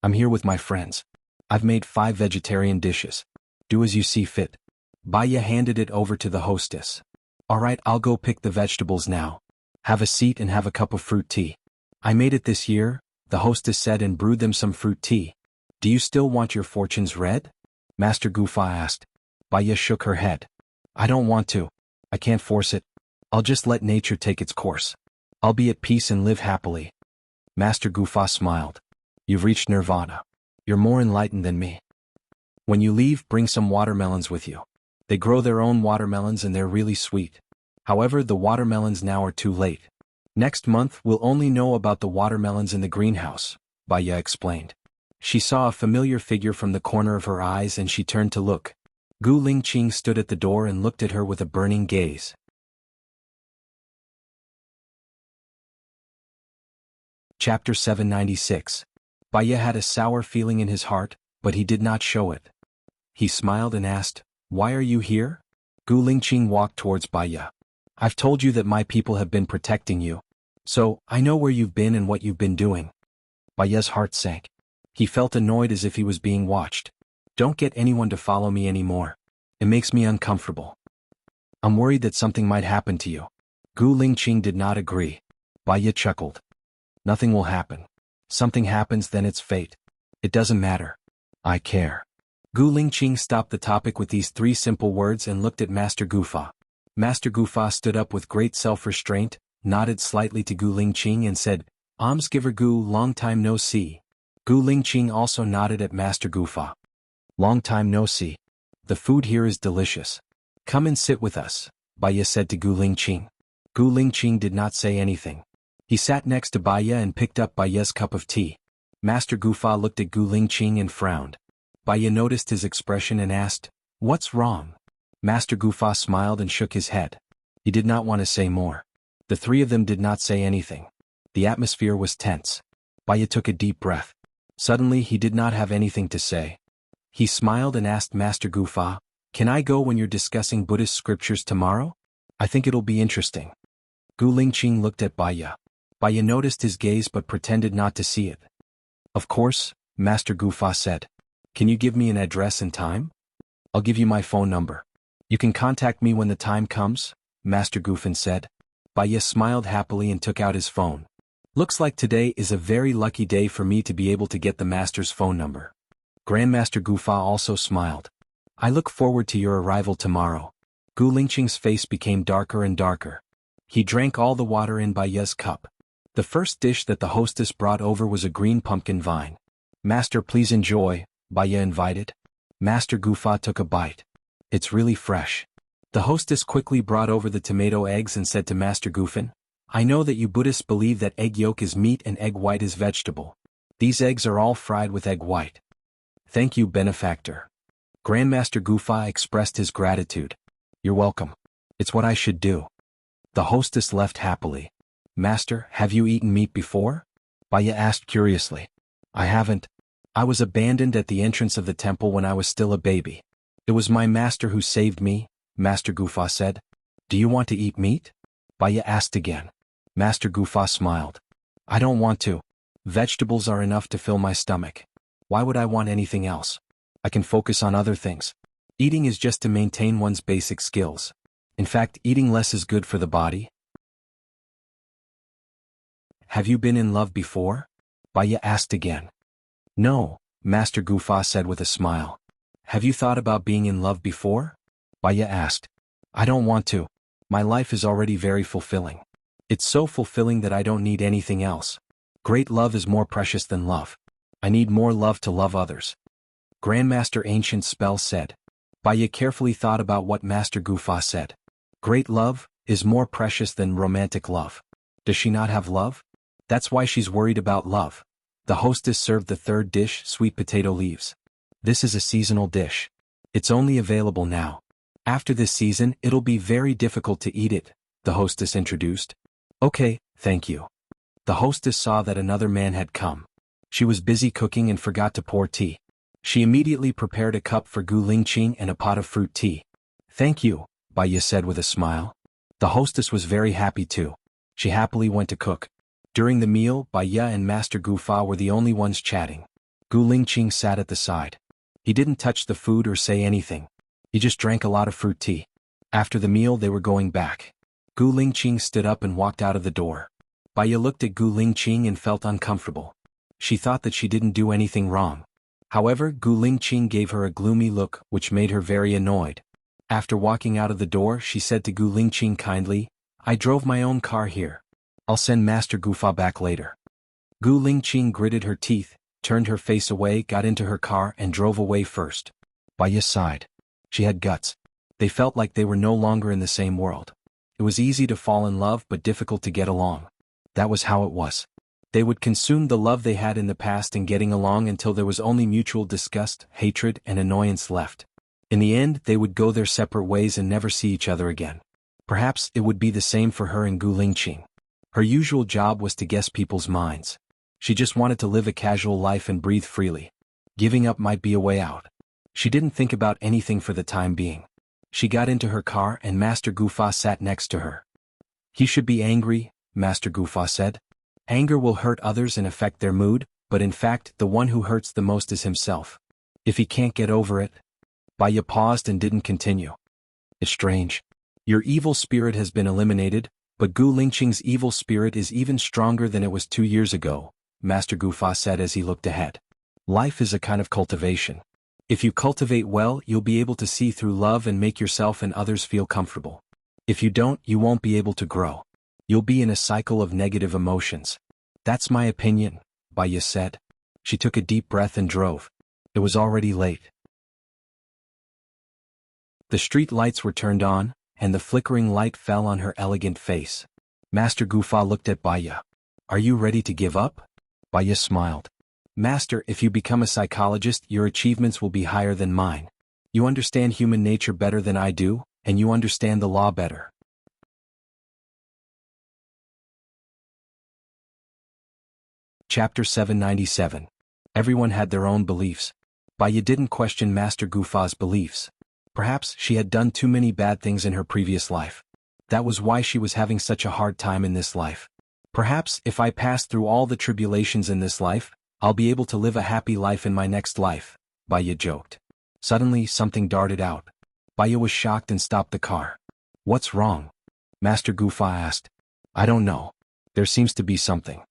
I'm here with my friends. I've made 5 vegetarian dishes. Do as you see fit. Baya handed it over to the hostess. Alright, I'll go pick the vegetables now. Have a seat and have a cup of fruit tea. I made it this year, the hostess said, and brewed them some fruit tea. Do you still want your fortunes read? Master Gufa asked. Baya shook her head. I don't want to. I can't force it. I'll just let nature take its course. I'll be at peace and live happily. Master Gufa smiled. You've reached nirvana. You're more enlightened than me. When you leave, bring some watermelons with you. They grow their own watermelons and they're really sweet. However, the watermelons now are too late. Next month we'll only know about the watermelons in the greenhouse, Baya explained. She saw a familiar figure from the corner of her eyes and she turned to look. Gu Lingqing stood at the door and looked at her with a burning gaze. Chapter 796. Baya had a sour feeling in his heart, but he did not show it. He smiled and asked, Why are you here? Gu Lingqing walked towards Baya. I've told you that my people have been protecting you. So, I know where you've been and what you've been doing. Baya's heart sank. He felt annoyed as if he was being watched. Don't get anyone to follow me anymore. It makes me uncomfortable. I'm worried that something might happen to you. Gu Lingqing did not agree. Baya chuckled. Nothing will happen. Something happens, then it's fate. It doesn't matter. I care. Gu Lingqing stopped the topic with these 3 simple words and looked at Master Gufa. Master Gufa stood up with great self-restraint, nodded slightly to Gu Lingqing and said, Almsgiver Gu, long time no see. Gu Lingqing also nodded at Master Gufa. Long time no see. The food here is delicious. Come and sit with us, Baya said to Gu Lingqing. Gu Lingqing did not say anything. He sat next to Baya and picked up Baya's cup of tea. Master Gufa looked at Gu Lingqing and frowned. Baya noticed his expression and asked, What's wrong? Master Gufa smiled and shook his head. He did not want to say more. The 3 of them did not say anything. The atmosphere was tense. Baya took a deep breath. Suddenly he did not have anything to say. He smiled and asked Master Gufa, Can I go when you're discussing Buddhist scriptures tomorrow? I think it'll be interesting. Gu Lingqing looked at Baya. Baya noticed his gaze but pretended not to see it. Of course, Master Gufa said. Can you give me an address and time? I'll give you my phone number. You can contact me when the time comes, Master Gufan said. Baya smiled happily and took out his phone. Looks like today is a very lucky day for me to be able to get the Master's phone number. Grandmaster Gufa also smiled. I look forward to your arrival tomorrow. Gu Lingqing's face became darker and darker. He drank all the water in Baya's cup. The first dish that the hostess brought over was a green pumpkin vine. Master, please enjoy, Baya invited. Master Gufa took a bite. It's really fresh. The hostess quickly brought over the tomato eggs and said to Master Gufan, I know that you Buddhists believe that egg yolk is meat and egg white is vegetable. These eggs are all fried with egg white. Thank you, benefactor. Grandmaster Gufa expressed his gratitude. You're welcome. It's what I should do. The hostess left happily. Master, have you eaten meat before? Baya asked curiously. I haven't. I was abandoned at the entrance of the temple when I was still a baby. It was my master who saved me, Master Gufa said. Do you want to eat meat? Baya asked again. Master Gufa smiled. I don't want to. Vegetables are enough to fill my stomach. Why would I want anything else? I can focus on other things. Eating is just to maintain one's basic skills. In fact, eating less is good for the body. Have you been in love before? Baya asked again. No, Master Gufa said with a smile. Have you thought about being in love before? Baya asked. I don't want to. My life is already very fulfilling. It's so fulfilling that I don't need anything else. Great love is more precious than love. I need more love to love others. Grandmaster Ancient Spell said. Baya carefully thought about what Master Gufa said. Great love is more precious than romantic love. Does she not have love? That's why she's worried about love. The hostess served the 3rd dish, sweet potato leaves. This is a seasonal dish. It's only available now. After this season, it'll be very difficult to eat it, the hostess introduced. Okay, thank you. The hostess saw that another man had come. She was busy cooking and forgot to pour tea. She immediately prepared a cup for Gu Lingqing and a pot of fruit tea. Thank you, Baya said with a smile. The hostess was very happy too. She happily went to cook. During the meal, Baya and Master Gufa were the only ones chatting. Gu Lingqing sat at the side. He didn't touch the food or say anything. He just drank a lot of fruit tea. After the meal they were going back. Gu Lingqing stood up and walked out of the door. Baiya looked at Gu Lingqing and felt uncomfortable. She thought that she didn't do anything wrong. However, Gu Lingqing gave her a gloomy look which made her very annoyed. After walking out of the door she said to Gu Lingqing kindly, "I drove my own car here. I'll send Master Gufa back later." Gu Lingqing gritted her teeth, turned her face away, got into her car and drove away first. Baiya sighed. She had guts. They felt like they were no longer in the same world. It was easy to fall in love but difficult to get along. That was how it was. They would consume the love they had in the past in getting along until there was only mutual disgust, hatred, and annoyance left. In the end, they would go their separate ways and never see each other again. Perhaps it would be the same for her and Gu Lingqing. Her usual job was to guess people's minds. She just wanted to live a casual life and breathe freely. Giving up might be a way out. She didn't think about anything for the time being. She got into her car and Master Gufa sat next to her. "He should be angry," Master Gufa said. "Anger will hurt others and affect their mood, but in fact the one who hurts the most is himself. If he can't get over it." Baiya paused and didn't continue. "It's strange. Your evil spirit has been eliminated, but Gu Lingqing's evil spirit is even stronger than it was 2 years ago," Master Gufa said as he looked ahead. "Life is a kind of cultivation. If you cultivate well, you'll be able to see through love and make yourself and others feel comfortable. If you don't, you won't be able to grow. You'll be in a cycle of negative emotions. That's my opinion," Baiya said. She took a deep breath and drove. It was already late. The street lights were turned on, and the flickering light fell on her elegant face. Master Gufa looked at Baiya. "Are you ready to give up?" Baiya smiled. "Master, if you become a psychologist, your achievements will be higher than mine. You understand human nature better than I do, and you understand the law better." Chapter 797. Everyone had their own beliefs. Baiya didn't question Master Gufa's beliefs. Perhaps she had done too many bad things in her previous life. That was why she was having such a hard time in this life. Perhaps if I pass through all the tribulations in this life, I'll be able to live a happy life in my next life, Baiya joked. Suddenly something darted out. Baiya was shocked and stopped the car. "What's wrong?" Master Gufa asked. "I don't know. There seems to be something."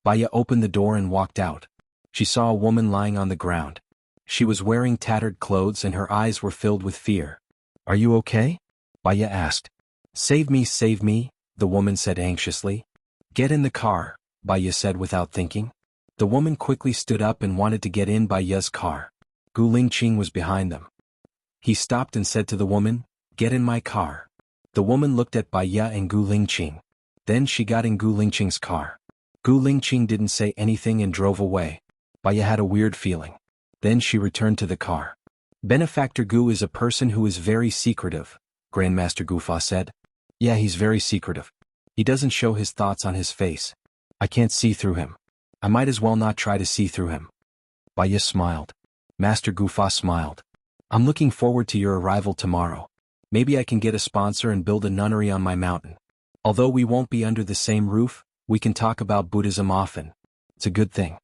Baiya opened the door and walked out. She saw a woman lying on the ground. She was wearing tattered clothes and her eyes were filled with fear. "Are you okay?" Baiya asked. Save me," the woman said anxiously. "Get in the car," Baiya said without thinking. The woman quickly stood up and wanted to get in Baiya's car. Gu Lingqing was behind them. He stopped and said to the woman, "Get in my car." The woman looked at Baiya and Gu Lingqing. Then she got in Gu Lingqing's car. Gu Lingqing didn't say anything and drove away. Baiya had a weird feeling. Then she returned to the car. "Benefactor Gu is a person who is very secretive," Grandmaster Gufa said. "Yeah, he's very secretive. He doesn't show his thoughts on his face. I can't see through him. I might as well not try to see through him." Baiya smiled. Master Gufa smiled. "I'm looking forward to your arrival tomorrow. Maybe I can get a sponsor and build a nunnery on my mountain. Although we won't be under the same roof, we can talk about Buddhism often. It's a good thing."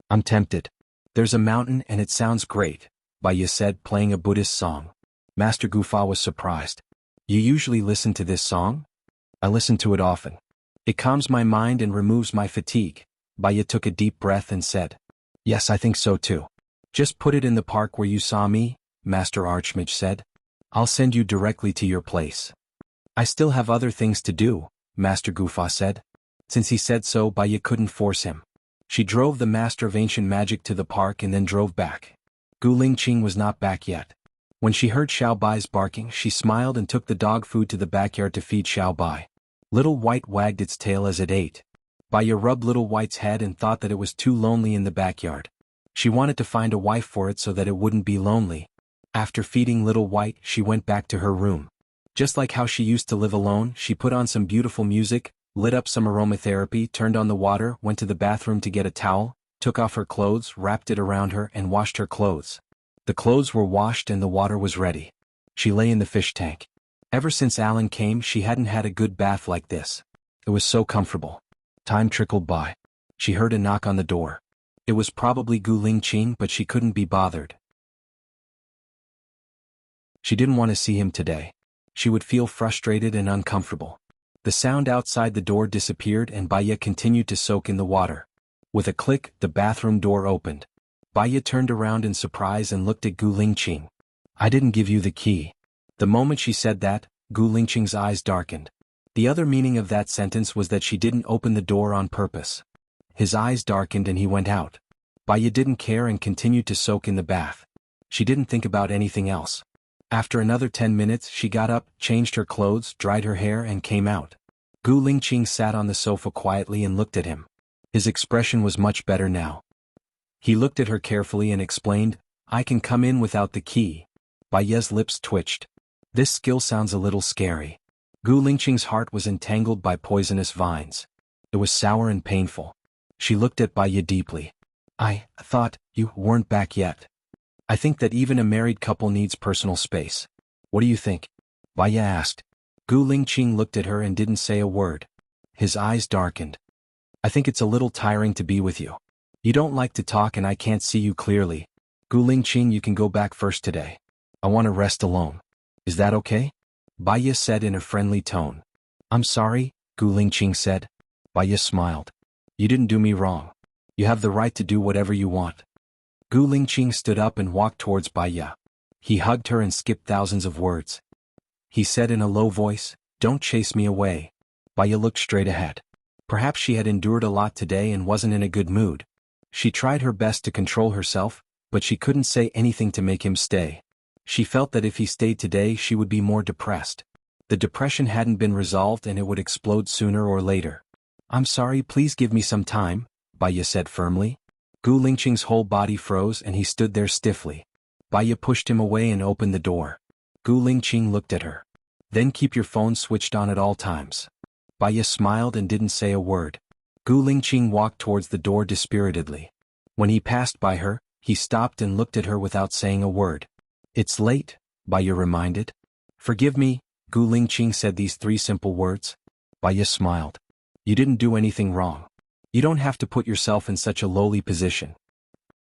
"I'm tempted. There's a mountain and it sounds great," Baiya said, playing a Buddhist song. Master Gufa was surprised. "You usually listen to this song?" "I listen to it often. It calms my mind and removes my fatigue." Baiya took a deep breath and said, "Yes, I think so too." "Just put it in the park where you saw me," Master Archmage said. "I'll send you directly to your place." "I still have other things to do," Master Gufa said. Since he said so, Baiya couldn't force him. She drove the Master of Ancient Magic to the park and then drove back. Gu Lingqing was not back yet. When she heard Xiao Bai's barking, she smiled and took the dog food to the backyard to feed Xiao Bai. Little White wagged its tail as it ate. Baiya rubbed Little White's head and thought that it was too lonely in the backyard. She wanted to find a wife for it so that it wouldn't be lonely. After feeding Little White, she went back to her room. Just like how she used to live alone, she put on some beautiful music, lit up some aromatherapy, turned on the water, went to the bathroom to get a towel, took off her clothes, wrapped it around her, and washed her clothes. The clothes were washed and the water was ready. She lay in the fish tank. Ever since Alan came, she hadn't had a good bath like this. It was so comfortable. Time trickled by. She heard a knock on the door. It was probably Gu Lingqing, but she couldn't be bothered. She didn't want to see him today. She would feel frustrated and uncomfortable. The sound outside the door disappeared and Baya continued to soak in the water. With a click, the bathroom door opened. Baya turned around in surprise and looked at Gu Lingqing. I didn't give you the key. The moment she said that, Gu Lingqing's eyes darkened. The other meaning of that sentence was that she didn't open the door on purpose. His eyes darkened and he went out. Baya didn't care and continued to soak in the bath. She didn't think about anything else. After another 10 minutes, she got up, changed her clothes, dried her hair and came out. Gu Lingqing sat on the sofa quietly and looked at him. His expression was much better now. He looked at her carefully and explained, I can come in without the key. Baya's lips twitched. This skill sounds a little scary. Gu Lingqing's heart was entangled by poisonous vines. It was sour and painful. She looked at Baya deeply. I thought you weren't back yet. I think that even a married couple needs personal space. What do you think? Baya asked. Gu Lingqing looked at her and didn't say a word. His eyes darkened. I think it's a little tiring to be with you. You don't like to talk and I can't see you clearly. Gu Lingqing, you can go back first today. I want to rest alone. Is that okay? Baya said in a friendly tone. I'm sorry, Gu Lingqing said. Baya smiled. You didn't do me wrong. You have the right to do whatever you want. Gu Lingqing stood up and walked towards Baya. He hugged her and skipped thousands of words. He said in a low voice, Don't chase me away. Baya looked straight ahead. Perhaps she had endured a lot today and wasn't in a good mood. She tried her best to control herself, but she couldn't say anything to make him stay. She felt that if he stayed today she would be more depressed. The depression hadn't been resolved and it would explode sooner or later. I'm sorry, please give me some time, Baya said firmly. Gu Lingqing's whole body froze and he stood there stiffly. Baya pushed him away and opened the door. Gu Lingqing looked at her. Then keep your phone switched on at all times. Baya smiled and didn't say a word. Gu Lingqing walked towards the door dispiritedly. When he passed by her, he stopped and looked at her without saying a word. It's late, Baya reminded. Forgive me, Gu Lingqing said these 3 simple words. Baya smiled. You didn't do anything wrong. You don't have to put yourself in such a lowly position.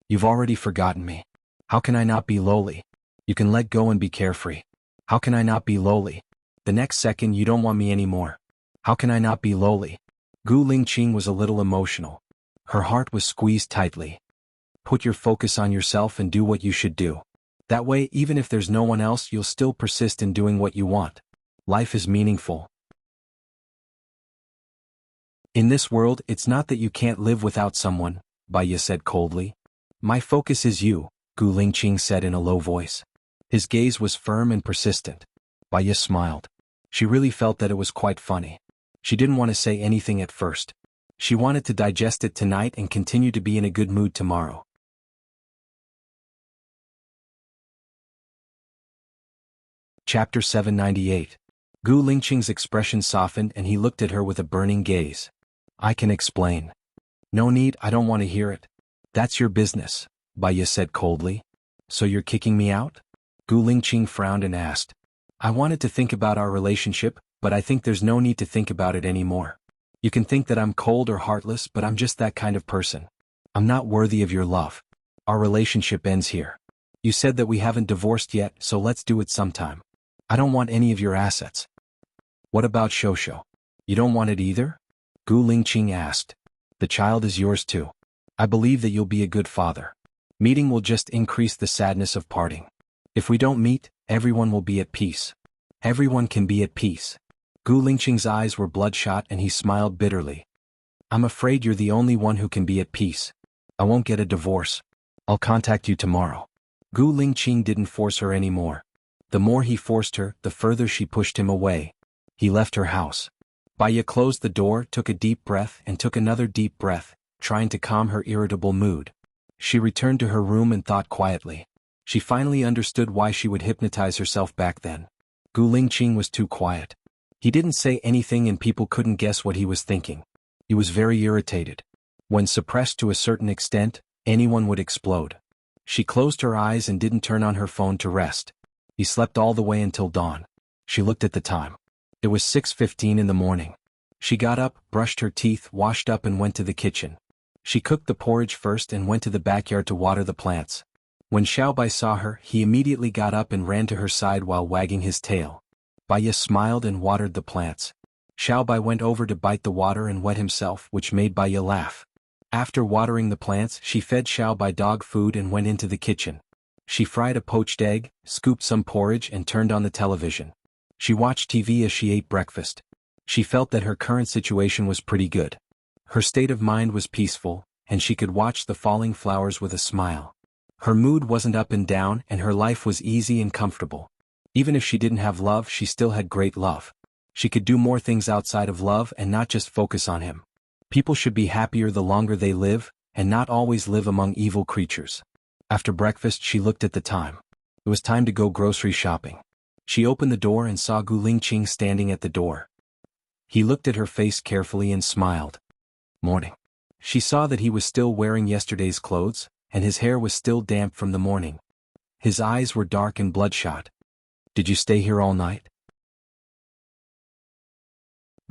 You've already forgotten me. How can I not be lowly? You can let go and be carefree. How can I not be lowly? The next second you don't want me anymore. How can I not be lowly? Gu Lingqing was a little emotional. Her heart was squeezed tightly. Put your focus on yourself and do what you should do. That way, even if there's no one else, you'll still persist in doing what you want. Life is meaningful. In this world, it's not that you can't live without someone, Baya said coldly. My focus is you, Gu Lingqing said in a low voice. His gaze was firm and persistent. Baya smiled. She really felt that it was quite funny. She didn't want to say anything at first. She wanted to digest it tonight and continue to be in a good mood tomorrow. Chapter 798. Gu Lingqing's expression softened and he looked at her with a burning gaze. I can explain. No need, I don't want to hear it. That's your business, Baya said coldly. So you're kicking me out? Gu Lingqing frowned and asked. I wanted to think about our relationship, but I think there's no need to think about it anymore. You can think that I'm cold or heartless, but I'm just that kind of person. I'm not worthy of your love. Our relationship ends here. You said that we haven't divorced yet, so let's do it sometime. I don't want any of your assets. What about Shosho? You don't want it either? Gu Lingqing asked. The child is yours too. I believe that you'll be a good father. Meeting will just increase the sadness of parting. If we don't meet, everyone will be at peace. Everyone can be at peace. Gu Lingqing's eyes were bloodshot and he smiled bitterly. I'm afraid you're the only one who can be at peace. I won't get a divorce. I'll contact you tomorrow. Gu Lingqing didn't force her anymore. The more he forced her, the further she pushed him away. He left her house. Baya closed the door, took a deep breath and took another deep breath, trying to calm her irritable mood. She returned to her room and thought quietly. She finally understood why she would hypnotize herself back then. Gu Lingqing was too quiet. He didn't say anything and people couldn't guess what he was thinking. He was very irritated. When suppressed to a certain extent, anyone would explode. She closed her eyes and didn't turn on her phone to rest. He slept all the way until dawn. She looked at the time. It was 6:15 in the morning. She got up, brushed her teeth, washed up and went to the kitchen. She cooked the porridge first and went to the backyard to water the plants. When Xiaobai saw her, he immediately got up and ran to her side while wagging his tail. Baiya smiled and watered the plants. Xiaobai went over to bite the water and wet himself, which made Baiya laugh. After watering the plants, she fed Xiaobai dog food and went into the kitchen. She fried a poached egg, scooped some porridge and turned on the television. She watched TV as she ate breakfast. She felt that her current situation was pretty good. Her state of mind was peaceful, and she could watch the falling flowers with a smile. Her mood wasn't up and down, and her life was easy and comfortable. Even if she didn't have love, she still had great love. She could do more things outside of love and not just focus on him. People should be happier the longer they live, and not always live among evil creatures. After breakfast, she looked at the time. It was time to go grocery shopping. She opened the door and saw Gu Lingqing standing at the door. He looked at her face carefully and smiled. Morning. She saw that he was still wearing yesterday's clothes, and his hair was still damp from the morning. His eyes were dark and bloodshot. Did you stay here all night?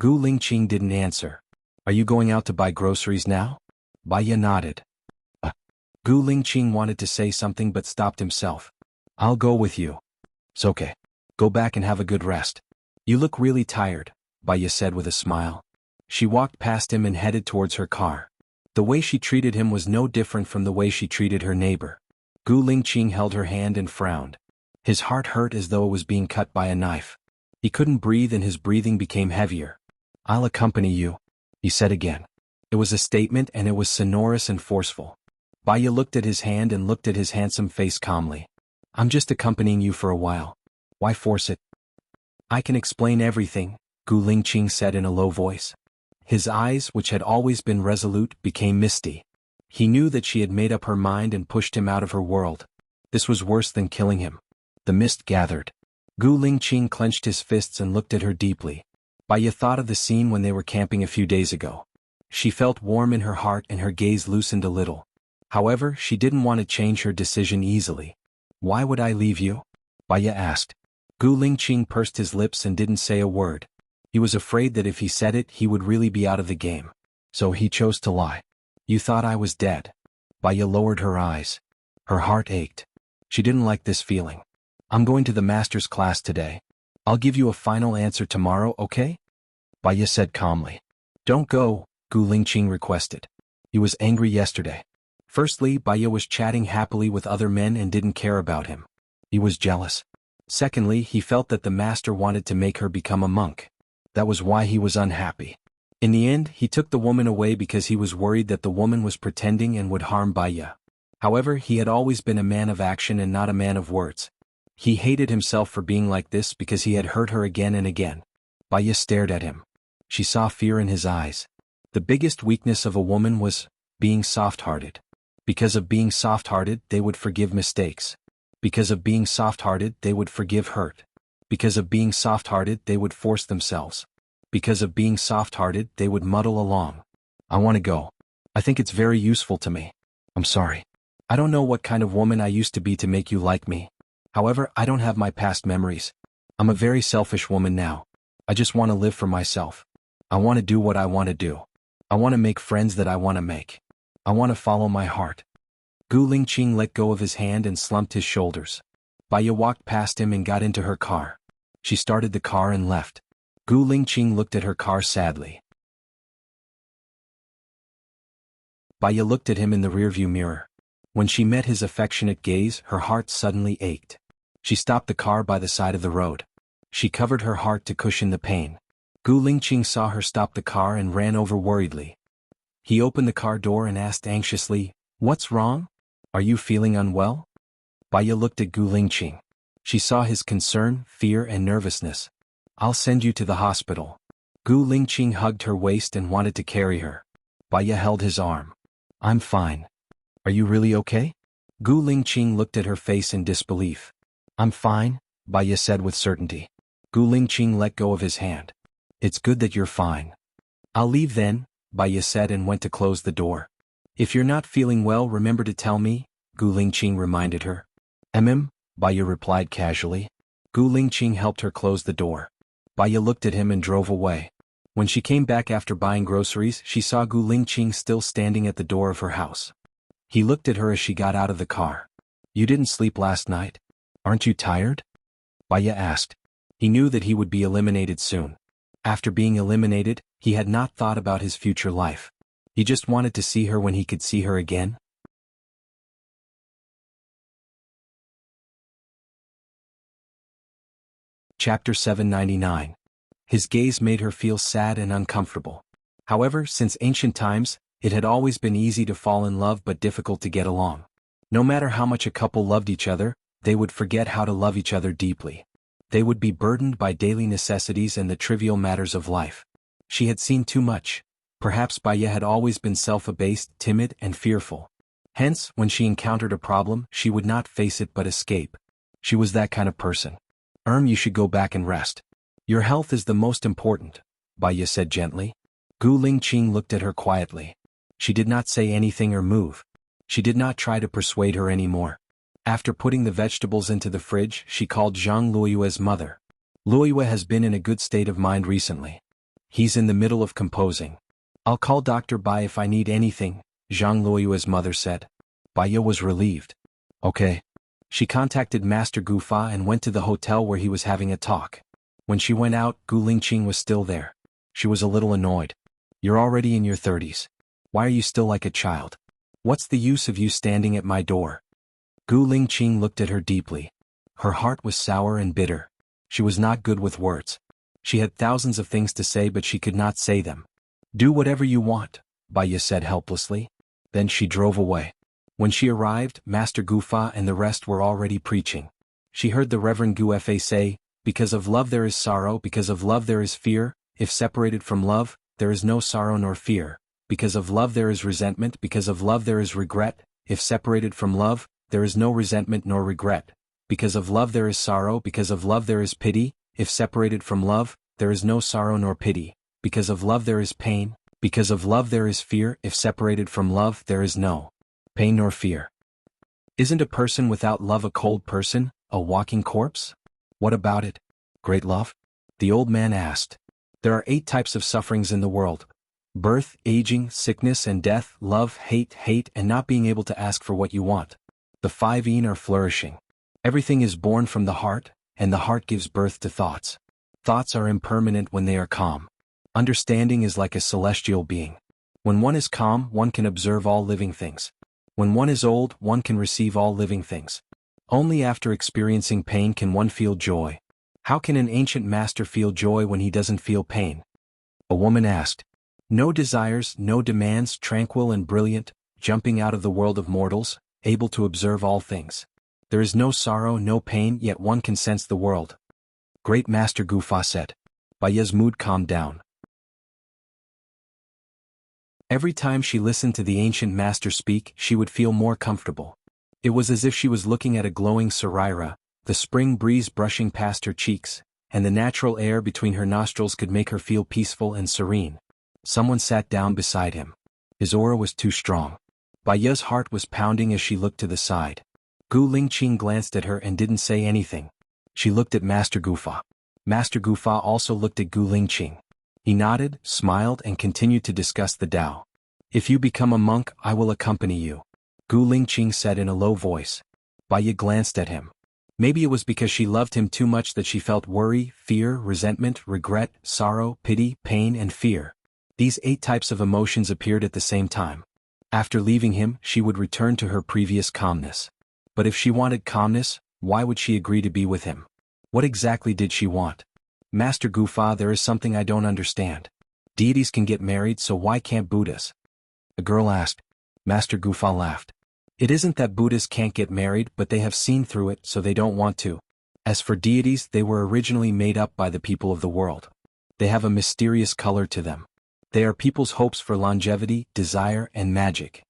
Gu Lingqing didn't answer. Are you going out to buy groceries now? Baiya nodded. Gu Lingqing wanted to say something but stopped himself. I'll go with you. It's okay. Go back and have a good rest. You look really tired, Baiya said with a smile. She walked past him and headed towards her car. The way she treated him was no different from the way she treated her neighbor. Gu Lingqing held her hand and frowned. His heart hurt as though it was being cut by a knife. He couldn't breathe and his breathing became heavier. I'll accompany you, he said again. It was a statement and it was sonorous and forceful. Baiya looked at his hand and looked at his handsome face calmly. I'm just accompanying you for a while. Why force it? I can explain everything, Gu Lingqing said in a low voice. His eyes, which had always been resolute, became misty. He knew that she had made up her mind and pushed him out of her world. This was worse than killing him. The mist gathered. Gu Lingqing clenched his fists and looked at her deeply. Baiya thought of the scene when they were camping a few days ago. She felt warm in her heart and her gaze loosened a little. However, she didn't want to change her decision easily. Why would I leave you? Baiya asked. Gu Lingqing pursed his lips and didn't say a word. He was afraid that if he said it, he would really be out of the game. So he chose to lie. You thought I was dead. Baiya lowered her eyes. Her heart ached. She didn't like this feeling. I'm going to the master's class today. I'll give you a final answer tomorrow, okay? Baiya said calmly. Don't go, Gu Lingqing requested. He was angry yesterday. Firstly, Baiya was chatting happily with other men and didn't care about him. He was jealous. Secondly, he felt that the master wanted to make her become a monk. That was why he was unhappy. In the end, he took the woman away because he was worried that the woman was pretending and would harm Baiya. However, he had always been a man of action and not a man of words. He hated himself for being like this because he had hurt her again and again. Baiya stared at him. She saw fear in his eyes. The biggest weakness of a woman was being soft-hearted. Because of being soft-hearted, they would forgive mistakes. Because of being soft-hearted, they would forgive hurt. Because of being soft-hearted, they would force themselves. Because of being soft-hearted, they would muddle along. I want to go. I think it's very useful to me. I'm sorry. I don't know what kind of woman I used to be to make you like me. However, I don't have my past memories. I'm a very selfish woman now. I just want to live for myself. I want to do what I want to do. I want to make friends that I want to make. I want to follow my heart. Gu Lingqing let go of his hand and slumped his shoulders. Baiya walked past him and got into her car. She started the car and left. Gu Lingqing looked at her car sadly. Baiya looked at him in the rearview mirror. When she met his affectionate gaze, her heart suddenly ached. She stopped the car by the side of the road. She covered her heart to cushion the pain. Gu Lingqing saw her stop the car and ran over worriedly. He opened the car door and asked anxiously, "What's wrong? Are you feeling unwell?" Baiya looked at Gu Lingqing. She saw his concern, fear and nervousness. "I'll send you to the hospital." Gu Lingqing hugged her waist and wanted to carry her. Baiya held his arm. "I'm fine." "Are you really okay?" Gu Lingqing looked at her face in disbelief. "I'm fine," Baiya said with certainty. Gu Lingqing let go of his hand. "It's good that you're fine." "I'll leave then," Baiya said and went to close the door. "If you're not feeling well, remember to tell me," Gu Lingqing reminded her. Baiya replied casually. Gu Lingqing helped her close the door. Baiya looked at him and drove away. When she came back after buying groceries, she saw Gu Lingqing still standing at the door of her house. He looked at her as she got out of the car. "You didn't sleep last night? Aren't you tired?" Baya asked. He knew that he would be eliminated soon. After being eliminated, he had not thought about his future life. He just wanted to see her when he could see her again. Chapter 799. His gaze made her feel sad and uncomfortable. However, since ancient times, it had always been easy to fall in love but difficult to get along. No matter how much a couple loved each other, they would forget how to love each other deeply. They would be burdened by daily necessities and the trivial matters of life. She had seen too much. Perhaps Baya had always been self-abased, timid, and fearful. Hence, when she encountered a problem, she would not face it but escape. She was that kind of person. You should go back and rest. Your health is the most important, Baya said gently. Gu Lingqing looked at her quietly. She did not say anything or move. She did not try to persuade her anymore. After putting the vegetables into the fridge, she called Zhang Luoyue's mother. Luoyue has been in a good state of mind recently. He's in the middle of composing. I'll call Dr. Bai if I need anything, Zhang Luoyue's mother said. Baya was relieved. Okay. She contacted Master Gufa and went to the hotel where he was having a talk. When she went out, Gu Lingqing was still there. She was a little annoyed. You're already in your 30s. Why are you still like a child? What's the use of you standing at my door? Gu Lingqing looked at her deeply. Her heart was sour and bitter. She was not good with words. She had thousands of things to say but she could not say them. Do whatever you want, Baya said helplessly. Then she drove away. When she arrived, Master Gufa and the rest were already preaching. She heard the Reverend Gu Fa say, because of love there is sorrow, because of love there is fear, if separated from love, there is no sorrow nor fear, because of love there is resentment, because of love there is regret, if separated from love, there is no resentment nor regret, because of love there is sorrow, because of love there is pity, if separated from love, there is no sorrow nor pity, because of love there is pain, because of love there is fear, if separated from love there is no pain nor fear. Isn't a person without love a cold person, a walking corpse? What about it? Great love? The old man asked. There are 8 types of sufferings in the world. Birth, aging, sickness and death, love, hate, and not being able to ask for what you want. The 5 Yin are flourishing. Everything is born from the heart, and the heart gives birth to thoughts. Thoughts are impermanent when they are calm. Understanding is like a celestial being. When one is calm, one can observe all living things. When one is old, one can receive all living things. Only after experiencing pain can one feel joy. How can an ancient master feel joy when he doesn't feel pain? A woman asked. No desires, no demands, tranquil and brilliant, jumping out of the world of mortals, able to observe all things. There is no sorrow, no pain, yet one can sense the world. Great Master Gufa said. Baya's mood calmed down. Every time she listened to the ancient master speak, she would feel more comfortable. It was as if she was looking at a glowing Saraira, the spring breeze brushing past her cheeks, and the natural air between her nostrils could make her feel peaceful and serene. Someone sat down beside him. His aura was too strong. Baya's heart was pounding as she looked to the side. Gu Lingqing glanced at her and didn't say anything. She looked at Master Gufa. Master Gufa also looked at Gu Lingqing. He nodded, smiled and continued to discuss the Tao. If you become a monk, I will accompany you, Gu Lingqing said in a low voice. Baya glanced at him. Maybe it was because she loved him too much that she felt worry, fear, resentment, regret, sorrow, pity, pain and fear. These 8 types of emotions appeared at the same time. After leaving him, she would return to her previous calmness. But if she wanted calmness, why would she agree to be with him? What exactly did she want? Master Gufa, there is something I don't understand. Deities can get married, so why can't Buddhas? The girl asked. Master Gufa laughed. It isn't that Buddhas can't get married, but they have seen through it, so they don't want to. As for deities, they were originally made up by the people of the world. They have a mysterious color to them. They are people's hopes for longevity, desire, and magic.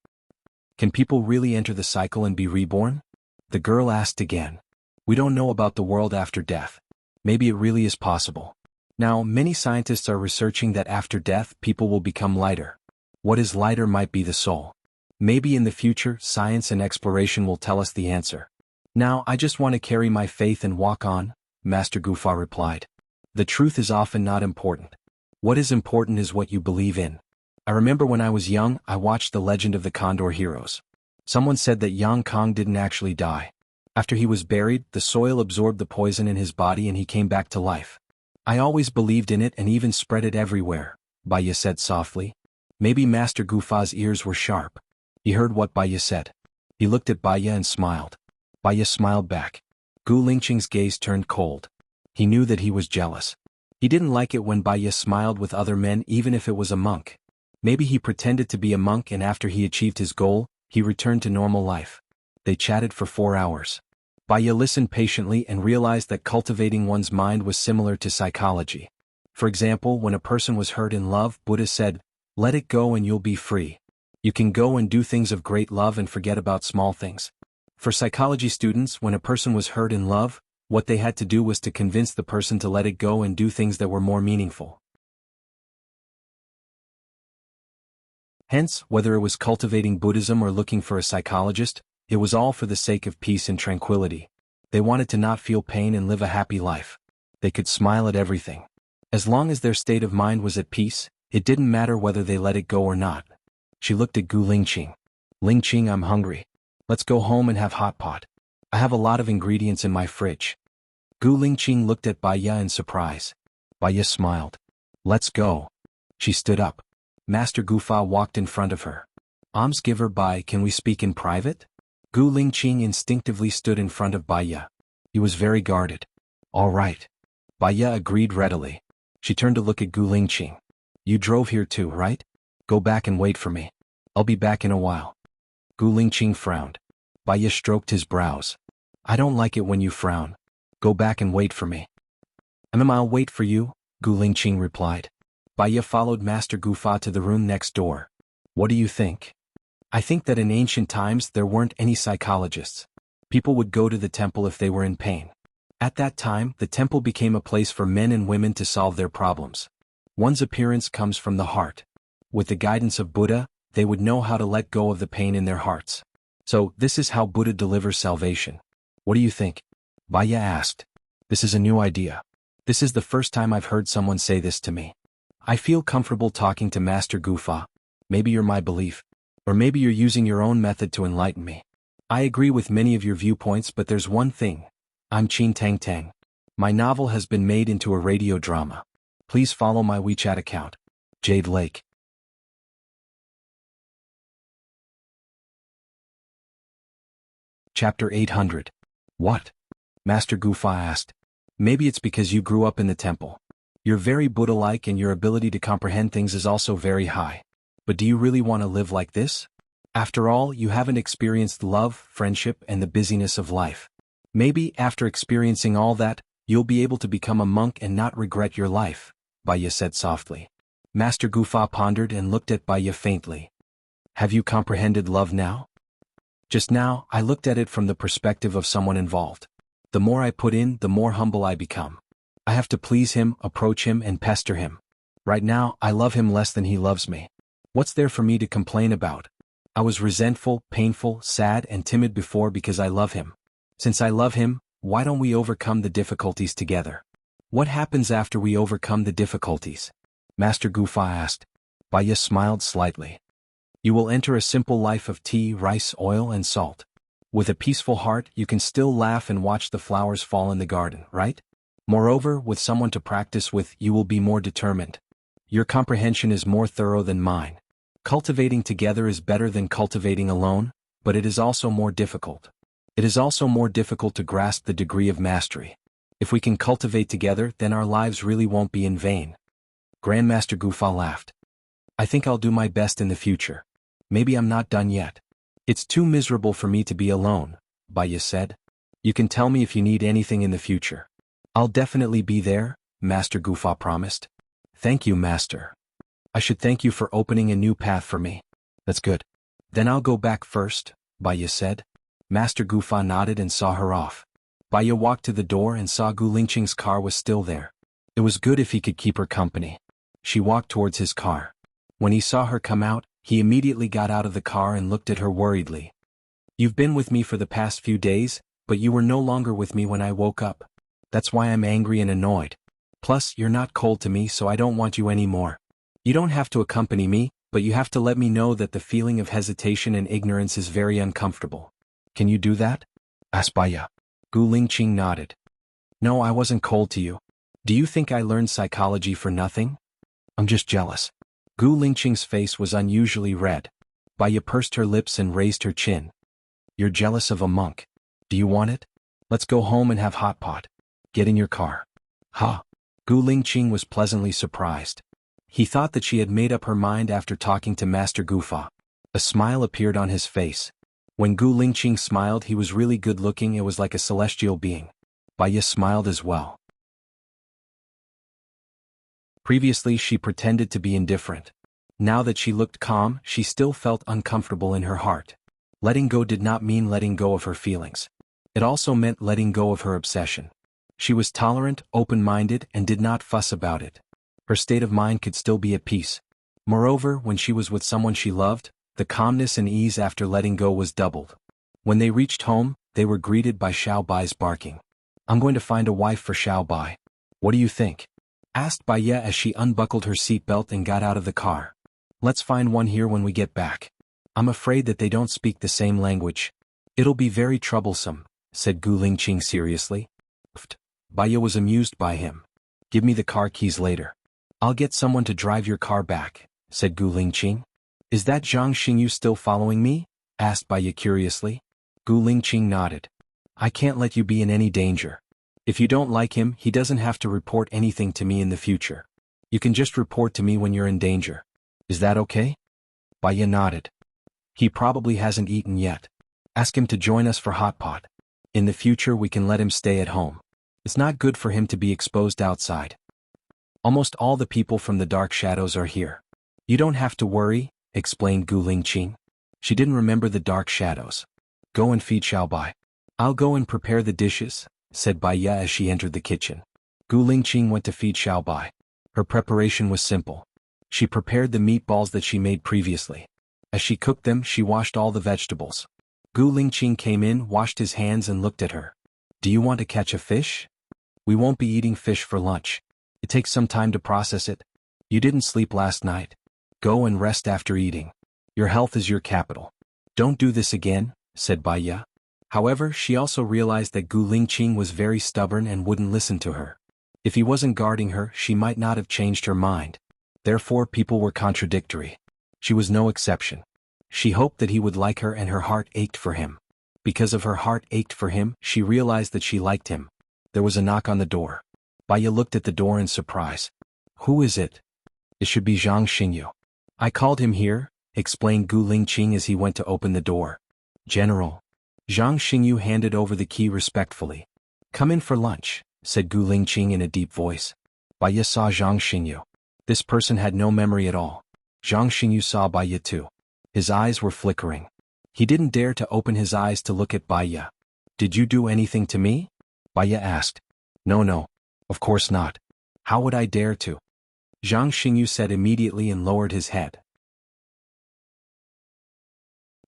Can people really enter the cycle and be reborn? The girl asked again. We don't know about the world after death. Maybe it really is possible. Now, many scientists are researching that after death, people will become lighter. What is lighter might be the soul. Maybe in the future, science and exploration will tell us the answer. Now, I just want to carry my faith and walk on, Master Gufa replied. The truth is often not important. What is important is what you believe in. I remember when I was young, I watched The Legend of the Condor Heroes. Someone said that Yang Kong didn't actually die. After he was buried, the soil absorbed the poison in his body and he came back to life. I always believed in it and even spread it everywhere, Baya said softly. Maybe Master Gufa's ears were sharp. He heard what Baya said. He looked at Baya and smiled. Baya smiled back. Gu Lingqing's gaze turned cold. He knew that he was jealous. He didn't like it when Baya smiled with other men even if it was a monk. Maybe he pretended to be a monk and after he achieved his goal, he returned to normal life. They chatted for 4 hours. Baya listened patiently and realized that cultivating one's mind was similar to psychology. For example, when a person was hurt in love, Buddha said, "Let it go and you'll be free." You can go and do things of great love and forget about small things. For psychology students, when a person was hurt in love, what they had to do was to convince the person to let it go and do things that were more meaningful. Hence, whether it was cultivating Buddhism or looking for a psychologist, it was all for the sake of peace and tranquility. They wanted to not feel pain and live a happy life. They could smile at everything. As long as their state of mind was at peace, it didn't matter whether they let it go or not. She looked at Gu Lingqing. "Lingqing, I'm hungry. Let's go home and have hot pot. I have a lot of ingredients in my fridge." Gu Lingqing looked at Baya in surprise. Baya smiled. "Let's go." She stood up. Master Gufa walked in front of her. "Almsgiver Bai, can we speak in private?" Gu Lingqing instinctively stood in front of Baya. He was very guarded. "All right." Baya agreed readily. She turned to look at Gu Lingqing. "You drove here too, right? Go back and wait for me. I'll be back in a while." Gu Lingqing frowned. Baya stroked his brows. "I don't like it when you frown. Go back and wait for me." "I'll wait for you," Gu Lingqing replied. Baya followed Master Gufa to the room next door. "What do you think?" "I think that in ancient times there weren't any psychologists. People would go to the temple if they were in pain. At that time, the temple became a place for men and women to solve their problems. One's appearance comes from the heart. With the guidance of Buddha, they would know how to let go of the pain in their hearts. So, this is how Buddha delivers salvation. What do you think?" Baya asked. "This is a new idea. This is the first time I've heard someone say this to me. I feel comfortable talking to Master Gufa. Maybe you're my belief. Or maybe you're using your own method to enlighten me. I agree with many of your viewpoints, but there's one thing. I'm Qin Tang Tang. My novel has been made into a radio drama. Please follow my WeChat account. Jade Lake." Chapter 800. What? Master Gufa asked. "Maybe it's because you grew up in the temple. You're very Buddha-like and your ability to comprehend things is also very high. But do you really want to live like this? After all, you haven't experienced love, friendship, and the busyness of life. Maybe, after experiencing all that, you'll be able to become a monk and not regret your life," Baya said softly. Master Gufa pondered and looked at Baya faintly. "Have you comprehended love now?" "Just now, I looked at it from the perspective of someone involved. The more I put in, the more humble I become. I have to please him, approach him, and pester him. Right now, I love him less than he loves me. What's there for me to complain about? I was resentful, painful, sad, and timid before because I love him. Since I love him, why don't we overcome the difficulties together?" "What happens after we overcome the difficulties?" Master Gufa asked. Baya smiled slightly. "You will enter a simple life of tea, rice, oil, and salt. With a peaceful heart, you can still laugh and watch the flowers fall in the garden, right? Moreover, with someone to practice with, you will be more determined. Your comprehension is more thorough than mine. Cultivating together is better than cultivating alone, but it is also more difficult. It is also more difficult to grasp the degree of mastery. If we can cultivate together, then our lives really won't be in vain." Grandmaster Gufa laughed. "I think I'll do my best in the future. Maybe I'm not done yet. It's too miserable for me to be alone," Baya said. "You can tell me if you need anything in the future." "I'll definitely be there," Master Gufa promised. "Thank you, Master. I should thank you for opening a new path for me." "That's good. Then I'll go back first," Baya said. Master Gufa nodded and saw her off. Baya walked to the door and saw Gu Lingqing's car was still there. It was good if he could keep her company. She walked towards his car. When he saw her come out, he immediately got out of the car and looked at her worriedly. "You've been with me for the past few days, but you were no longer with me when I woke up. That's why I'm angry and annoyed." Plus, you're not cold to me, so I don't want you anymore. You don't have to accompany me, but you have to let me know that the feeling of hesitation and ignorance is very uncomfortable. Can you do that? Asked Baya. Gu Lingqing nodded. No, I wasn't cold to you. Do you think I learned psychology for nothing? I'm just jealous. Gu Lingqing's face was unusually red. Baya pursed her lips and raised her chin. You're jealous of a monk. Do you want it? Let's go home and have hot pot. Get in your car. Ha! Gu Lingqing was pleasantly surprised. He thought that she had made up her mind after talking to Master Gufa. A smile appeared on his face. When Gu Lingqing smiled, he was really good-looking. It was like a celestial being. Baya smiled as well. Previously, she pretended to be indifferent. Now that she looked calm, she still felt uncomfortable in her heart. Letting go did not mean letting go of her feelings. It also meant letting go of her obsession. She was tolerant, open-minded, and did not fuss about it. Her state of mind could still be at peace. Moreover, when she was with someone she loved, the calmness and ease after letting go was doubled. When they reached home, they were greeted by Xiao Bai's barking. I'm going to find a wife for Xiao Bai. What do you think? Asked Baya as she unbuckled her seatbelt and got out of the car. Let's find one here when we get back. I'm afraid that they don't speak the same language. It'll be very troublesome, said Gu Lingqing seriously. Baya was amused by him. Give me the car keys later. I'll get someone to drive your car back, said Gu Lingqing. Is that Zhang Xingyu still following me? Asked Baya curiously. Gu Lingqing nodded. I can't let you be in any danger. If you don't like him, he doesn't have to report anything to me in the future. You can just report to me when you're in danger. Is that okay? Baya nodded. He probably hasn't eaten yet. Ask him to join us for hot pot. In the future we can let him stay at home. It's not good for him to be exposed outside. Almost all the people from the dark shadows are here. You don't have to worry, explained Gu Lingqing. She didn't remember the dark shadows. Go and feed Xiao Bai. I'll go and prepare the dishes, said Baya as she entered the kitchen. Gu Lingqing went to feed Xiao Bai. Her preparation was simple. She prepared the meatballs that she made previously. As she cooked them, she washed all the vegetables. Gu Lingqing came in, washed his hands and looked at her. Do you want to catch a fish? We won't be eating fish for lunch. It takes some time to process it. You didn't sleep last night. Go and rest after eating. Your health is your capital. Don't do this again, said Baya. However, she also realized that Gu Lingqing was very stubborn and wouldn't listen to her. If he wasn't guarding her, she might not have changed her mind. Therefore, people were contradictory. She was no exception. She hoped that he would like her and her heart ached for him. Because of her heart ached for him, she realized that she liked him. There was a knock on the door. Baya looked at the door in surprise. Who is it? It should be Zhang Xingyu. I called him here, explained Gu Lingqing as he went to open the door. General. Zhang Xingyu handed over the key respectfully. Come in for lunch, said Gu Lingqing in a deep voice. Baya saw Zhang Xingyu. This person had no memory at all. Zhang Xingyu saw Baya too. His eyes were flickering. He didn't dare to open his eyes to look at Baya. Did you do anything to me? Baya asked. No, of course not. How would I dare to? Zhang Xingyu said immediately and lowered his head.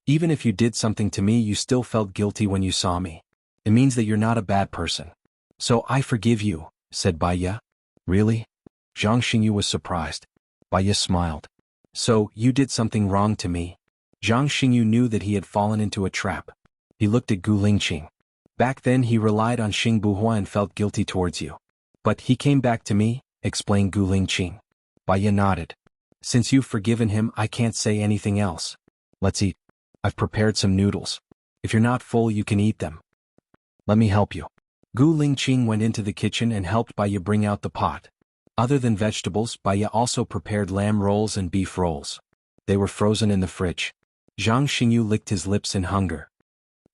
Even if you did something to me, you still felt guilty when you saw me. It means that you're not a bad person. So I forgive you, said Baya. Really? Zhang Xingyu was surprised. Baya smiled. So, you did something wrong to me? Zhang Xingyu knew that he had fallen into a trap. He looked at Gu Lingqing. Back then he relied on Xing Buhua and felt guilty towards you. But he came back to me, explained Gu Lingqing. Baya nodded. Since you've forgiven him, I can't say anything else. Let's eat. I've prepared some noodles. If you're not full, you can eat them. Let me help you. Gu Lingqing went into the kitchen and helped Baya bring out the pot. Other than vegetables, Baya also prepared lamb rolls and beef rolls. They were frozen in the fridge. Zhang Xingyu licked his lips in hunger.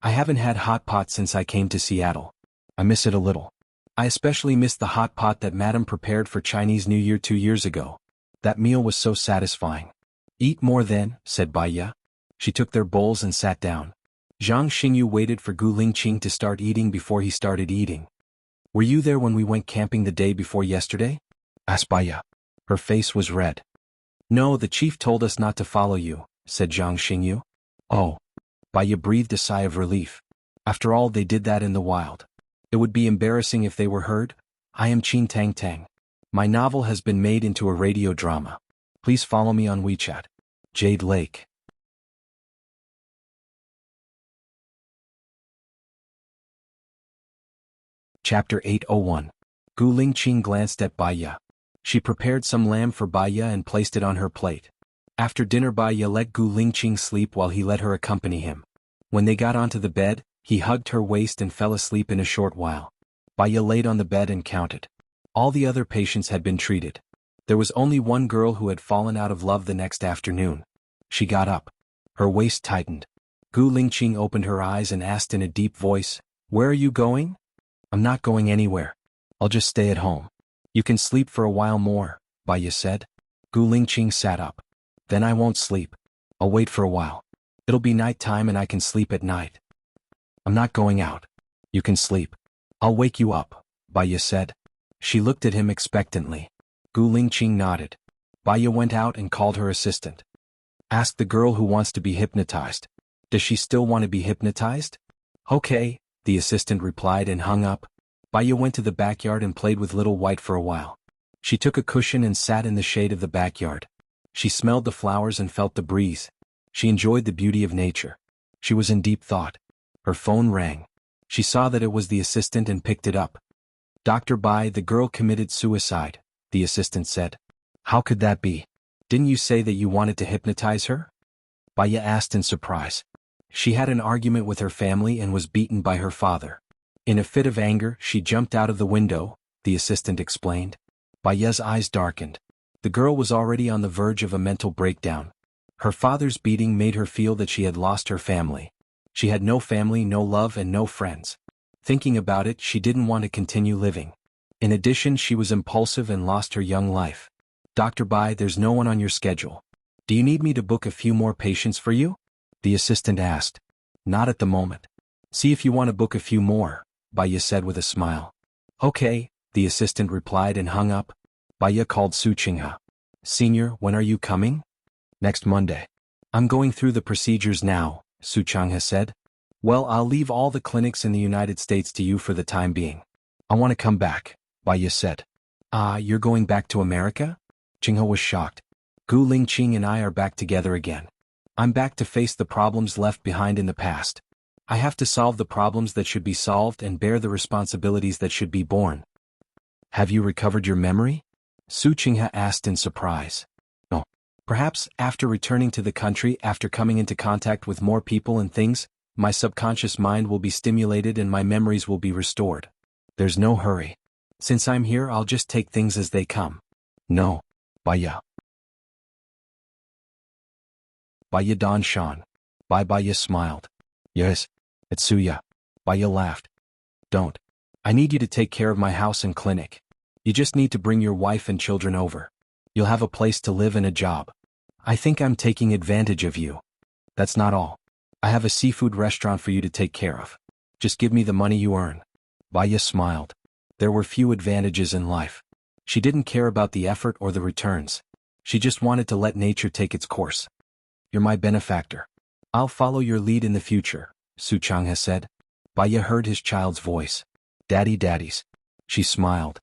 I haven't had hot pot since I came to Seattle. I miss it a little. I especially miss the hot pot that Madam prepared for Chinese New Year 2 years ago. That meal was so satisfying. Eat more then, said Baya. She took their bowls and sat down. Zhang Xingyu waited for Gu Lingqing to start eating before he started eating. Were you there when we went camping the day before yesterday? Asked Baya. Her face was red. No, the chief told us not to follow you, said Zhang Xingyu. Oh. Baya breathed a sigh of relief. After all, they did that in the wild. It would be embarrassing if they were heard. I am Qin Tang Tang. My novel has been made into a radio drama. Please follow me on WeChat. Jade Lake. Chapter 801. Gu Lingqing glanced at Baya. She prepared some lamb for Baya and placed it on her plate. After dinner, Baya let Gu Lingqing sleep while he let her accompany him. When they got onto the bed, he hugged her waist and fell asleep in a short while. Baya laid on the bed and counted. All the other patients had been treated. There was only one girl who had fallen out of love the next afternoon. She got up. Her waist tightened. Gu Lingqing opened her eyes and asked in a deep voice, "Where are you going?" "I'm not going anywhere. I'll just stay at home." "You can sleep for a while more," Baya said. Gu Lingqing sat up. "Then I won't sleep. I'll wait for a while. It'll be night time and I can sleep at night." "I'm not going out. You can sleep. I'll wake you up," Baya said. She looked at him expectantly. Gu Lingqing nodded. Baya went out and called her assistant. "Ask the girl who wants to be hypnotized. Does she still want to be hypnotized?" "Okay," the assistant replied and hung up. Baya went to the backyard and played with Little White for a while. She took a cushion and sat in the shade of the backyard. She smelled the flowers and felt the breeze. She enjoyed the beauty of nature. She was in deep thought. Her phone rang. She saw that it was the assistant and picked it up. "Dr. Bai, the girl committed suicide," the assistant said. "How could that be? Didn't you say that you wanted to hypnotize her?" Baya asked in surprise. "She had an argument with her family and was beaten by her father. In a fit of anger, she jumped out of the window," the assistant explained. Baya's eyes darkened. The girl was already on the verge of a mental breakdown. Her father's beating made her feel that she had lost her family. She had no family, no love, and no friends. Thinking about it, she didn't want to continue living. In addition, she was impulsive and lost her young life. "Dr. Bai, there's no one on your schedule. Do you need me to book a few more patients for you?" the assistant asked. "Not at the moment. See if you want to book a few more," Baya said with a smile. "Okay," the assistant replied and hung up. Baya called Su Qinghe. "Senior, when are you coming?" "Next Monday." "I'm going through the procedures now," Su Qinghe said. "Well, I'll leave all the clinics in the United States to you for the time being. I want to come back," Baya said. "Ah, you're going back to America?" Qinghe was shocked. "Gu Lingqing and I are back together again. I'm back to face the problems left behind in the past. I have to solve the problems that should be solved and bear the responsibilities that should be borne." "Have you recovered your memory?" Su Qinghe asked in surprise. "No. Perhaps after returning to the country, after coming into contact with more people and things, my subconscious mind will be stimulated and my memories will be restored. There's no hurry. Since I'm here, I'll just take things as they come." "No, Baya." Baya Dan Shan. Baya smiled. "Yes, Etsuya." Baya laughed. "Don't. I need you to take care of my house and clinic. You just need to bring your wife and children over. You'll have a place to live and a job. I think I'm taking advantage of you. That's not all. I have a seafood restaurant for you to take care of. Just give me the money you earn." Baya smiled. There were few advantages in life. She didn't care about the effort or the returns. She just wanted to let nature take its course. "You're my benefactor. I'll follow your lead in the future," Su Qinghe said. Baya heard his child's voice. Daddies." She smiled.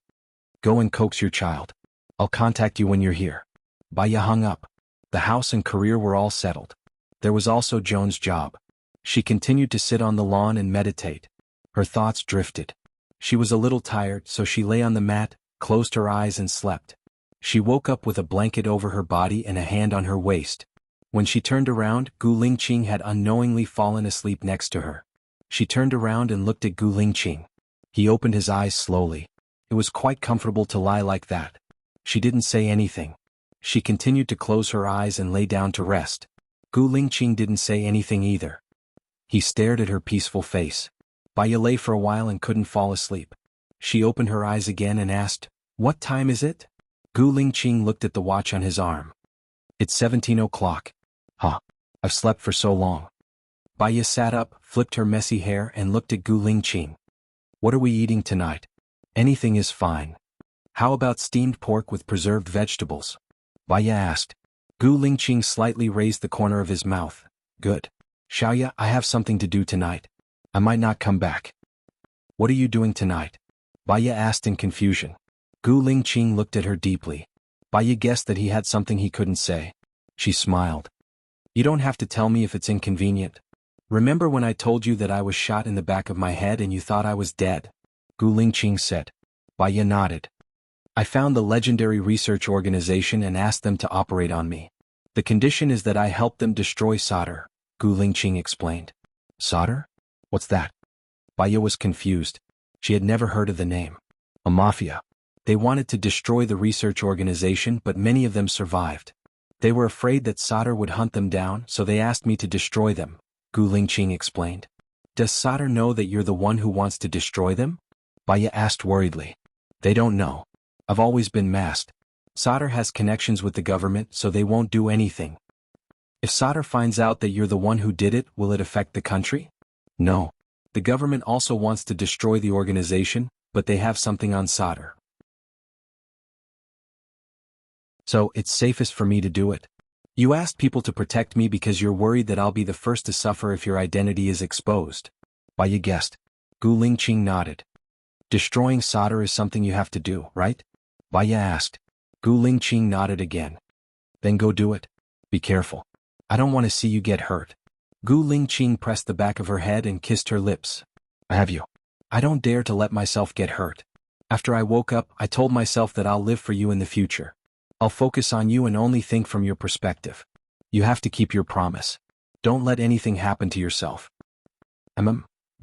"Go and coax your child. I'll contact you when you're here." Baya hung up. The house and career were all settled. There was also Joan's job. She continued to sit on the lawn and meditate. Her thoughts drifted. She was a little tired, so she lay on the mat, closed her eyes and slept. She woke up with a blanket over her body and a hand on her waist. When she turned around, Gu Lingqing had unknowingly fallen asleep next to her. She turned around and looked at Gu Lingqing. He opened his eyes slowly. It was quite comfortable to lie like that. She didn't say anything. She continued to close her eyes and lay down to rest. Gu Lingqing didn't say anything either. He stared at her peaceful face. Baya lay for a while and couldn't fall asleep. She opened her eyes again and asked, "What time is it?" Gu Lingqing looked at the watch on his arm. "It's 17 o'clock. Huh. I've slept for so long." Baya sat up, flipped her messy hair and looked at Gu Lingqing. "What are we eating tonight?" "Anything is fine." "How about steamed pork with preserved vegetables?" Baya asked. Gu Lingqing slightly raised the corner of his mouth. "Good. Xiaoya, I have something to do tonight. I might not come back." "What are you doing tonight?" Baya asked in confusion. Gu Lingqing looked at her deeply. Baya guessed that he had something he couldn't say. She smiled. You don't have to tell me if it's inconvenient. Remember when I told you that I was shot in the back of my head and you thought I was dead? Gu Lingqing said. Baya nodded. I found the legendary research organization and asked them to operate on me. The condition is that I help them destroy solder, Gu Lingqing explained. Solder? What's that? Baya was confused. She had never heard of the name. A mafia. They wanted to destroy the research organization, but many of them survived. They were afraid that solder would hunt them down, so they asked me to destroy them, Gu Lingqing explained. Does solder know that you're the one who wants to destroy them? Baya asked worriedly. They don't know. I've always been masked. Solder has connections with the government, so they won't do anything. If solder finds out that you're the one who did it, will it affect the country? No. The government also wants to destroy the organization, but they have something on solder. So, it's safest for me to do it. You asked people to protect me because you're worried that I'll be the first to suffer if your identity is exposed. Baya guessed. Gu Lingqing nodded. Destroying solder is something you have to do, right? Baya asked. Gu Lingqing nodded again. Then go do it. Be careful. I don't want to see you get hurt. Gu Lingqing pressed the back of her head and kissed her lips. I have you. I don't dare to let myself get hurt. After I woke up, I told myself that I'll live for you in the future. I'll focus on you and only think from your perspective. You have to keep your promise. Don't let anything happen to yourself. Gu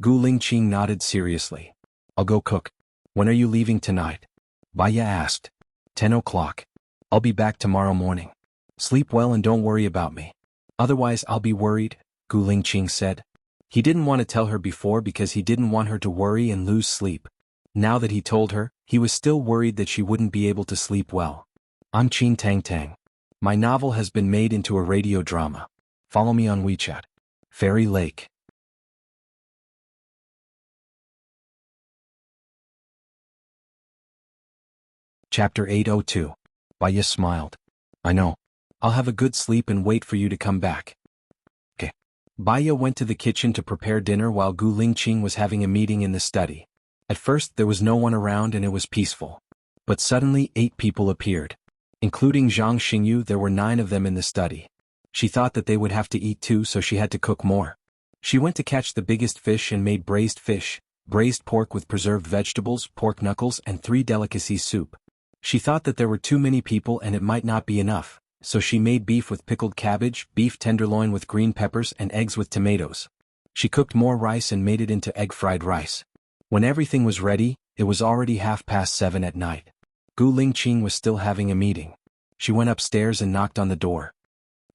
Lingqing nodded seriously. I'll go cook. When are you leaving tonight? Baya asked. 10 o'clock. I'll be back tomorrow morning. Sleep well and don't worry about me. Otherwise I'll be worried, Gu Lingqing said. He didn't want to tell her before because he didn't want her to worry and lose sleep. Now that he told her, he was still worried that she wouldn't be able to sleep well. I'm Qin Tang Tang. My novel has been made into a radio drama. Follow me on WeChat. Fairy Lake. Chapter 802. Baya smiled. I know. I'll have a good sleep and wait for you to come back. Okay. Baya went to the kitchen to prepare dinner while Gu Lingqing was having a meeting in the study. At first there was no one around and it was peaceful. But suddenly 8 people appeared. Including Zhang Xingyu, there were 9 of them in the study. She thought that they would have to eat too, so she had to cook more. She went to catch the biggest fish and made braised fish, braised pork with preserved vegetables, pork knuckles, and 3 delicacies soup. She thought that there were too many people and it might not be enough, so she made beef with pickled cabbage, beef tenderloin with green peppers, and eggs with tomatoes. She cooked more rice and made it into egg-fried rice. When everything was ready, it was already 7:30 at night. Gu Lingqing was still having a meeting. She went upstairs and knocked on the door.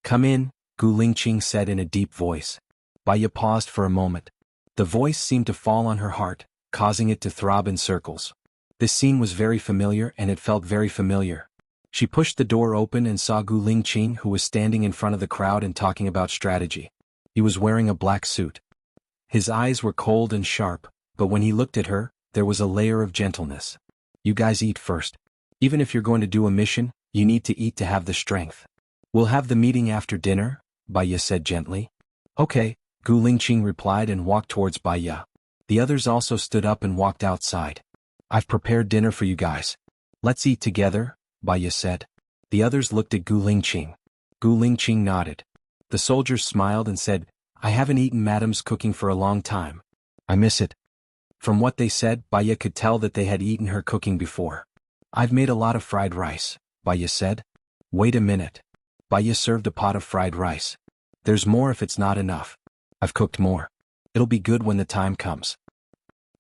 Come in, Gu Lingqing said in a deep voice. Baya paused for a moment. The voice seemed to fall on her heart, causing it to throb in circles. This scene was very familiar and it felt very familiar. She pushed the door open and saw Gu Lingqing, who was standing in front of the crowd and talking about strategy. He was wearing a black suit. His eyes were cold and sharp, but when he looked at her, there was a layer of gentleness. You guys eat first. Even if you're going to do a mission, you need to eat to have the strength. We'll have the meeting after dinner, Baya said gently. Okay, Gu Lingqing replied and walked towards Baya. The others also stood up and walked outside. I've prepared dinner for you guys. Let's eat together, Baya said. The others looked at Gu Lingqing. Gu Lingqing nodded. The soldiers smiled and said, I haven't eaten Madam's cooking for a long time. I miss it. From what they said, Baya could tell that they had eaten her cooking before. I've made a lot of fried rice, Baya said. Wait a minute. Baya served a pot of fried rice. There's more if it's not enough. I've cooked more. It'll be good when the time comes.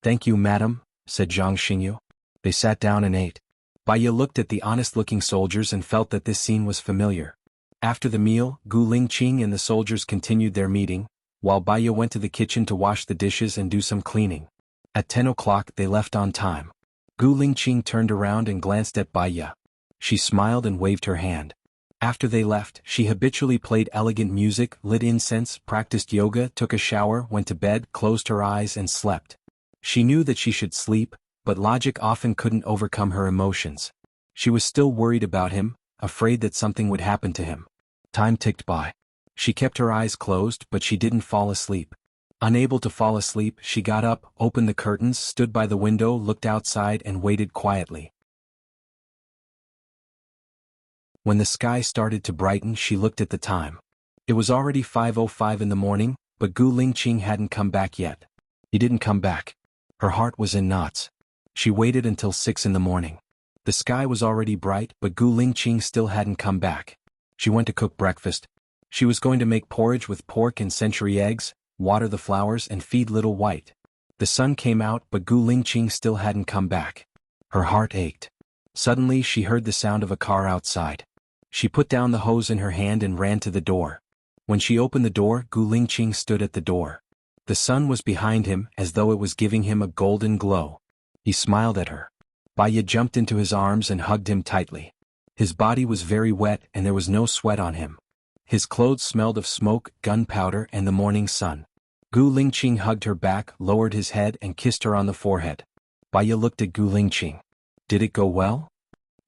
Thank you, madam, said Zhang Xingyu. They sat down and ate. Baya looked at the honest-looking soldiers and felt that this scene was familiar. After the meal, Gu Lingqing and the soldiers continued their meeting, while Baya went to the kitchen to wash the dishes and do some cleaning. At 10 o'clock they left on time. Gu Lingqing turned around and glanced at Baya. She smiled and waved her hand. After they left, she habitually played elegant music, lit incense, practiced yoga, took a shower, went to bed, closed her eyes and slept. She knew that she should sleep, but logic often couldn't overcome her emotions. She was still worried about him, afraid that something would happen to him. Time ticked by. She kept her eyes closed, but she didn't fall asleep. Unable to fall asleep, she got up, opened the curtains, stood by the window, looked outside and waited quietly. When the sky started to brighten, she looked at the time. It was already 5:05 in the morning, but Gu Lingqing hadn't come back yet. He didn't come back. Her heart was in knots. She waited until 6 in the morning. The sky was already bright, but Gu Lingqing still hadn't come back. She went to cook breakfast. She was going to make porridge with pork and century eggs, water the flowers and feed Little White. The sun came out, but Gu Lingqing still hadn't come back. Her heart ached. Suddenly she heard the sound of a car outside. She put down the hose in her hand and ran to the door. When she opened the door, Gu Lingqing stood at the door. The sun was behind him, as though it was giving him a golden glow. He smiled at her. Baya jumped into his arms and hugged him tightly. His body was very wet and there was no sweat on him. His clothes smelled of smoke, gunpowder and the morning sun. Gu Lingqing hugged her back, lowered his head and kissed her on the forehead. Baya looked at Gu Lingqing. Did it go well?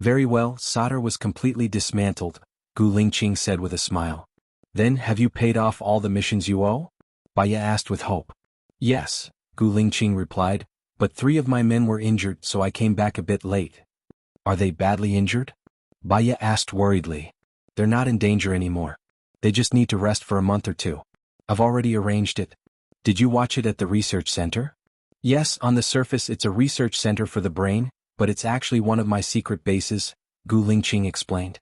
Very well, solder was completely dismantled, Gu Lingqing said with a smile. Then, have you paid off all the missions you owe? Baya asked with hope. Yes, Gu Lingqing replied, but 3 of my men were injured so I came back a bit late. Are they badly injured? Baya asked worriedly. They're not in danger anymore. They just need to rest for a month or 2. I've already arranged it. Did you watch it at the research center? Yes, on the surface it's a research center for the brain, but it's actually one of my secret bases, Gu Lingqing explained.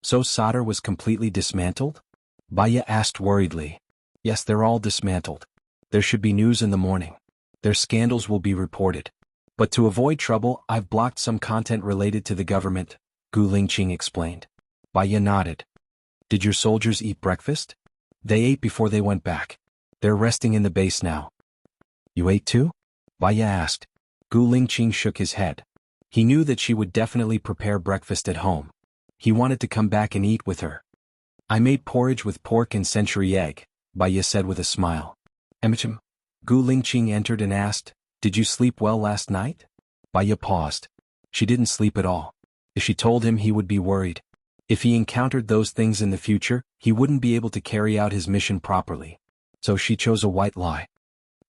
So solder was completely dismantled? Baya asked worriedly. Yes, they're all dismantled. There should be news in the morning. Their scandals will be reported. But to avoid trouble, I've blocked some content related to the government, Gu Lingqing explained. Baya nodded. Did your soldiers eat breakfast? They ate before they went back. They're resting in the base now. You ate too? Baya asked. Gu Lingqing shook his head. He knew that she would definitely prepare breakfast at home. He wanted to come back and eat with her. I made porridge with pork and century egg, Baya said with a smile. Gu Lingqing entered and asked, Did you sleep well last night? Baya paused. She didn't sleep at all. If she told him, he would be worried. If he encountered those things in the future, he wouldn't be able to carry out his mission properly. So she chose a white lie.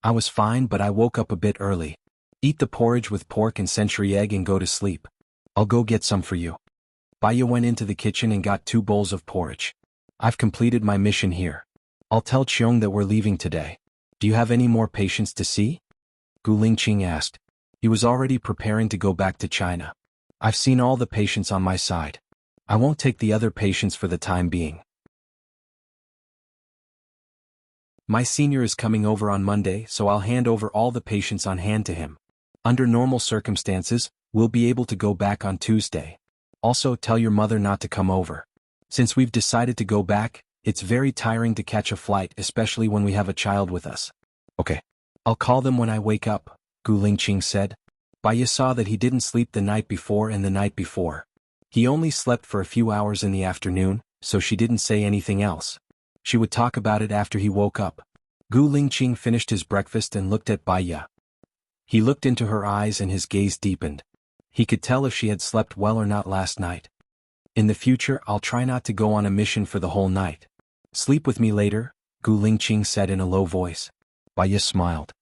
I was fine, but I woke up a bit early. Eat the porridge with pork and century egg and go to sleep. I'll go get some for you. Baya went into the kitchen and got 2 bowls of porridge. I've completed my mission here. I'll tell Qiong that we're leaving today. Do you have any more patients to see? Gu Lingqing asked. He was already preparing to go back to China. I've seen all the patients on my side. I won't take the other patients for the time being. My senior is coming over on Monday, so I'll hand over all the patients on hand to him. Under normal circumstances, we'll be able to go back on Tuesday. Also, tell your mother not to come over. Since we've decided to go back, it's very tiring to catch a flight, especially when we have a child with us. Okay. I'll call them when I wake up, Gu Lingqing said. Baya saw that he didn't sleep the night before and the night before. He only slept for a few hours in the afternoon, so she didn't say anything else. She would talk about it after he woke up. Gu Lingqing finished his breakfast and looked at Baya. He looked into her eyes and his gaze deepened. He could tell if she had slept well or not last night. In the future, I'll try not to go on a mission for the whole night. Sleep with me later, Gu Lingqing said in a low voice. Baya smiled.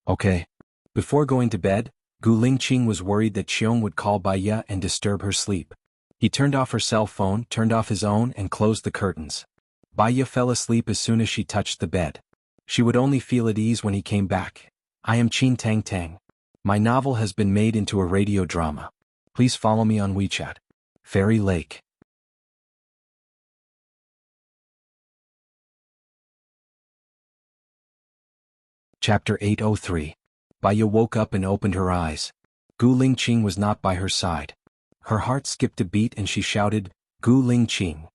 Okay. Before going to bed, Gu Lingqing was worried that Qiong would call Baya and disturb her sleep. He turned off her cell phone, turned off his own and closed the curtains. Baya fell asleep as soon as she touched the bed. She would only feel at ease when he came back. I am Qin Tang Tang. My novel has been made into a radio drama. Please follow me on WeChat. Fairy Lake. Chapter 803. Baya woke up and opened her eyes. Gu Lingqing was not by her side. Her heart skipped a beat and she shouted, Gu Lingqing.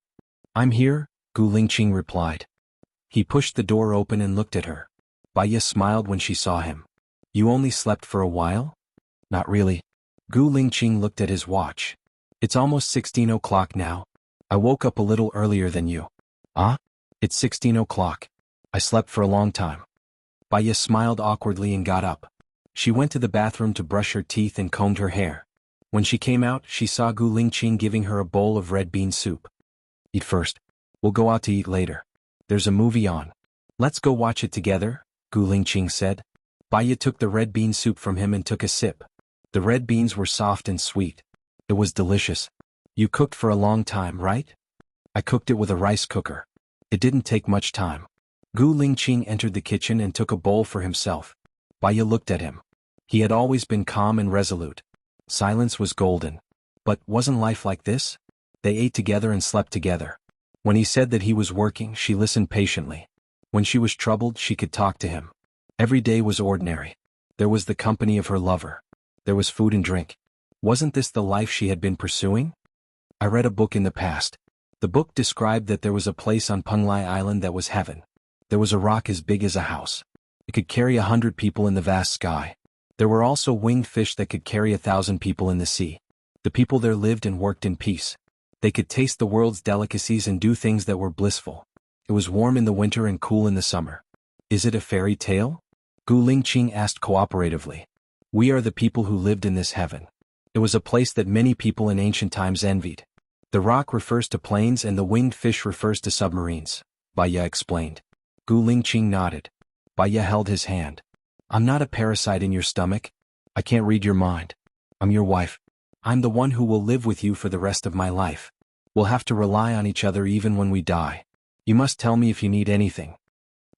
I'm here, Gu Lingqing replied. He pushed the door open and looked at her. Baya smiled when she saw him. You only slept for a while? Not really. Gu Lingqing looked at his watch. It's almost 16 o'clock now. I woke up a little earlier than you. Ah? It's 16 o'clock. I slept for a long time. Baya smiled awkwardly and got up. She went to the bathroom to brush her teeth and combed her hair. When she came out, she saw Gu Lingqing giving her a bowl of red bean soup. Eat first. We'll go out to eat later. There's a movie on. Let's go watch it together, Gu Lingqing said. Baya took the red bean soup from him and took a sip. The red beans were soft and sweet. It was delicious. You cooked for a long time, right? I cooked it with a rice cooker. It didn't take much time. Gu Lingqing entered the kitchen and took a bowl for himself. Baiya looked at him. He had always been calm and resolute. Silence was golden. But wasn't life like this? They ate together and slept together. When he said that he was working, she listened patiently. When she was troubled, she could talk to him. Every day was ordinary. There was the company of her lover. There was food and drink. Wasn't this the life she had been pursuing? I read a book in the past. The book described that there was a place on Penglai Island that was heaven. There was a rock as big as a house. It could carry 100 people in the vast sky. There were also winged fish that could carry 1,000 people in the sea. The people there lived and worked in peace. They could taste the world's delicacies and do things that were blissful. It was warm in the winter and cool in the summer. Is it a fairy tale? Gu Lingqing asked cooperatively. We are the people who lived in this heaven. It was a place that many people in ancient times envied. The rock refers to planes and the winged fish refers to submarines, Baiya explained. Gu Lingqing nodded. Baiya held his hand. I'm not a parasite in your stomach. I can't read your mind. I'm your wife. I'm the one who will live with you for the rest of my life. We'll have to rely on each other even when we die. You must tell me if you need anything.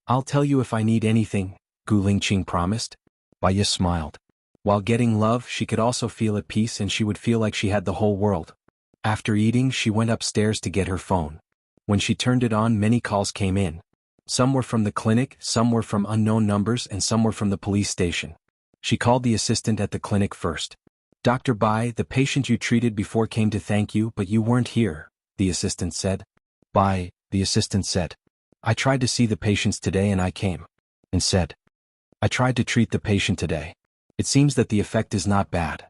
I'll tell you if I need anything, Gu Lingqing promised. Baiya smiled. While getting love, she could also feel at peace and she would feel like she had the whole world. After eating, she went upstairs to get her phone. When she turned it on, many calls came in. Some were from the clinic, some were from unknown numbers, and some were from the police station. She called the assistant at the clinic first. Dr. Bai, the patient you treated before came to thank you, but you weren't here, the assistant said. Bai, the assistant said. I tried to see the patients today and I came. And said. I tried to treat the patient today. It seems that the effect is not bad.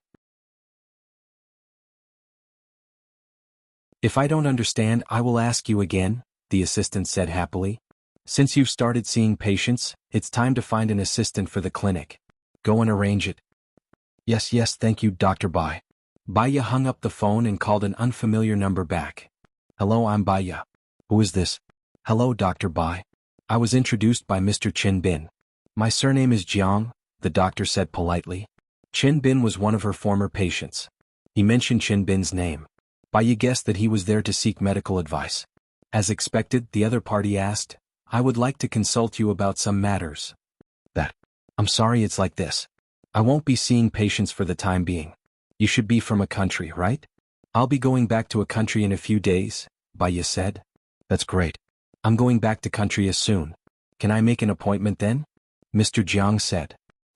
If I don't understand, I will ask you again, the assistant said happily. Since you've started seeing patients, it's time to find an assistant for the clinic. Go and arrange it. Yes, thank you, Dr. Bai. Baiya hung up the phone and called an unfamiliar number back. Hello, I'm Baiya. Who is this? Hello, Dr. Bai. I was introduced by Mr. Qin Bin. My surname is Jiang, the doctor said politely. Qin Bin was one of her former patients. He mentioned Qin Bin's name. Baiya guessed that he was there to seek medical advice. As expected, the other party asked, I would like to consult you about some matters. I'm sorry it's like this. I won't be seeing patients for the time being. You should be from a country, right? I'll be going back to a country in a few days, Baiya said. That's great. I'm going back to country as soon. Can I make an appointment then? Mr. Jiang said.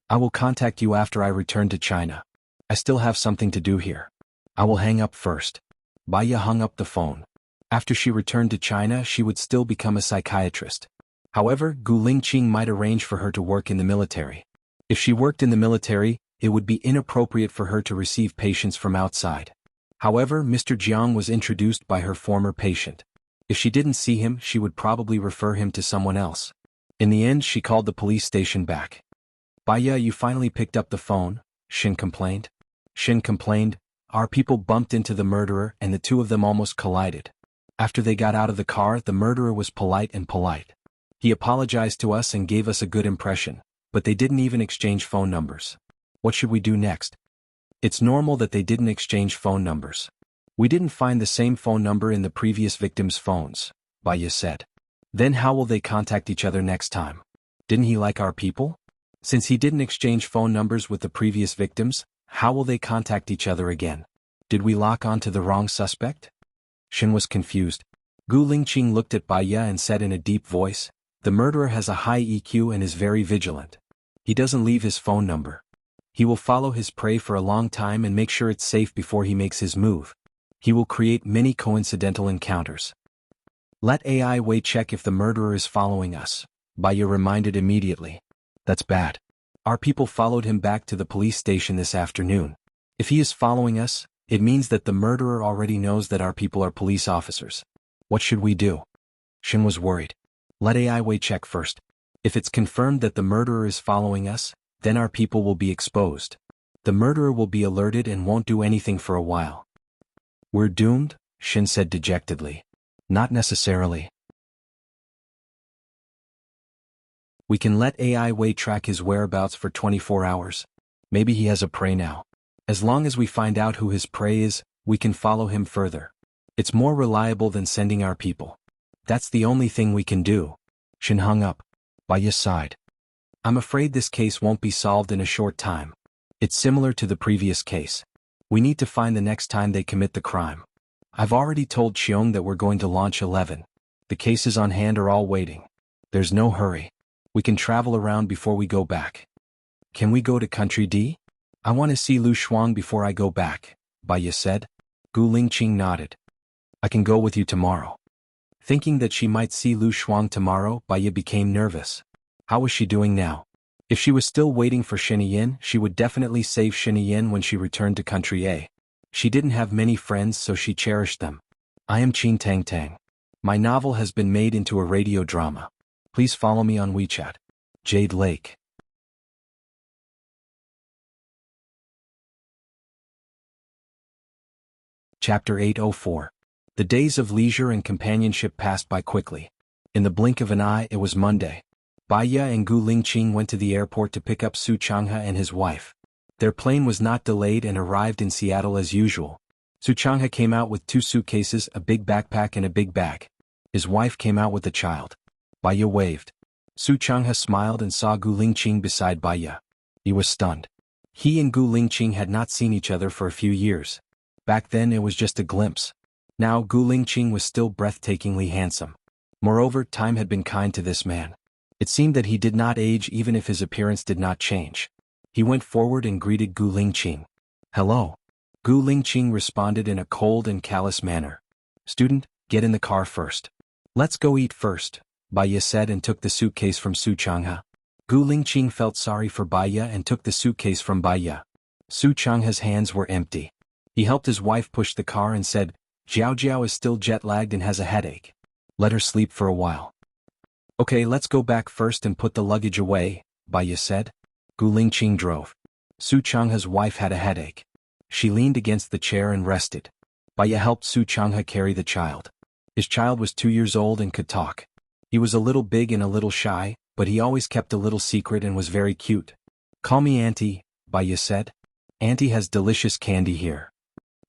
I will contact you after I return to China. I still have something to do here. I will hang up first. Baiya hung up the phone. After she returned to China, she would still become a psychiatrist. However, Gu Lingqing might arrange for her to work in the military. If she worked in the military, it would be inappropriate for her to receive patients from outside. However, Mr. Jiang was introduced by her former patient. If she didn't see him, she would probably refer him to someone else. In the end, she called the police station back. Baiya, you finally picked up the phone, Shin complained. Shin complained, our people bumped into the murderer and the two of them almost collided. After they got out of the car, the murderer was polite. He apologized to us and gave us a good impression, but they didn't even exchange phone numbers. What should we do next? It's normal that they didn't exchange phone numbers. We didn't find the same phone number in the previous victims' phones, Baiya said. Then how will they contact each other next time? Didn't he like our people? Since he didn't exchange phone numbers with the previous victims, how will they contact each other again? Did we lock on to the wrong suspect? Shin was confused. Gu Lingqing looked at Baiya and said in a deep voice, the murderer has a high EQ and is very vigilant. He doesn't leave his phone number. He will follow his prey for a long time and make sure it's safe before he makes his move. He will create many coincidental encounters. Let AI Wei check if the murderer is following us, Baiya reminded immediately. That's bad. Our people followed him back to the police station this afternoon. If he is following us, it means that the murderer already knows that our people are police officers. What should we do? Shin was worried. Let AI Wei check first. If it's confirmed that the murderer is following us, then our people will be exposed. The murderer will be alerted and won't do anything for a while. We're doomed, Shin said dejectedly. Not necessarily. We can let AI Wei track his whereabouts for 24 hours. Maybe he has a prey now. As long as we find out who his prey is, we can follow him further. It's more reliable than sending our people. That's the only thing we can do. Shin hung up. Baya sighed. I'm afraid this case won't be solved in a short time. It's similar to the previous case. We need to find the next time they commit the crime. I've already told Cheong that we're going to launch 11. The cases on hand are all waiting. There's no hurry. We can travel around before we go back. Can we go to Country D? I want to see Lu Shuang before I go back, Baya said. Gu Lingqing nodded. I can go with you tomorrow. Thinking that she might see Lu Shuang tomorrow, Baya became nervous. How was she doing now? If she was still waiting for Shiniyin, she would definitely save Shiniyin when she returned to Country A. She didn't have many friends, so she cherished them. I am Qin Tang Tang. My novel has been made into a radio drama. Please follow me on WeChat. Jade Lake. Chapter 804. The days of leisure and companionship passed by quickly. In the blink of an eye, it was Monday. Baya and Gu Lingqing went to the airport to pick up Su Changhe and his wife. Their plane was not delayed and arrived in Seattle as usual. Su Changhe came out with 2 suitcases, a big backpack and a big bag. His wife came out with a child. Baya waved. Su Changhe smiled and saw Gu Lingqing beside Baya. He was stunned. He and Gu Lingqing had not seen each other for a few years. Back then it was just a glimpse. Now Gu Lingqing was still breathtakingly handsome. Moreover, time had been kind to this man. It seemed that he did not age even if his appearance did not change. He went forward and greeted Gu Lingqing. Hello. Gu Lingqing responded in a cold and callous manner. Student, get in the car first. Let's go eat first, Baya said and took the suitcase from Su Changhe. Gu Lingqing felt sorry for Baya and took the suitcase from Baya. Su Changhe's hands were empty. He helped his wife push the car and said, Jiao Jiao is still jet-lagged and has a headache. Let her sleep for a while. Okay, let's go back first and put the luggage away, Baya said. Gu Lingqing drove. Su Changhe's wife had a headache. She leaned against the chair and rested. Baya helped Su Changhe carry the child. His child was 2 years old and could talk. He was a little big and a little shy, but he always kept a little secret and was very cute. Call me Auntie, Baya said. Auntie has delicious candy here.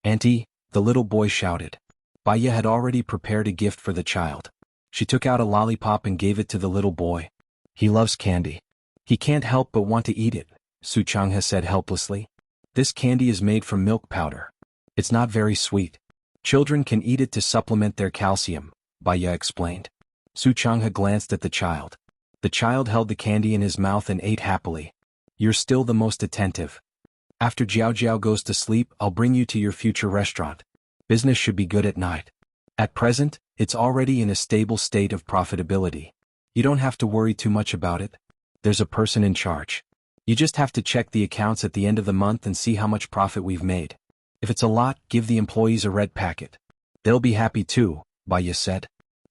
Auntie, the little boy shouted. Baya had already prepared a gift for the child. She took out a lollipop and gave it to the little boy. He loves candy. He can't help but want to eat it, Su Changhe said helplessly. This candy is made from milk powder. It's not very sweet. Children can eat it to supplement their calcium, Baya explained. Su Changhe glanced at the child. The child held the candy in his mouth and ate happily. You're still the most attentive. After Jiao Jiao goes to sleep, I'll bring you to your future restaurant. Business should be good at night. At present, it's already in a stable state of profitability. You don't have to worry too much about it. There's a person in charge. You just have to check the accounts at the end of the month and see how much profit we've made. If it's a lot, give the employees a red packet. They'll be happy too, Baya said.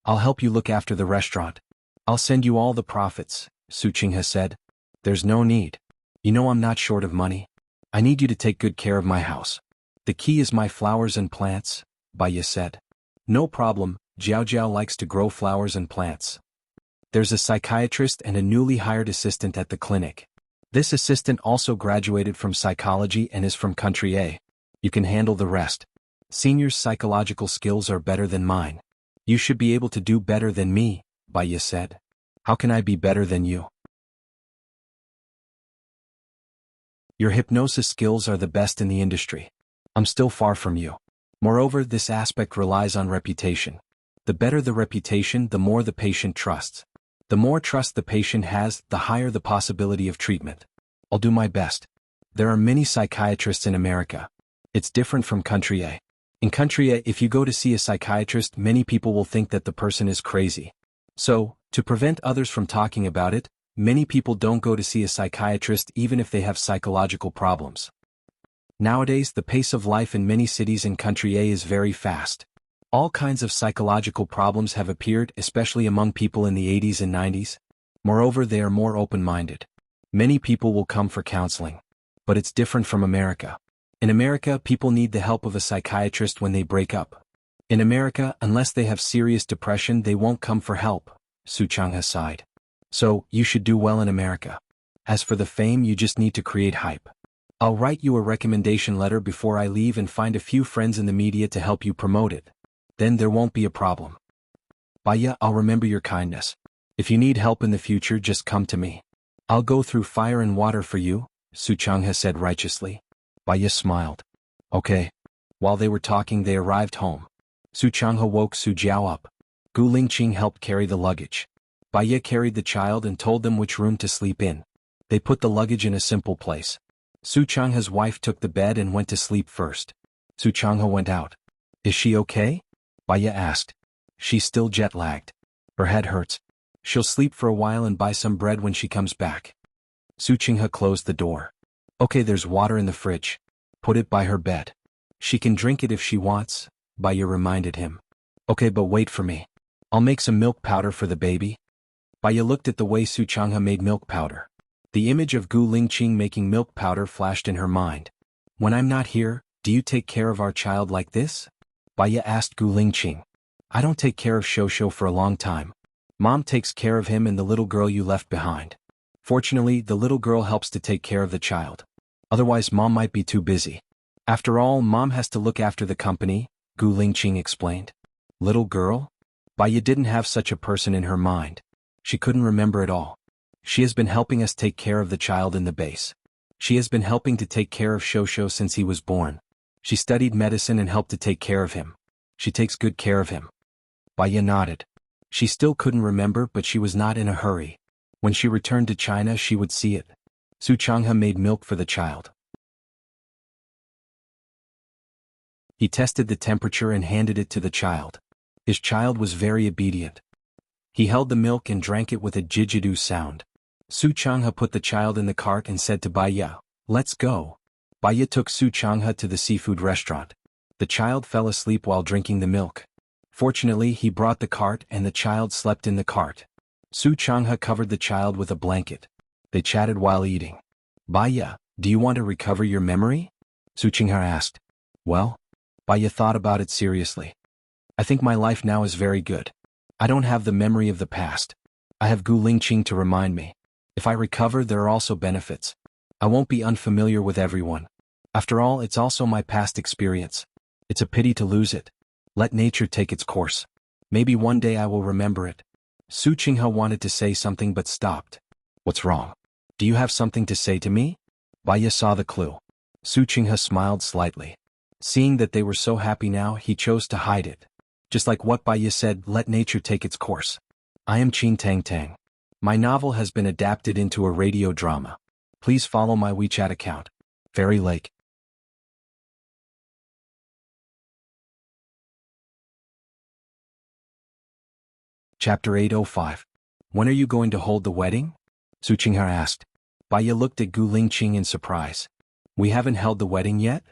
I'll help you look after the restaurant. I'll send you all the profits, Su Changhe said. There's no need. You know I'm not short of money. I need you to take good care of my house. The key is my flowers and plants, Baya said. No problem, Jiao Jiao likes to grow flowers and plants. There's a psychiatrist and a newly hired assistant at the clinic. This assistant also graduated from psychology and is from Country A. You can handle the rest. Senior's psychological skills are better than mine. You should be able to do better than me, Baya said. How can I be better than you? Your hypnosis skills are the best in the industry. I'm still far from you. Moreover, this aspect relies on reputation. The better the reputation, the more the patient trusts. The more trust the patient has, the higher the possibility of treatment. I'll do my best. There are many psychiatrists in America. It's different from Country A. In Country A, if you go to see a psychiatrist, many people will think that the person is crazy. So, to prevent others from talking about it, many people don't go to see a psychiatrist even if they have psychological problems. Nowadays, the pace of life in many cities in Country A is very fast. All kinds of psychological problems have appeared, especially among people in the 80s and 90s. Moreover, they are more open-minded. Many people will come for counseling. But it's different from America. In America, people need the help of a psychiatrist when they break up. In America, unless they have serious depression, they won't come for help, Su Changhe sighed. So, you should do well in America. As for the fame, you just need to create hype. I'll write you a recommendation letter before I leave and find a few friends in the media to help you promote it. Then there won't be a problem. Baya, I'll remember your kindness. If you need help in the future, just come to me. I'll go through fire and water for you, Su Changhe said righteously. Baya smiled. Okay. While they were talking, they arrived home. Su Changhe woke Su Jiao up. Gu Lingqing helped carry the luggage. Baya carried the child and told them which room to sleep in. They put the luggage in a simple place. Su Changhe's wife took the bed and went to sleep first. Su Changhe went out. Is she okay? Baya asked. She's still jet-lagged. Her head hurts. She'll sleep for a while and buy some bread when she comes back. Su Changhe closed the door. Okay, there's water in the fridge. Put it by her bed. She can drink it if she wants, Baya reminded him. Okay, but wait for me. I'll make some milk powder for the baby. Baya looked at the way Su Changhe made milk powder. The image of Gu Lingqing making milk powder flashed in her mind. When I'm not here, do you take care of our child like this? Baya asked Gu Lingqing. I don't take care of Shosho for a long time. Mom takes care of him and the little girl you left behind. Fortunately, the little girl helps to take care of the child. Otherwise, Mom might be too busy. After all, Mom has to look after the company, Gu Lingqing explained. Little girl? Baya didn't have such a person in her mind. She couldn't remember it all. She has been helping us take care of the child in the base. She has been helping to take care of Shosho since he was born. She studied medicine and helped to take care of him. She takes good care of him. Baya nodded. She still couldn't remember, but she was not in a hurry. When she returned to China, she would see it. Su Changhe made milk for the child. He tested the temperature and handed it to the child. His child was very obedient. He held the milk and drank it with a jijidu sound. Su Changhe put the child in the cart and said to Baya, "Let's go." Baya took Su Changhe to the seafood restaurant. The child fell asleep while drinking the milk. Fortunately, he brought the cart and the child slept in the cart. Su Changhe covered the child with a blanket. They chatted while eating. Baya, do you want to recover your memory? Su Changhe asked. Well? Baya thought about it seriously. I think my life now is very good. I don't have the memory of the past. I have Gu Lingqing to remind me. If I recover, there are also benefits. I won't be unfamiliar with everyone. After all, it's also my past experience. It's a pity to lose it. Let nature take its course. Maybe one day I will remember it. Su Changhe wanted to say something but stopped. What's wrong? Do you have something to say to me? Baya saw the clue. Su Changhe smiled slightly. Seeing that they were so happy now, he chose to hide it. Just like what Baya said, let nature take its course. I am Qin Tang Tang. My novel has been adapted into a radio drama. Please follow my WeChat account. Fairy Lake. Chapter 805. When are you going to hold the wedding? Su Changhe asked. Baya looked at Gu Lingqing in surprise. We haven't held the wedding yet?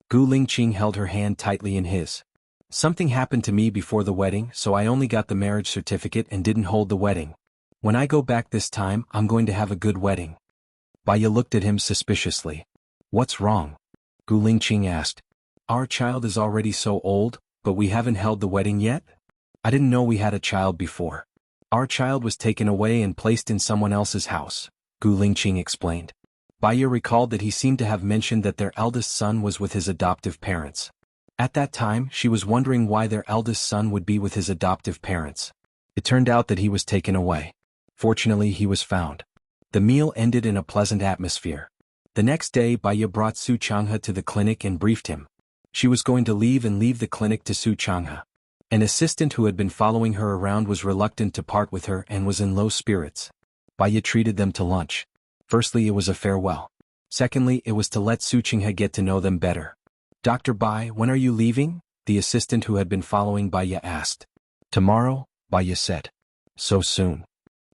Gu Lingqing held her hand tightly in his. Something happened to me before the wedding, so I only got the marriage certificate and didn't hold the wedding. When I go back this time, I'm going to have a good wedding. Baya looked at him suspiciously. What's wrong? Gu Lingqing asked. Our child is already so old, but we haven't held the wedding yet? I didn't know we had a child before. Our child was taken away and placed in someone else's house, Gu Lingqing explained. Baya recalled that he seemed to have mentioned that their eldest son was with his adoptive parents. At that time, she was wondering why their eldest son would be with his adoptive parents. It turned out that he was taken away. Fortunately, he was found. The meal ended in a pleasant atmosphere. The next day, Baya brought Su Changhe to the clinic and briefed him. She was going to leave the clinic to Su Changhe. An assistant who had been following her around was reluctant to part with her and was in low spirits. Baya treated them to lunch. Firstly, it was a farewell. Secondly, it was to let Su Changhe get to know them better. Dr. Bai, when are you leaving? The assistant who had been following Baya asked. Tomorrow, Baya said. So soon.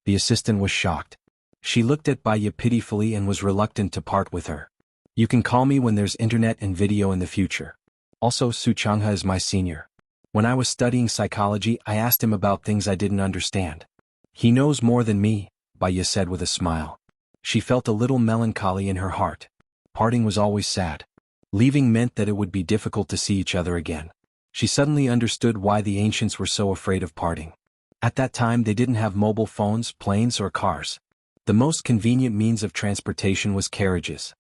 The assistant was shocked. She looked at Baya pitifully and was reluctant to part with her. You can call me when there's internet and video in the future. Also, Su Changhe is my senior. When I was studying psychology, I asked him about things I didn't understand. He knows more than me, Baya said with a smile. She felt a little melancholy in her heart. Parting was always sad. Leaving meant that it would be difficult to see each other again. She suddenly understood why the ancients were so afraid of parting. At that time, they didn't have mobile phones, planes, or cars. The most convenient means of transportation was carriages.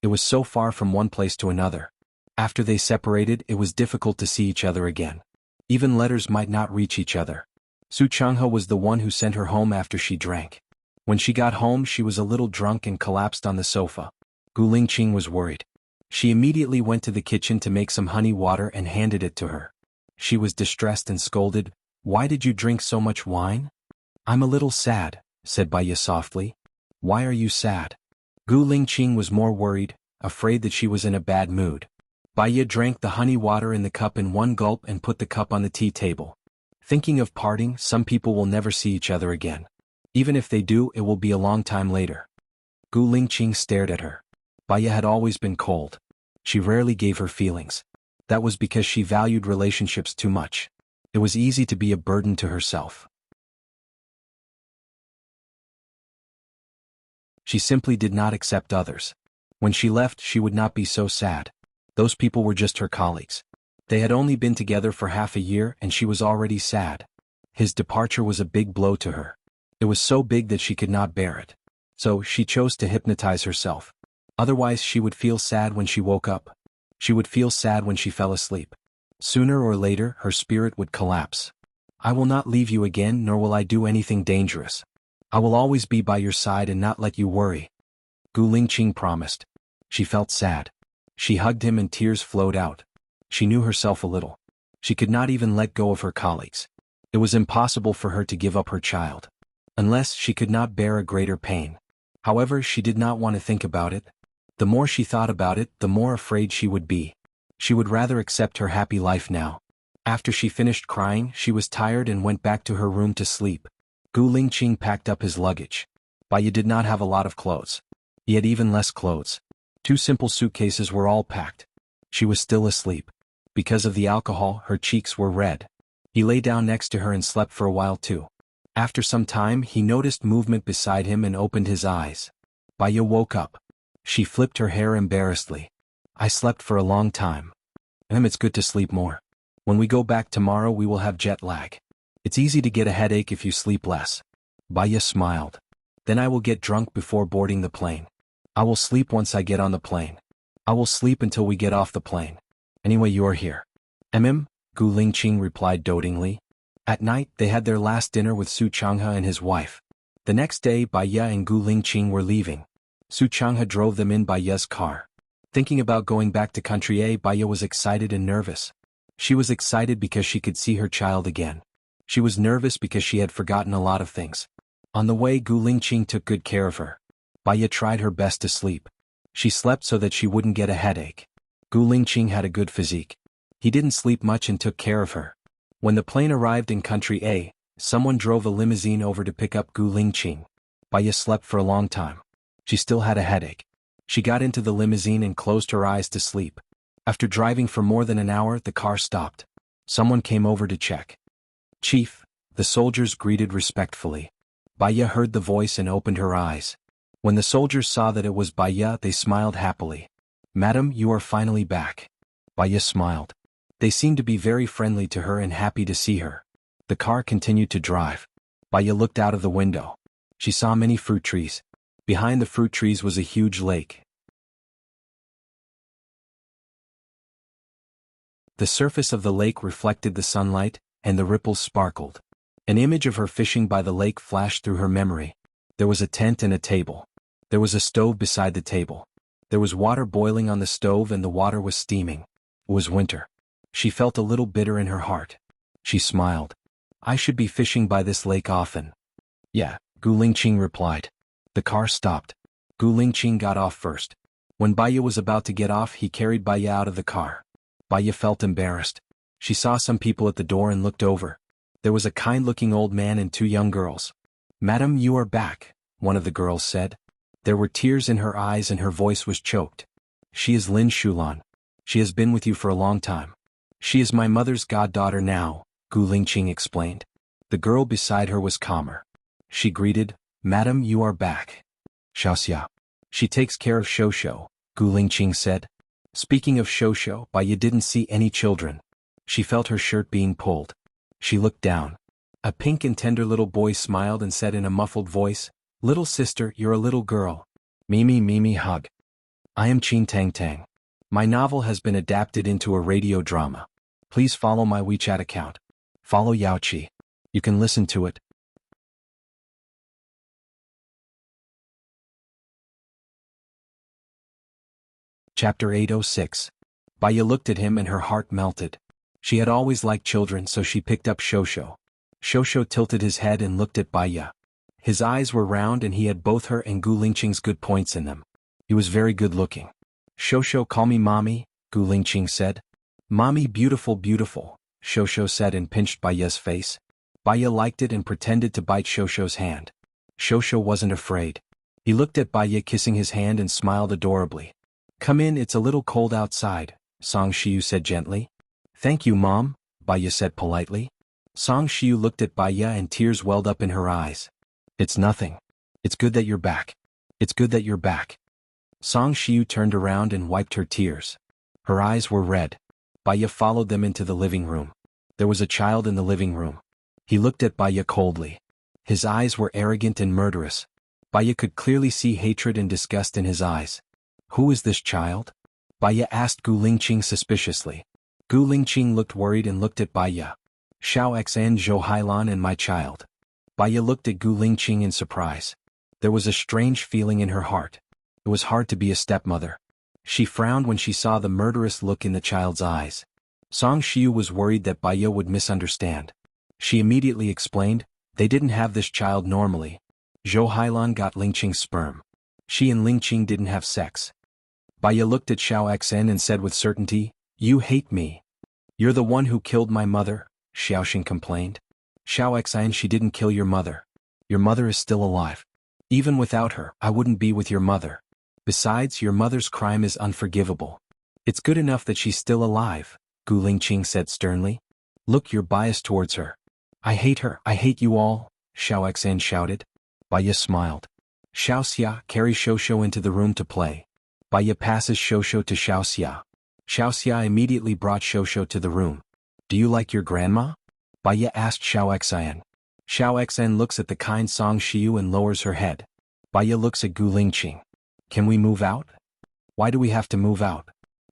It was so far from one place to another. After they separated, it was difficult to see each other again. Even letters might not reach each other. Su Changhe was the one who sent her home after she drank. When she got home, she was a little drunk and collapsed on the sofa. Gu Lingqing was worried. She immediately went to the kitchen to make some honey water and handed it to her. She was distressed and scolded, "Why did you drink so much wine?" "I'm a little sad," said Baiya softly. "Why are you sad?" Gu Lingqing was more worried, afraid that she was in a bad mood. Baiya drank the honey water in the cup in one gulp and put the cup on the tea table. Thinking of parting, some people will never see each other again. Even if they do, it will be a long time later. Gu Lingqing stared at her. Baiya had always been cold. She rarely gave her feelings. That was because she valued relationships too much. It was easy to be a burden to herself. She simply did not accept others. When she left, she would not be so sad. Those people were just her colleagues. They had only been together for half a year and she was already sad. His departure was a big blow to her. It was so big that she could not bear it. So, she chose to hypnotize herself. Otherwise she would feel sad when she woke up. She would feel sad when she fell asleep. Sooner or later, her spirit would collapse. "I will not leave you again, nor will I do anything dangerous. I will always be by your side and not let you worry," Gu Lingqing promised. She felt sad. She hugged him and tears flowed out. She knew herself a little. She could not even let go of her colleagues. It was impossible for her to give up her child. Unless she could not bear a greater pain. However, she did not want to think about it. The more she thought about it, the more afraid she would be. She would rather accept her happy life now. After she finished crying, she was tired and went back to her room to sleep. Gu Lingqing packed up his luggage. Baiya did not have a lot of clothes. He had even less clothes. 2 simple suitcases were all packed. She was still asleep. Because of the alcohol, her cheeks were red. He lay down next to her and slept for a while too. After some time, he noticed movement beside him and opened his eyes. Baiya woke up. She flipped her hair embarrassedly. "I slept for a long time. It's good to sleep more. When we go back tomorrow we will have jet lag. It's easy to get a headache if you sleep less." Baiya smiled. "Then I will get drunk before boarding the plane. I will sleep once I get on the plane. I will sleep until we get off the plane. Anyway, you are here." Gu Lingqing replied dotingly. At night, they had their last dinner with Su Changhe and his wife. The next day, Baiya and Gu Lingqing were leaving. Su Changhe drove them in Baiya's car. Thinking about going back to Country A, Baiya was excited and nervous. She was excited because she could see her child again. She was nervous because she had forgotten a lot of things. On the way, Gu Lingqing took good care of her. Baiya tried her best to sleep. She slept so that she wouldn't get a headache. Gu Lingqing had a good physique. He didn't sleep much and took care of her. When the plane arrived in Country A, someone drove a limousine over to pick up Gu Lingqing. Baiya slept for a long time. She still had a headache. She got into the limousine and closed her eyes to sleep. After driving for more than an hour, the car stopped. Someone came over to check. "Chief," the soldiers greeted respectfully. Baiya heard the voice and opened her eyes. When the soldiers saw that it was Baiya, they smiled happily. "Madam, you are finally back." Baiya smiled. They seemed to be very friendly to her and happy to see her. The car continued to drive. Baiya looked out of the window. She saw many fruit trees. Behind the fruit trees was a huge lake. The surface of the lake reflected the sunlight, and the ripples sparkled. An image of her fishing by the lake flashed through her memory. There was a tent and a table. There was a stove beside the table. There was water boiling on the stove and the water was steaming. It was winter. She felt a little bitter in her heart. She smiled. "I should be fishing by this lake often." "Yeah," Gu Lingqing replied. The car stopped. Gu Lingqing got off first. When Baiya was about to get off, he carried Baiya out of the car. Baiya felt embarrassed. She saw some people at the door and looked over. There was a kind-looking old man and 2 young girls. "Madam, you are back," one of the girls said. There were tears in her eyes and her voice was choked. "She is Lin Shulan. She has been with you for a long time. She is my mother's goddaughter now," Gu Lingqing explained. The girl beside her was calmer. She greeted, "Madam, you are back." "Xiaoxia. She takes care of Shosho," Gu Lingqing said. Speaking of Shosho, Baiya didn't see any children. She felt her shirt being pulled. She looked down. A pink and tender little boy smiled and said in a muffled voice, "Little sister, you're a little girl. Mimi hug." I am Qin Tang Tang. My novel has been adapted into a radio drama. Please follow my WeChat account. Follow Yaoqi. You can listen to it. Chapter 806. Baya looked at him and her heart melted. She had always liked children, so she picked up Shosho. Shosho tilted his head and looked at Baya. His eyes were round and he had both her and Gu Lingqing's good points in them. He was very good looking. Shosho, call me mommy, Gu Lingqing said. Mommy, beautiful, beautiful, Shosho said and pinched Baya's face. Baya liked it and pretended to bite Shosho's hand. Shosho wasn't afraid. He looked at Baya kissing his hand and smiled adorably. Come in, it's a little cold outside, Song Shiyu said gently. Thank you, Mom, Baya said politely. Song Shiyu looked at Baya and tears welled up in her eyes. It's nothing. It's good that you're back. It's good that you're back. Song Shiyu turned around and wiped her tears. Her eyes were red. Baya followed them into the living room. There was a child in the living room. He looked at Baya coldly. His eyes were arrogant and murderous. Baya could clearly see hatred and disgust in his eyes. Who is this child? Baya asked Gu Lingqing suspiciously. Gu Lingqing looked worried and looked at Baya. Xiao Xan Zhou Hailan and my child. Baya looked at Gu Lingqing in surprise. There was a strange feeling in her heart. It was hard to be a stepmother. She frowned when she saw the murderous look in the child's eyes. Song Shiyu was worried that Baya would misunderstand. She immediately explained, they didn't have this child normally. Zhou Hailan got Lingqing's sperm. She and Lingqing didn't have sex. Baya looked at Xiao Xen and said with certainty, You hate me. You're the one who killed my mother, Xiaoxing complained. Xiao Xen, she didn't kill your mother. Your mother is still alive. Even without her, I wouldn't be with your mother. Besides, your mother's crime is unforgivable. It's good enough that she's still alive, Gu Lingqing said sternly. Look, you're biased towards her. I hate her, I hate you all, Xiao Xen shouted. Baya smiled. Xiaoxia, carry Shosho into the room to play. Baya passes Shosho to Xiaoxia. Xiaoxia immediately brought Shosho to the room. Do you like your grandma? Baya asked Xiao Xen. Xiao Xen looks at the kind Song Shiyu and lowers her head. Baya looks at Gu Lingqing. Can we move out? Why do we have to move out?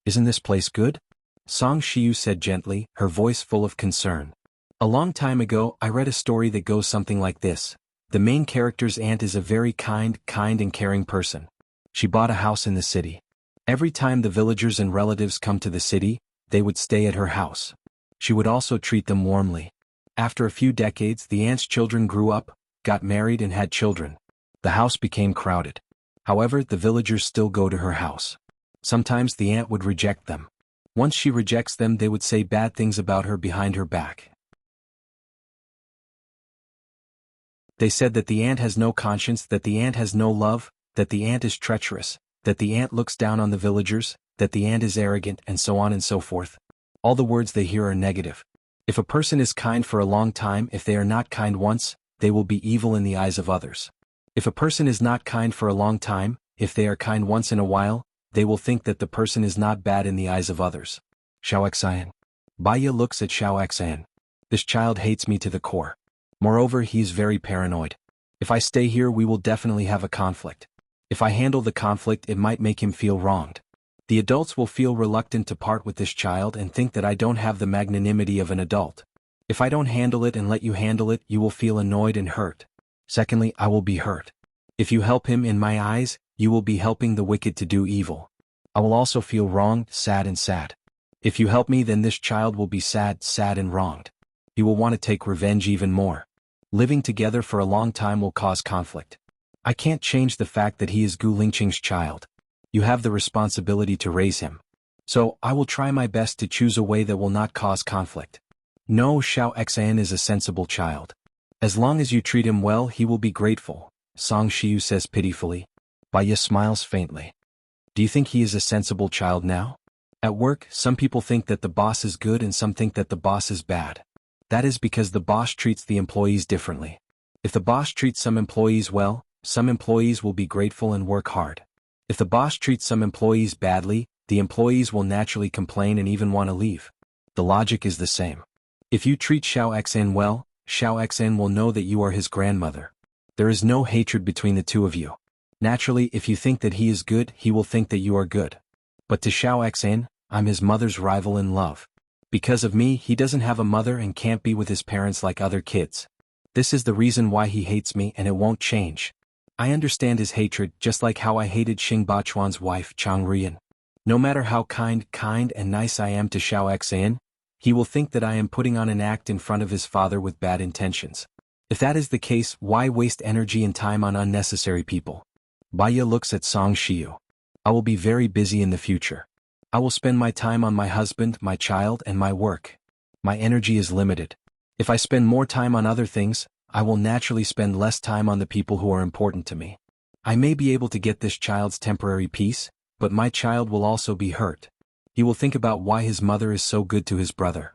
Isn't this place good? Song Shiyu said gently, her voice full of concern. A long time ago, I read a story that goes something like this. The main character's aunt is a very kind and caring person. She bought a house in the city. Every time the villagers and relatives come to the city, they would stay at her house. She would also treat them warmly. After a few decades, the aunt's children grew up, got married and had children. The house became crowded. However, the villagers still go to her house. Sometimes the aunt would reject them. Once she rejects them, they would say bad things about her behind her back. They said that the aunt has no conscience, that the aunt has no love, that the aunt is treacherous, that the aunt looks down on the villagers, that the aunt is arrogant, and so on and so forth. All the words they hear are negative. If a person is kind for a long time, if they are not kind once, they will be evil in the eyes of others. If a person is not kind for a long time, if they are kind once in a while, they will think that the person is not bad in the eyes of others. Xiao Xan. Baya looks at Xiao Xan. This child hates me to the core. Moreover, he is very paranoid. If I stay here, we will definitely have a conflict. If I handle the conflict, it might make him feel wronged. The adults will feel reluctant to part with this child and think that I don't have the magnanimity of an adult. If I don't handle it and let you handle it, you will feel annoyed and hurt. Secondly, I will be hurt. If you help him, in my eyes, you will be helping the wicked to do evil. I will also feel wronged, sad and sad. If you help me, then this child will be sad and wronged. He will want to take revenge even more. Living together for a long time will cause conflict. I can't change the fact that he is Gu Lingqing's child. You have the responsibility to raise him. So, I will try my best to choose a way that will not cause conflict. No, Xiao Xan is a sensible child. As long as you treat him well, he will be grateful, Song Shiyu says pitifully. Baya smiles faintly. Do you think he is a sensible child now? At work, some people think that the boss is good and some think that the boss is bad. That is because the boss treats the employees differently. If the boss treats some employees well, some employees will be grateful and work hard. If the boss treats some employees badly, the employees will naturally complain and even want to leave. The logic is the same. If you treat Xiao Xen well, Xiao Xen will know that you are his grandmother. There is no hatred between the two of you. Naturally, if you think that he is good, he will think that you are good. But to Xiao Xan, I'm his mother's rival in love. Because of me, he doesn't have a mother and can't be with his parents like other kids. This is the reason why he hates me, and it won't change. I understand his hatred, just like how I hated Xing Bachuan's wife, Chang Rian. No matter how kind and nice I am to Xiao Xan, he will think that I am putting on an act in front of his father with bad intentions. If that is the case, why waste energy and time on unnecessary people? Baya looks at Song Shiyu. I will be very busy in the future. I will spend my time on my husband, my child, and my work. My energy is limited. If I spend more time on other things, I will naturally spend less time on the people who are important to me. I may be able to get this child's temporary peace, but my child will also be hurt. He will think about why his mother is so good to his brother.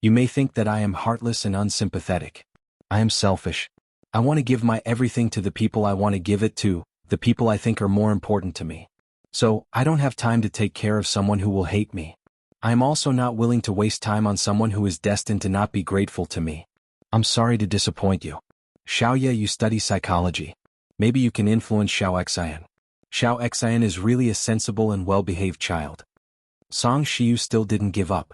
You may think that I am heartless and unsympathetic. I am selfish. I want to give my everything to the people I want to give it to, the people I think are more important to me. So, I don't have time to take care of someone who will hate me. I am also not willing to waste time on someone who is destined to not be grateful to me. I'm sorry to disappoint you. Xiaoye, you study psychology. Maybe you can influence Xiao Xian. Xiao Xian is really a sensible and well-behaved child. Song Shiyu still didn't give up.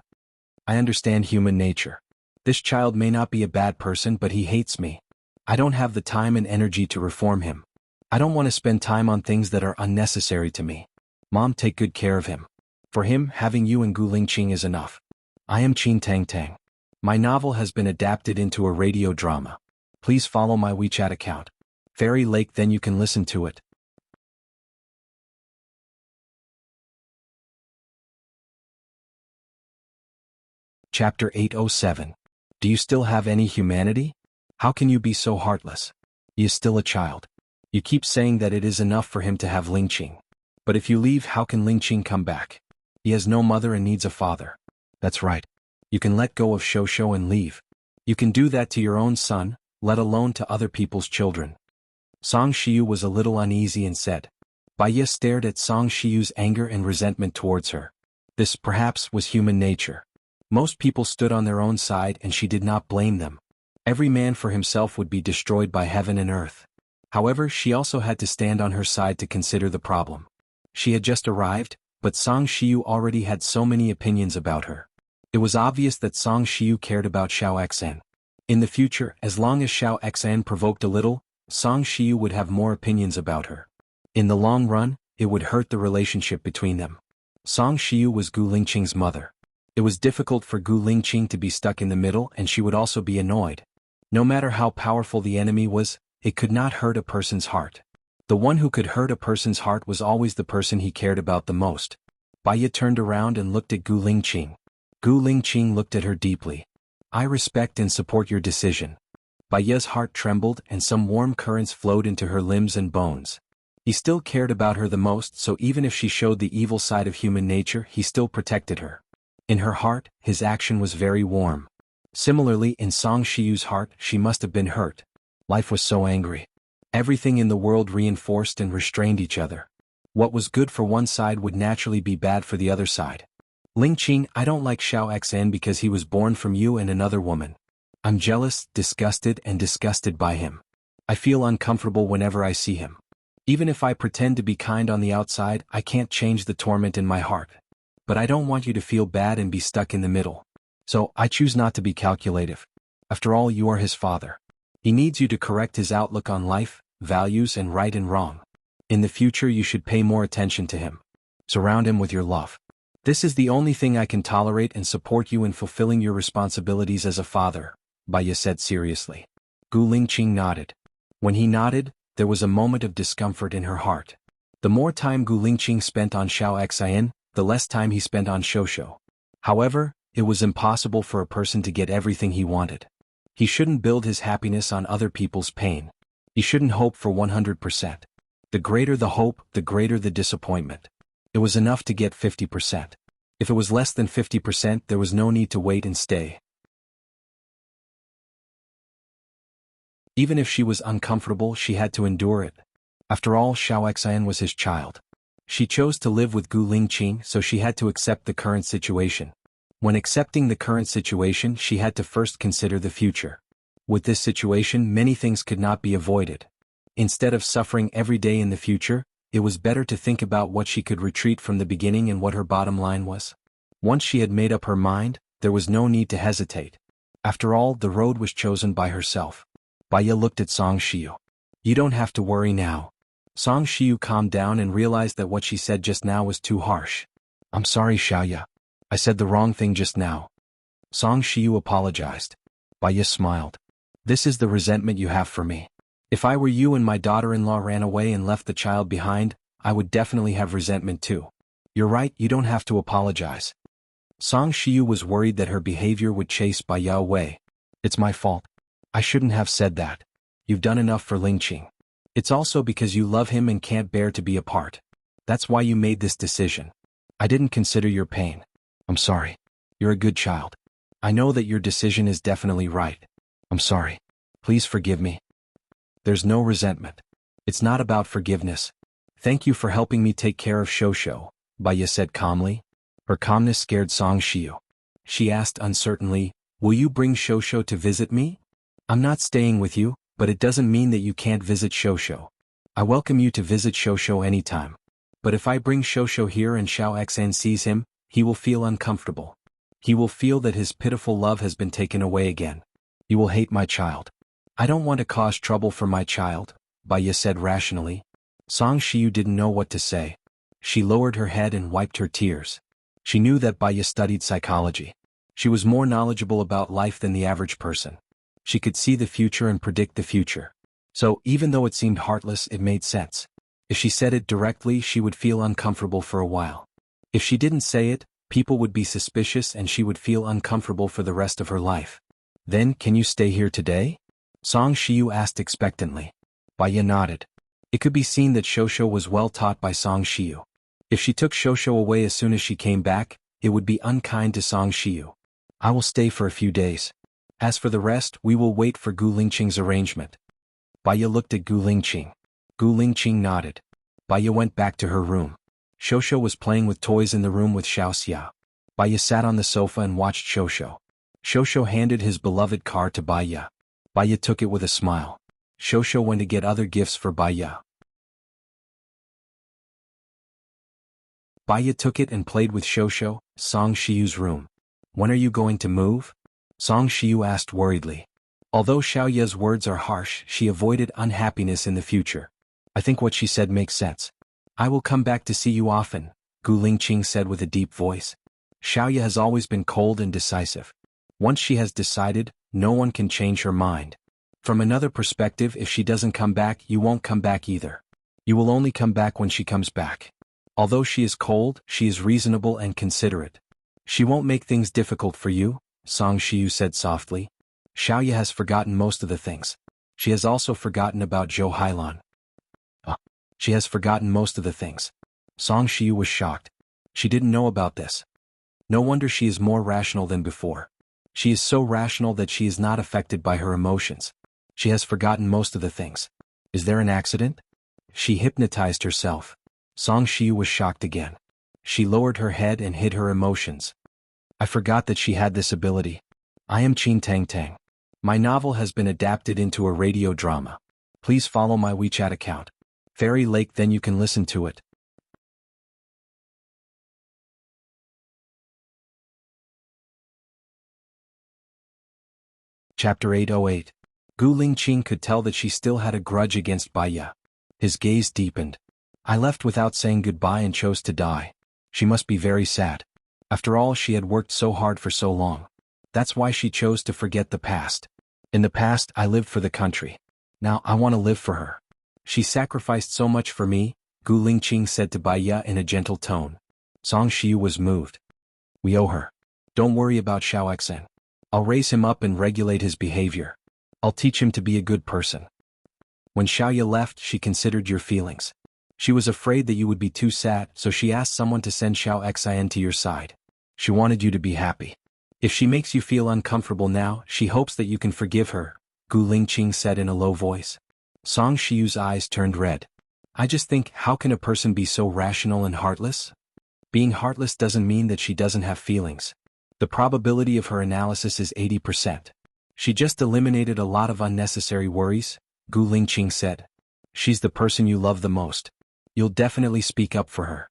I understand human nature. This child may not be a bad person, but he hates me. I don't have the time and energy to reform him. I don't want to spend time on things that are unnecessary to me. Mom, take good care of him. For him, having you and Gu Lingqing is enough. I am Qin Tang Tang. My novel has been adapted into a radio drama. Please follow my WeChat account. Fairy Lake, then you can listen to it. Chapter 807. Do you still have any humanity? How can you be so heartless? He is still a child. You keep saying that it is enough for him to have Lingqing. But if you leave, how can Lingqing come back? He has no mother and needs a father. That's right. You can let go of Shosho and leave. You can do that to your own son, let alone to other people's children. Song Shiyu was a little uneasy and said. Baya stared at Song Shiyu's anger and resentment towards her. This, perhaps, was human nature. Most people stood on their own side and she did not blame them. Every man for himself would be destroyed by heaven and earth. However, she also had to stand on her side to consider the problem. She had just arrived, but Song Shiyu already had so many opinions about her. It was obvious that Song Shiyu cared about Xiao Xan. In the future, as long as Xiao Xan provoked a little, Song Shiyu would have more opinions about her. In the long run, it would hurt the relationship between them. Song Shiyu was Gu Lingqing's mother. It was difficult for Gu Lingqing to be stuck in the middle, and she would also be annoyed. No matter how powerful the enemy was, it could not hurt a person's heart. The one who could hurt a person's heart was always the person he cared about the most. Baya turned around and looked at Gu Lingqing. Gu Lingqing looked at her deeply. I respect and support your decision. Baya's heart trembled and some warm currents flowed into her limbs and bones. He still cared about her the most, so even if she showed the evil side of human nature, he still protected her. In her heart, his action was very warm. Similarly, in Song Shiyu's heart, she must have been hurt. Life was so angry. Everything in the world reinforced and restrained each other. What was good for one side would naturally be bad for the other side. Lingqing, I don't like Xiao Xan because he was born from you and another woman. I'm jealous, disgusted by him. I feel uncomfortable whenever I see him. Even if I pretend to be kind on the outside, I can't change the torment in my heart. But I don't want you to feel bad and be stuck in the middle. So, I choose not to be calculative. After all, you are his father. He needs you to correct his outlook on life, values, and right and wrong. In the future, you should pay more attention to him. Surround him with your love. This is the only thing I can tolerate and support you in fulfilling your responsibilities as a father, Baya said seriously. Gu Lingqing nodded. When he nodded, there was a moment of discomfort in her heart. The more time Gu Lingqing spent on Xiao Xian, the less time he spent on Shosho. However, it was impossible for a person to get everything he wanted. He shouldn't build his happiness on other people's pain. He shouldn't hope for 100%. The greater the hope, the greater the disappointment. It was enough to get 50%. If it was less than 50%, there was no need to wait and stay. Even if she was uncomfortable, she had to endure it. After all, Xiao Xian was his child. She chose to live with Gu Lingqing, so she had to accept the current situation. When accepting the current situation, she had to first consider the future. With this situation, many things could not be avoided. Instead of suffering every day in the future, it was better to think about what she could retreat from the beginning and what her bottom line was. Once she had made up her mind, there was no need to hesitate. After all, the road was chosen by herself. Baya looked at Song Shiyu. You don't have to worry now. Song Shiyu calmed down and realized that what she said just now was too harsh. I'm sorry, Xiaoya. I said the wrong thing just now. Song Shiyu apologized. Baya smiled. This is the resentment you have for me. If I were you and my daughter-in-law ran away and left the child behind, I would definitely have resentment too. You're right, you don't have to apologize. Song Shiyu was worried that her behavior would chase Baya away. It's my fault. I shouldn't have said that. You've done enough for Lingqing. It's also because you love him and can't bear to be apart. That's why you made this decision. I didn't consider your pain. I'm sorry. You're a good child. I know that your decision is definitely right. I'm sorry. Please forgive me. There's no resentment. It's not about forgiveness. Thank you for helping me take care of Shosho, Baya said calmly. Her calmness scared Song Shiyu. She asked uncertainly, will you bring Shosho to visit me? I'm not staying with you, but it doesn't mean that you can't visit Shosho. I welcome you to visit Shosho anytime. But if I bring Shosho here and Xiao Xan sees him, he will feel uncomfortable. He will feel that his pitiful love has been taken away again. He will hate my child. I don't want to cause trouble for my child, Baya said rationally. Song Shiyu didn't know what to say. She lowered her head and wiped her tears. She knew that Baya studied psychology. She was more knowledgeable about life than the average person. She could see the future and predict the future. So, even though it seemed heartless, it made sense. If she said it directly, she would feel uncomfortable for a while. If she didn't say it, people would be suspicious and she would feel uncomfortable for the rest of her life. Then, can you stay here today? Song Shiyu asked expectantly. Baya nodded. It could be seen that Shosho was well taught by Song Shiyu. If she took Shosho away as soon as she came back, it would be unkind to Song Shiyu. I will stay for a few days. As for the rest, we will wait for Gu Lingqing's arrangement. Baya looked at Gu Lingqing. Gu Lingqing nodded. Baya went back to her room. Shosho was playing with toys in the room with Xiao Xia. Baya sat on the sofa and watched Shosho. Shosho handed his beloved car to Baya. Baya took it with a smile. Shosho went to get other gifts for Baya. Baya took it and played with Shosho, Song Shiyu's room. When are you going to move? Song Shiyu asked worriedly. Although Xiaoya's words are harsh, she avoided unhappiness in the future. I think what she said makes sense. I will come back to see you often, Gu Lingqing said with a deep voice. Xiaoya has always been cold and decisive. Once she has decided, no one can change her mind. From another perspective, if she doesn't come back, you won't come back either. You will only come back when she comes back. Although she is cold, she is reasonable and considerate. She won't make things difficult for you, Song Shiyu said softly. Xiaoya has forgotten most of the things. She has also forgotten about Zhou Hailan. She has forgotten most of the things. Song Shiyu was shocked. She didn't know about this. No wonder she is more rational than before. She is so rational that she is not affected by her emotions. She has forgotten most of the things. Is there an accident? She hypnotized herself. Song Shiyu was shocked again. She lowered her head and hid her emotions. I forgot that she had this ability. I am Qin Tang Tang. My novel has been adapted into a radio drama. Please follow my WeChat account. Fairy Lake, then you can listen to it. Chapter 808. Gu Lingqing could tell that she still had a grudge against Baya. His gaze deepened. I left without saying goodbye and chose to die. She must be very sad. After all, she had worked so hard for so long. That's why she chose to forget the past. In the past, I lived for the country. Now I want to live for her. She sacrificed so much for me, Gu Lingqing said to Baya in a gentle tone. Song Shiyu was moved. We owe her. Don't worry about Xiao Xen. I'll raise him up and regulate his behavior. I'll teach him to be a good person. When Xiaoya left, she considered your feelings. She was afraid that you would be too sad, so she asked someone to send Xiao Xen to your side. She wanted you to be happy. If she makes you feel uncomfortable now, she hopes that you can forgive her, Gu Lingqing said in a low voice. Song Shiyu's eyes turned red. I just think, how can a person be so rational and heartless? Being heartless doesn't mean that she doesn't have feelings. The probability of her analysis is 80%. She just eliminated a lot of unnecessary worries, Gu Lingqing said. She's the person you love the most. You'll definitely speak up for her.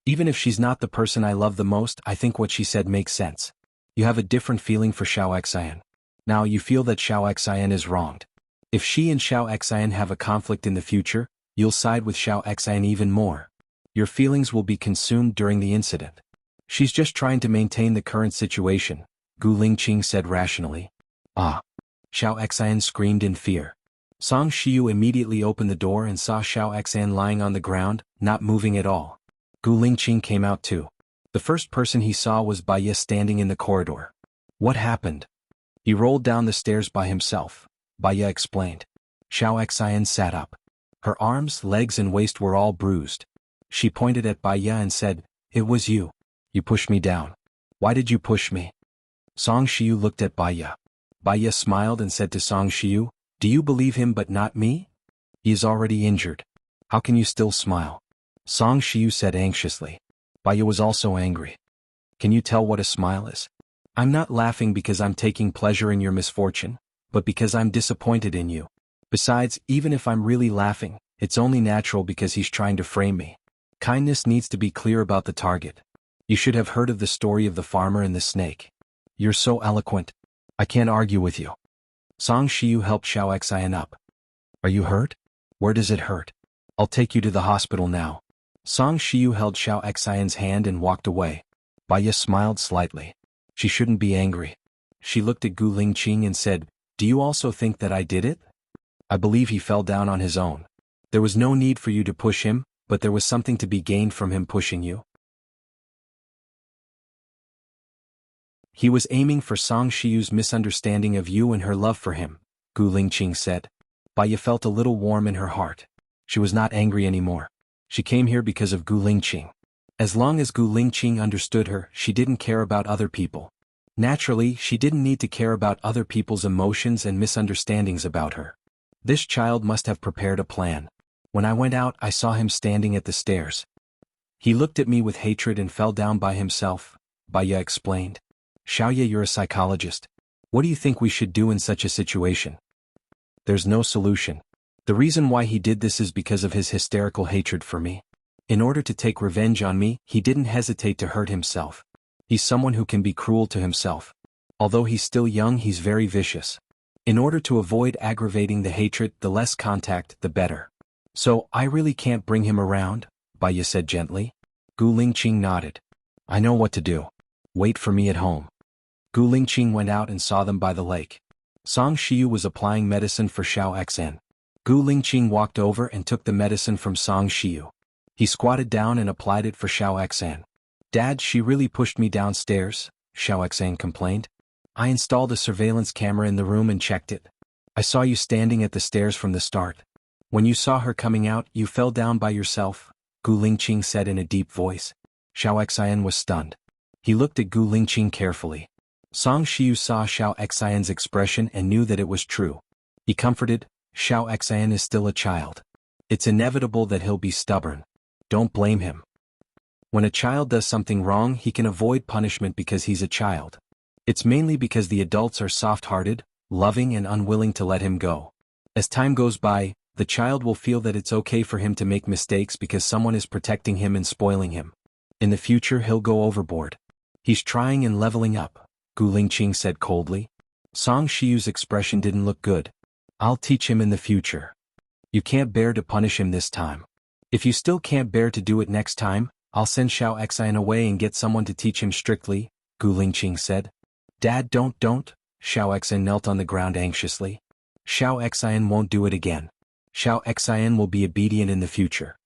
Even if she's not the person I love the most, I think what she said makes sense. You have a different feeling for Xiao Xian. Now you feel that Xiao Xian is wronged. If she and Xiao Xian have a conflict in the future, you'll side with Xiao Xian even more. Your feelings will be consumed during the incident. She's just trying to maintain the current situation, Gu Lingqing said rationally. Ah! Xiao Xian screamed in fear. Song Shiyu immediately opened the door and saw Xiao Xian lying on the ground, not moving at all. Gu Lingqing came out too. The first person he saw was Bai Ye standing in the corridor. What happened? He rolled down the stairs by himself, Bai Ye explained. Xiao Xian sat up. Her arms, legs and waist were all bruised. She pointed at Bai Ye and said, "It was you. You pushed me down. Why did you push me?" Song Shiyu looked at Bai Ye. Bai Ye smiled and said to Song Shiyu, "Do you believe him but not me? He is already injured. How can you still smile?" Song Shiyu said anxiously. Bai Ye was also angry. "Can you tell what a smile is? I'm not laughing because I'm taking pleasure in your misfortune, but because I'm disappointed in you. Besides, even if I'm really laughing, it's only natural because he's trying to frame me. Kindness needs to be clear about the target. You should have heard of the story of the farmer and the snake. You're so eloquent. I can't argue with you." Song Shiyu helped Xiao Xian up. "Are you hurt? Where does it hurt? I'll take you to the hospital now." Song Shiyu held Xiao Xian's hand and walked away. Bai Ye smiled slightly. She shouldn't be angry. She looked at Gu Lingqing and said, "Do you also think that I did it? I believe he fell down on his own. There was no need for you to push him, but there was something to be gained from him pushing you." He was aiming for Song Shiyu's misunderstanding of you and her love for him, Gu Lingqing said. Bai Ye felt a little warm in her heart. She was not angry anymore. She came here because of Gu Lingqing. As long as Gu Lingqing understood her, she didn't care about other people. Naturally, she didn't need to care about other people's emotions and misunderstandings about her. This child must have prepared a plan. When I went out, I saw him standing at the stairs. He looked at me with hatred and fell down by himself, Bai Ye explained. Xiaoye, you're a psychologist. What do you think we should do in such a situation? There's no solution. The reason why he did this is because of his hysterical hatred for me. In order to take revenge on me, he didn't hesitate to hurt himself. He's someone who can be cruel to himself. Although he's still young, he's very vicious. In order to avoid aggravating the hatred, the less contact, the better. So, I really can't bring him around, Bai Ye said gently. Gu Lingqing nodded. I know what to do. Wait for me at home. Gu Lingqing went out and saw them by the lake. Song Shiyu was applying medicine for Xiao Xian. Gu Lingqing walked over and took the medicine from Song Shiyu. He squatted down and applied it for Xiao Xian. Dad, she really pushed me downstairs, Xiao Xian complained. I installed a surveillance camera in the room and checked it. I saw you standing at the stairs from the start. When you saw her coming out, you fell down by yourself, Gu Lingqing said in a deep voice. Xiao Xian was stunned. He looked at Gu Lingqing carefully. Song Shiyu saw Xiao Xian's expression and knew that it was true. He comforted, Xiao Xian is still a child. It's inevitable that he'll be stubborn. Don't blame him. When a child does something wrong, he can avoid punishment because he's a child. It's mainly because the adults are soft-hearted, loving and unwilling to let him go. As time goes by, the child will feel that it's okay for him to make mistakes because someone is protecting him and spoiling him. In the future, he'll go overboard. He's trying and leveling up, Gu Lingqing said coldly. Song Shiyu's expression didn't look good. I'll teach him in the future. You can't bear to punish him this time. If you still can't bear to do it next time, I'll send Xiao Xian away and get someone to teach him strictly, Gu Lingqing said. Dad, don't. Xiao Xian knelt on the ground anxiously. Xiao Xian won't do it again. Xiao Xian will be obedient in the future.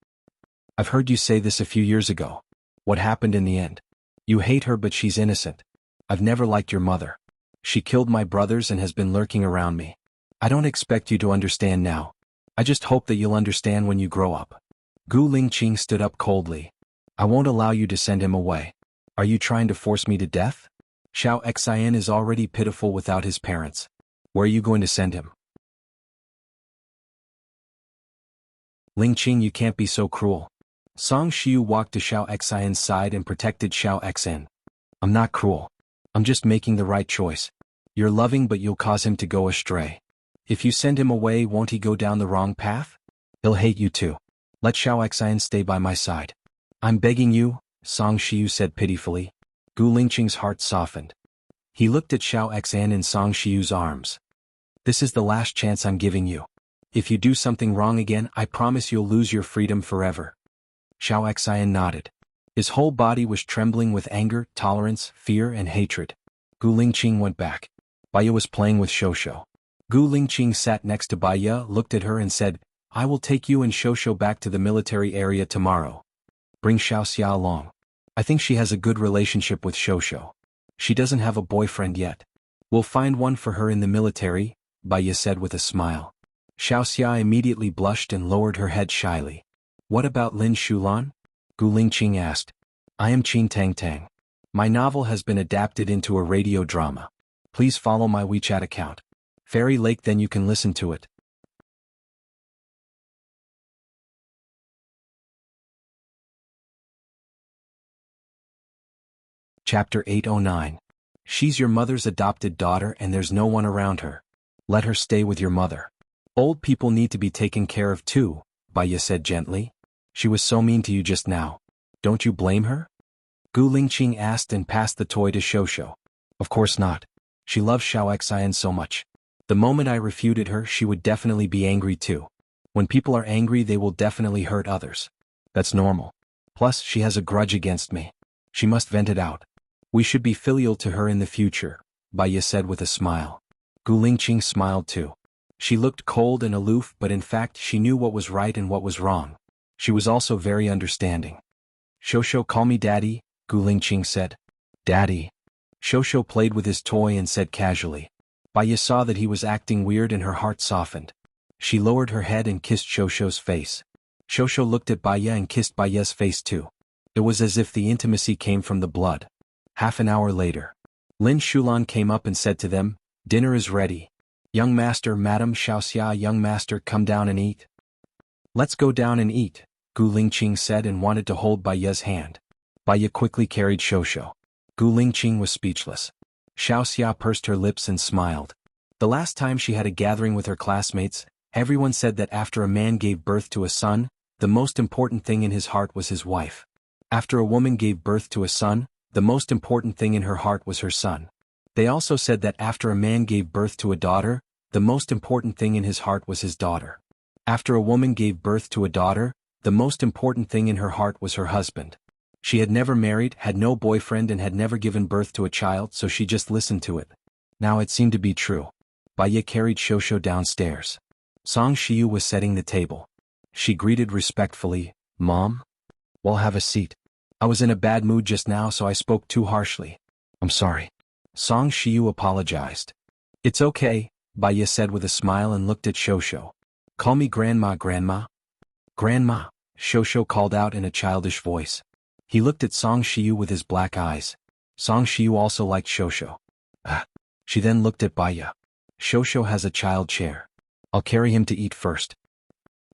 I've heard you say this a few years ago. What happened in the end? You hate her but she's innocent. I've never liked your mother. She killed my brothers and has been lurking around me. I don't expect you to understand now. I just hope that you'll understand when you grow up. Gu Lingqing stood up coldly. I won't allow you to send him away. Are you trying to force me to death? Xiao Xian is already pitiful without his parents. Where are you going to send him? Lingqing, you can't be so cruel. Song Shiyu walked to Xiao Xian's side and protected Xiao Xian. I'm not cruel. I'm just making the right choice. You're loving but you'll cause him to go astray. If you send him away, won't he go down the wrong path? He'll hate you too. Let Xiao Xian stay by my side. I'm begging you, Song Shiyu said pitifully. Gu Lingqing's heart softened. He looked at Xiao Xian in Song Shiyu's arms. This is the last chance I'm giving you. If you do something wrong again, I promise you'll lose your freedom forever. Xiao Xian nodded. His whole body was trembling with anger, tolerance, fear, and hatred. Gu Lingqing went back. Baya was playing with Shosho. Gu Lingqing sat next to Baya, looked at her and said, I will take you and Shosho back to the military area tomorrow. Bring Xiaoxia along. I think she has a good relationship with Shosho. She doesn't have a boyfriend yet. We'll find one for her in the military, Baya said with a smile. Xiaoxia immediately blushed and lowered her head shyly. What about Lin Shulan? Gu Lingqing asked. I am Qin Tang Tang. My novel has been adapted into a radio drama. Please follow my WeChat account. Fairy Lake, then you can listen to it. Chapter 809. She's your mother's adopted daughter and there's no one around her. Let her stay with your mother. Old people need to be taken care of too, Baya said gently. She was so mean to you just now. Don't you blame her? Gu Lingqing asked and passed the toy to Shosho. Of course not. She loves Xiao Xian so much. The moment I refuted her, she would definitely be angry too. When people are angry, they will definitely hurt others. That's normal. Plus, she has a grudge against me. She must vent it out. We should be filial to her in the future, Baya said with a smile. Gu Lingqing smiled too. She looked cold and aloof, but in fact she knew what was right and what was wrong. She was also very understanding. Shosho, call me Daddy, Gu Lingqing said. Daddy. Shosho played with his toy and said casually. Baya saw that he was acting weird and her heart softened. She lowered her head and kissed Shosho's face. Shosho looked at Baya and kissed Baya's face too. It was as if the intimacy came from the blood. Half an hour later, Lin Shulan came up and said to them, dinner is ready. Young master, Madam Xiaoxia, young master, come down and eat. Let's go down and eat, Gu Lingqing said and wanted to hold Baya's hand. Baya quickly carried Shosho. Gu Lingqing was speechless. Xiaoxia pursed her lips and smiled. The last time she had a gathering with her classmates, everyone said that after a man gave birth to a son, the most important thing in his heart was his wife. After a woman gave birth to a son, the most important thing in her heart was her son. They also said that after a man gave birth to a daughter, the most important thing in his heart was his daughter. After a woman gave birth to a daughter, the most important thing in her heart was her husband. She had never married, had no boyfriend and had never given birth to a child, so she just listened to it. Now it seemed to be true. Baya carried Shosho downstairs. Song Shiyu was setting the table. She greeted respectfully, Mom? Well, have a seat. I was in a bad mood just now, so I spoke too harshly. I'm sorry. Song Shiyu apologized. It's okay, Baya said with a smile and looked at Shosho. Call me Grandma, Grandma. Grandma, Shosho called out in a childish voice. He looked at Song Shiyu with his black eyes. Song Shiyu also liked Shosho. She then looked at Baya. Shosho has a child chair. I'll carry him to eat first.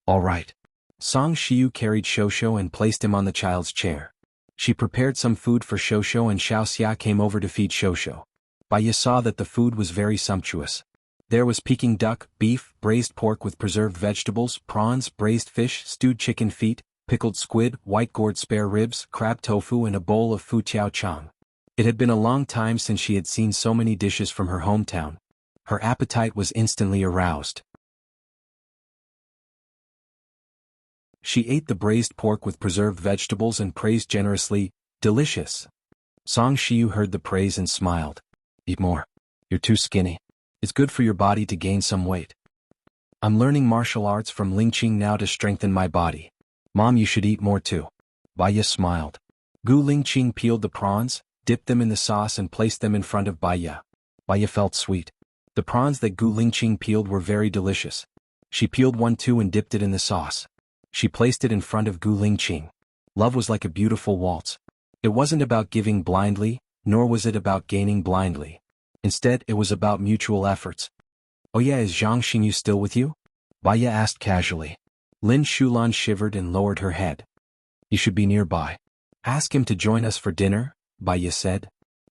All right. Song Shiyu carried Shosho and placed him on the child's chair. She prepared some food for Shosho and Xiaoxia came over to feed Shosho. Baya saw that the food was very sumptuous. There was Peking duck, beef, braised pork with preserved vegetables, prawns, braised fish, stewed chicken feet, pickled squid, white gourd spare ribs, crab tofu and a bowl of fu tiao chang. It had been a long time since she had seen so many dishes from her hometown. Her appetite was instantly aroused. She ate the braised pork with preserved vegetables and praised generously, delicious. Song Shiyu heard the praise and smiled. Eat more. You're too skinny. It's good for your body to gain some weight. I'm learning martial arts from Lingqing now to strengthen my body. Mom, you should eat more too. Baya smiled. Gu Lingqing peeled the prawns, dipped them in the sauce and placed them in front of Baya. Baya felt sweet. The prawns that Gu Lingqing peeled were very delicious. She peeled one too and dipped it in the sauce. She placed it in front of Gu Lingqing. Love was like a beautiful waltz. It wasn't about giving blindly, nor was it about gaining blindly. Instead, it was about mutual efforts. Oh yeah, is Zhang Xingyu still with you? Baya asked casually. Lin Shulan shivered and lowered her head. He should be nearby. Ask him to join us for dinner, Baya said.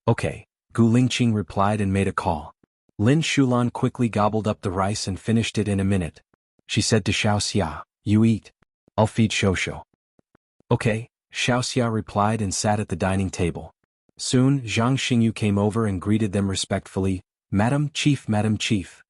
Okay, Gu Lingqing replied and made a call. Lin Shulan quickly gobbled up the rice and finished it in a minute. She said to Xiaoxia, "You eat. I'll feed Shosho." "Okay," Xiaoxia replied and sat at the dining table. Soon, Zhang Xingyu came over and greeted them respectfully, Madam Chief, Madam Chief.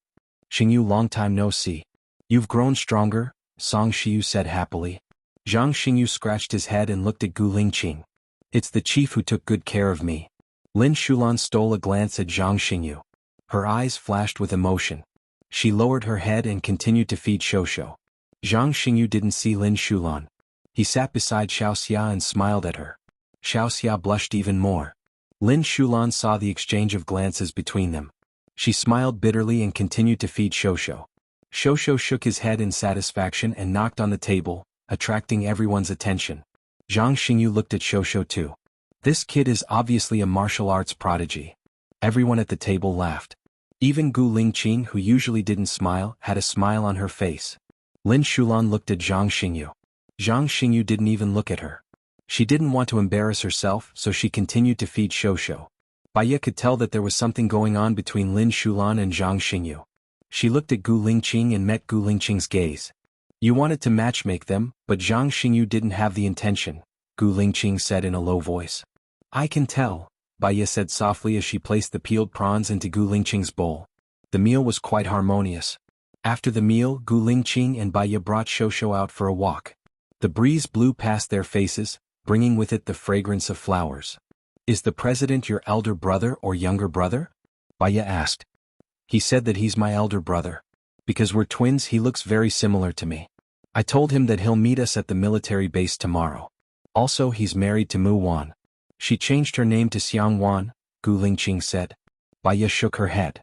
"Xingyu, long time no see. You've grown stronger," Song Shiyu said happily. Zhang Xingyu scratched his head and looked at Gu Lingqing. "It's the chief who took good care of me." Lin Shulan stole a glance at Zhang Xingyu. Her eyes flashed with emotion. She lowered her head and continued to feed Shosho. Zhang Xingyu didn't see Lin Shulan. He sat beside Xiaoxia and smiled at her. Xiaoxia blushed even more. Lin Shulan saw the exchange of glances between them. She smiled bitterly and continued to feed Shosho. Shosho shook his head in satisfaction and knocked on the table, attracting everyone's attention. Zhang Xingyu looked at Shosho too. This kid is obviously a martial arts prodigy. Everyone at the table laughed. Even Gu Lingqing, who usually didn't smile, had a smile on her face. Lin Shulan looked at Zhang Xingyu. Zhang Xingyu didn't even look at her. She didn't want to embarrass herself, so she continued to feed Shosho. Baiya could tell that there was something going on between Lin Shulan and Zhang Xingyu. She looked at Gu Lingqing and met Gu Lingqing's gaze. "You wanted to matchmake them, but Zhang Xingyu didn't have the intention," Gu Lingqing said in a low voice. "I can tell," Baiya said softly as she placed the peeled prawns into Gu Lingqing's bowl. The meal was quite harmonious. After the meal, Gu Lingqing and Baiya brought Shosho out for a walk. The breeze blew past their faces, bringing with it the fragrance of flowers. "Is the president your elder brother or younger brother?" Baiya asked. "He said that he's my elder brother. Because we're twins, he looks very similar to me. I told him that he'll meet us at the military base tomorrow. Also, he's married to Mu Wan." "She changed her name to Xiang Wan," Gu Lingqing said. Baiya shook her head.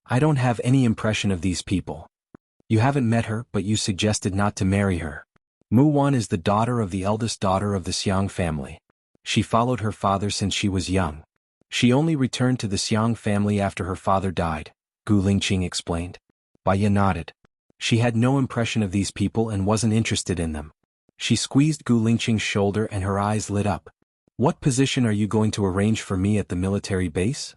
"I don't have any impression of these people. You haven't met her, but you suggested not to marry her. Mu Wan is the daughter of the eldest daughter of the Xiang family. She followed her father since she was young. She only returned to the Xiang family after her father died," Gu Lingqing explained. Baiya nodded. She had no impression of these people and wasn't interested in them. She squeezed Gu Lingqing's shoulder and her eyes lit up. "What position are you going to arrange for me at the military base?"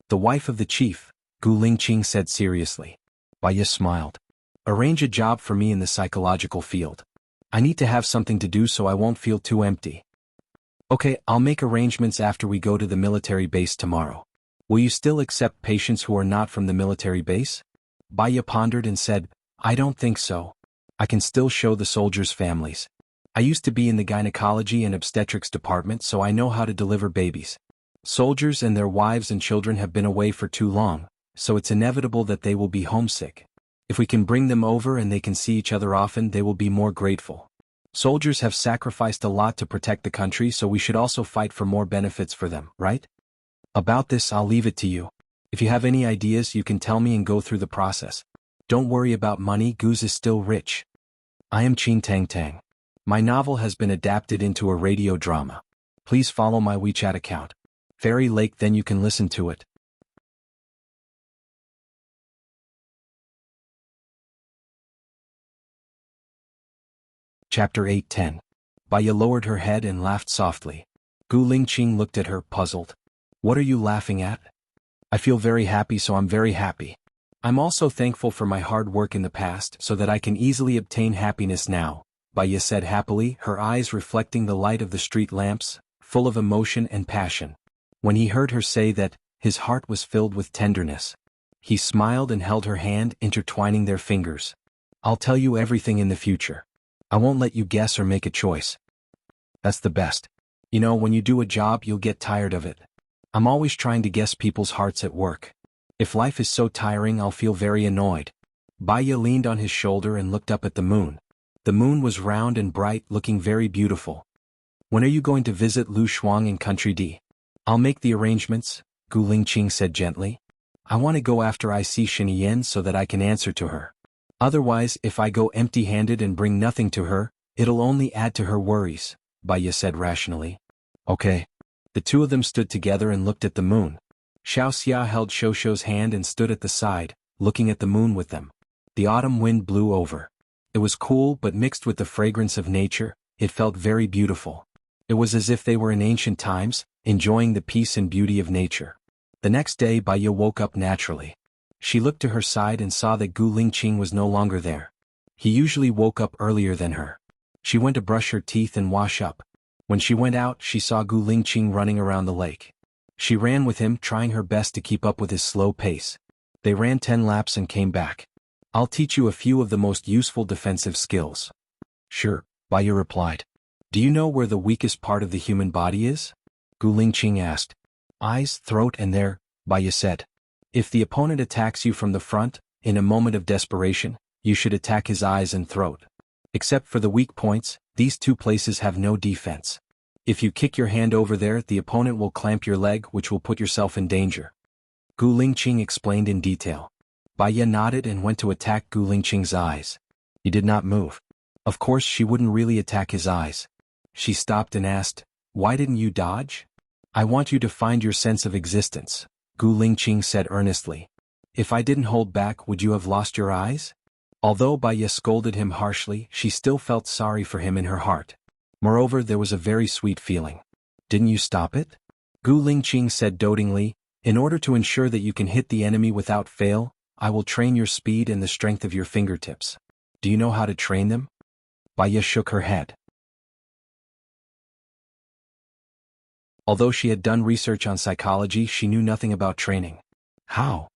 "The wife of the chief," Gu Lingqing said seriously. Baiya smiled. "Arrange a job for me in the psychological field. I need to have something to do so I won't feel too empty." "Okay, I'll make arrangements after we go to the military base tomorrow. Will you still accept patients who are not from the military base?" Baiya pondered and said, "I don't think so. I can still show the soldiers' families. I used to be in the gynecology and obstetrics department, so I know how to deliver babies. Soldiers and their wives and children have been away for too long, so it's inevitable that they will be homesick. If we can bring them over and they can see each other often, they will be more grateful. Soldiers have sacrificed a lot to protect the country, so we should also fight for more benefits for them, right? About this, I'll leave it to you. If you have any ideas, you can tell me and go through the process. Don't worry about money, Guz is still rich. I am Qin Tang Tang. My novel has been adapted into a radio drama. Please follow my WeChat account, Fairy Lake, then you can listen to it. Chapter 8:10. Baiya lowered her head and laughed softly. Gu Lingqing looked at her, puzzled. "What are you laughing at?" "I feel very happy, so I'm very happy. I'm also thankful for my hard work in the past so that I can easily obtain happiness now," Baiya said happily, her eyes reflecting the light of the street lamps, full of emotion and passion. When he heard her say that, his heart was filled with tenderness. He smiled and held her hand, intertwining their fingers. "I'll tell you everything in the future. I won't let you guess or make a choice. That's the best. You know, when you do a job, you'll get tired of it. I'm always trying to guess people's hearts at work. If life is so tiring, I'll feel very annoyed." Baiya leaned on his shoulder and looked up at the moon. The moon was round and bright, looking very beautiful. "When are you going to visit Lu Shuang in Country D?" "I'll make the arrangements," Gu Lingqing said gently. "I want to go after I see Shenyan so that I can answer to her. Otherwise, if I go empty-handed and bring nothing to her, it'll only add to her worries," Baiya said rationally. "Okay." The two of them stood together and looked at the moon. Xiaoxia held Shosho's hand and stood at the side, looking at the moon with them. The autumn wind blew over. It was cool but mixed with the fragrance of nature, it felt very beautiful. It was as if they were in ancient times, enjoying the peace and beauty of nature. The next day Baya woke up naturally. She looked to her side and saw that Gu Lingqing was no longer there. He usually woke up earlier than her. She went to brush her teeth and wash up. When she went out, she saw Gu Lingqing running around the lake. She ran with him, trying her best to keep up with his slow pace. They ran 10 laps and came back. I'll teach you a few of the most useful defensive skills. Sure, Baya replied. Do you know where the weakest part of the human body is? Gu Lingqing asked. Eyes, throat and there, Baya said. If the opponent attacks you from the front, in a moment of desperation, you should attack his eyes and throat. Except for the weak points, these two places have no defense. If you kick your hand over there, the opponent will clamp your leg, which will put yourself in danger. Gu Lingqing explained in detail. Baya nodded and went to attack Gu Lingqing's eyes. He did not move. Of course she wouldn't really attack his eyes. She stopped and asked, Why didn't you dodge? I want you to find your sense of existence, Gu Lingqing said earnestly. If I didn't hold back, would you have lost your eyes? Although Baya scolded him harshly, she still felt sorry for him in her heart. Moreover, there was a very sweet feeling. Didn't you stop it? Gu Lingqing said dotingly, In order to ensure that you can hit the enemy without fail, I will train your speed and the strength of your fingertips. Do you know how to train them? Baya shook her head. Although she had done research on psychology, she knew nothing about training. How?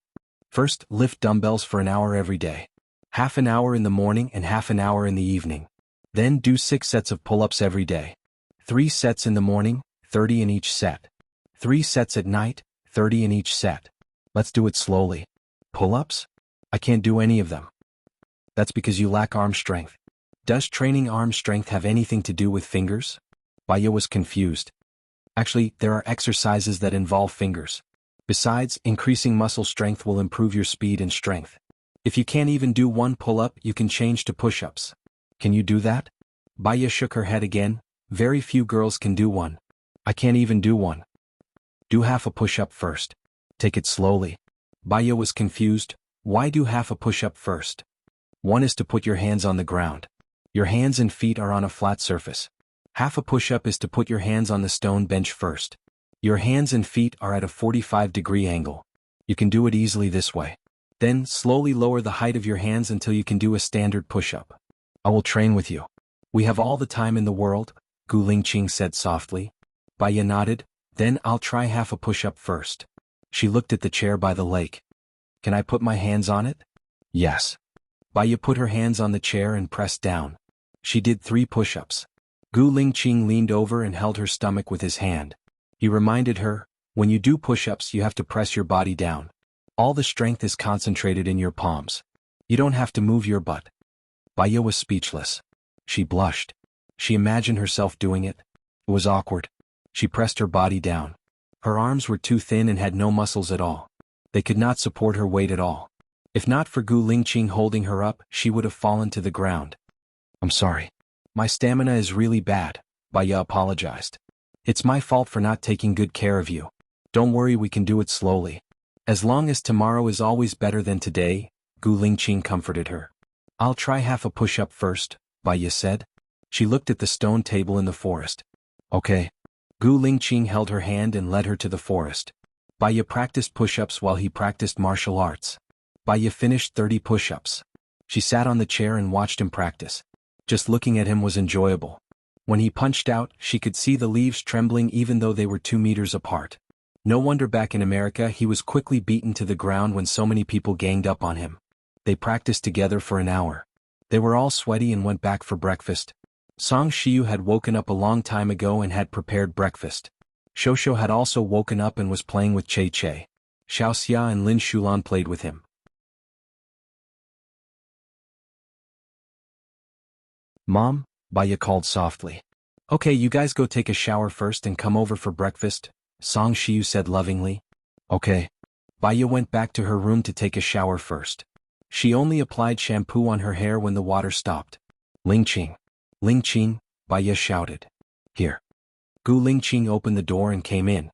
First, lift dumbbells for an hour every day. Half an hour in the morning and half an hour in the evening. Then do 6 sets of pull-ups every day. 3 sets in the morning, 30 in each set. 3 sets at night, 30 in each set. Let's do it slowly. Pull-ups? I can't do any of them. That's because you lack arm strength. Does training arm strength have anything to do with fingers? Baya was confused. Actually, there are exercises that involve fingers. Besides, increasing muscle strength will improve your speed and strength. If you can't even do 1 pull-up, you can change to push-ups. Can you do that? Baya shook her head again. Very few girls can do 1. I can't even do 1. Do half a push-up first. Take it slowly. Baya was confused. Why do half a push-up first? 1 is to put your hands on the ground. Your hands and feet are on a flat surface. Half a push-up is to put your hands on the stone bench first. Your hands and feet are at a 45-degree angle. You can do it easily this way. Then, slowly lower the height of your hands until you can do a standard push-up. I will train with you. We have all the time in the world, Gu Lingqing said softly. Baya nodded. Then I'll try half a push-up first. She looked at the chair by the lake. Can I put my hands on it? Yes. Baya put her hands on the chair and pressed down. She did 3 push-ups. Gu Lingqing leaned over and held her stomach with his hand. He reminded her, when you do push-ups you have to press your body down. All the strength is concentrated in your palms. You don't have to move your butt. Baya was speechless. She blushed. She imagined herself doing it. It was awkward. She pressed her body down. Her arms were too thin and had no muscles at all. They could not support her weight at all. If not for Gu Lingqing holding her up, she would have fallen to the ground. I'm sorry. My stamina is really bad, Baya apologized. It's my fault for not taking good care of you. Don't worry, we can do it slowly. As long as tomorrow is always better than today, Gu Lingqing comforted her. I'll try half a push-up first, Baya said. She looked at the stone table in the forest. Okay. Gu Lingqing held her hand and led her to the forest. Baya practiced push-ups while he practiced martial arts. Baya finished 30 push-ups. She sat on the chair and watched him practice. Just looking at him was enjoyable. When he punched out, she could see the leaves trembling even though they were 2 meters apart. No wonder back in America he was quickly beaten to the ground when so many people ganged up on him. They practiced together for an hour. They were all sweaty and went back for breakfast. Song Shiyu had woken up a long time ago and had prepared breakfast. Shosho had also woken up and was playing with Che Che. Xiaoxia and Lin Shulan played with him. Mom, Baya called softly. Okay, you guys go take a shower first and come over for breakfast, Song Shiyu said lovingly. Okay. Baya went back to her room to take a shower first. She only applied shampoo on her hair when the water stopped. Lingqing. Lingqing, Baya shouted. Here. Gu Lingqing opened the door and came in.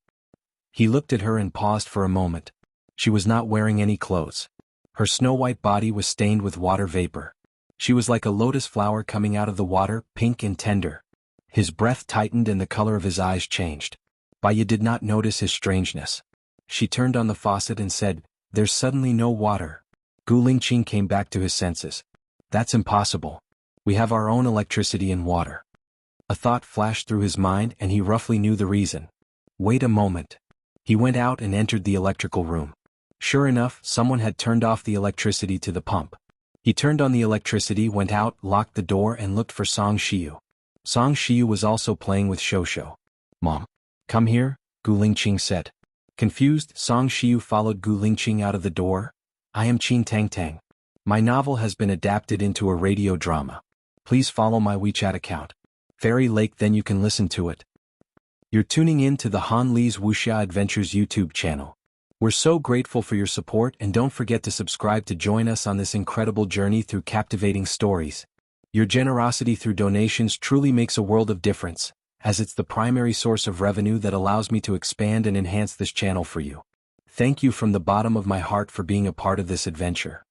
He looked at her and paused for a moment. She was not wearing any clothes. Her snow-white body was stained with water vapor. She was like a lotus flower coming out of the water, pink and tender. His breath tightened and the color of his eyes changed. Baya did not notice his strangeness. She turned on the faucet and said, "There's suddenly no water." Gu Lingqing came back to his senses. "That's impossible. We have our own electricity and water." A thought flashed through his mind and he roughly knew the reason. Wait a moment. He went out and entered the electrical room. Sure enough, someone had turned off the electricity to the pump. He turned on the electricity, went out, locked the door and looked for Song Shiyu. Song Shiyu was also playing with Shosho. "Mom. Come here," Gu Lingqing said. Confused, Song Shiyu followed Gu Lingqing out of the door. "I am Qin Tang Tang. My novel has been adapted into a radio drama. Please follow my WeChat account. Fairy Lake, then you can listen to it." You're tuning in to the Han Li's Wuxia Adventures YouTube channel. We're so grateful for your support and don't forget to subscribe to join us on this incredible journey through captivating stories. Your generosity through donations truly makes a world of difference, as it's the primary source of revenue that allows me to expand and enhance this channel for you. Thank you from the bottom of my heart for being a part of this adventure.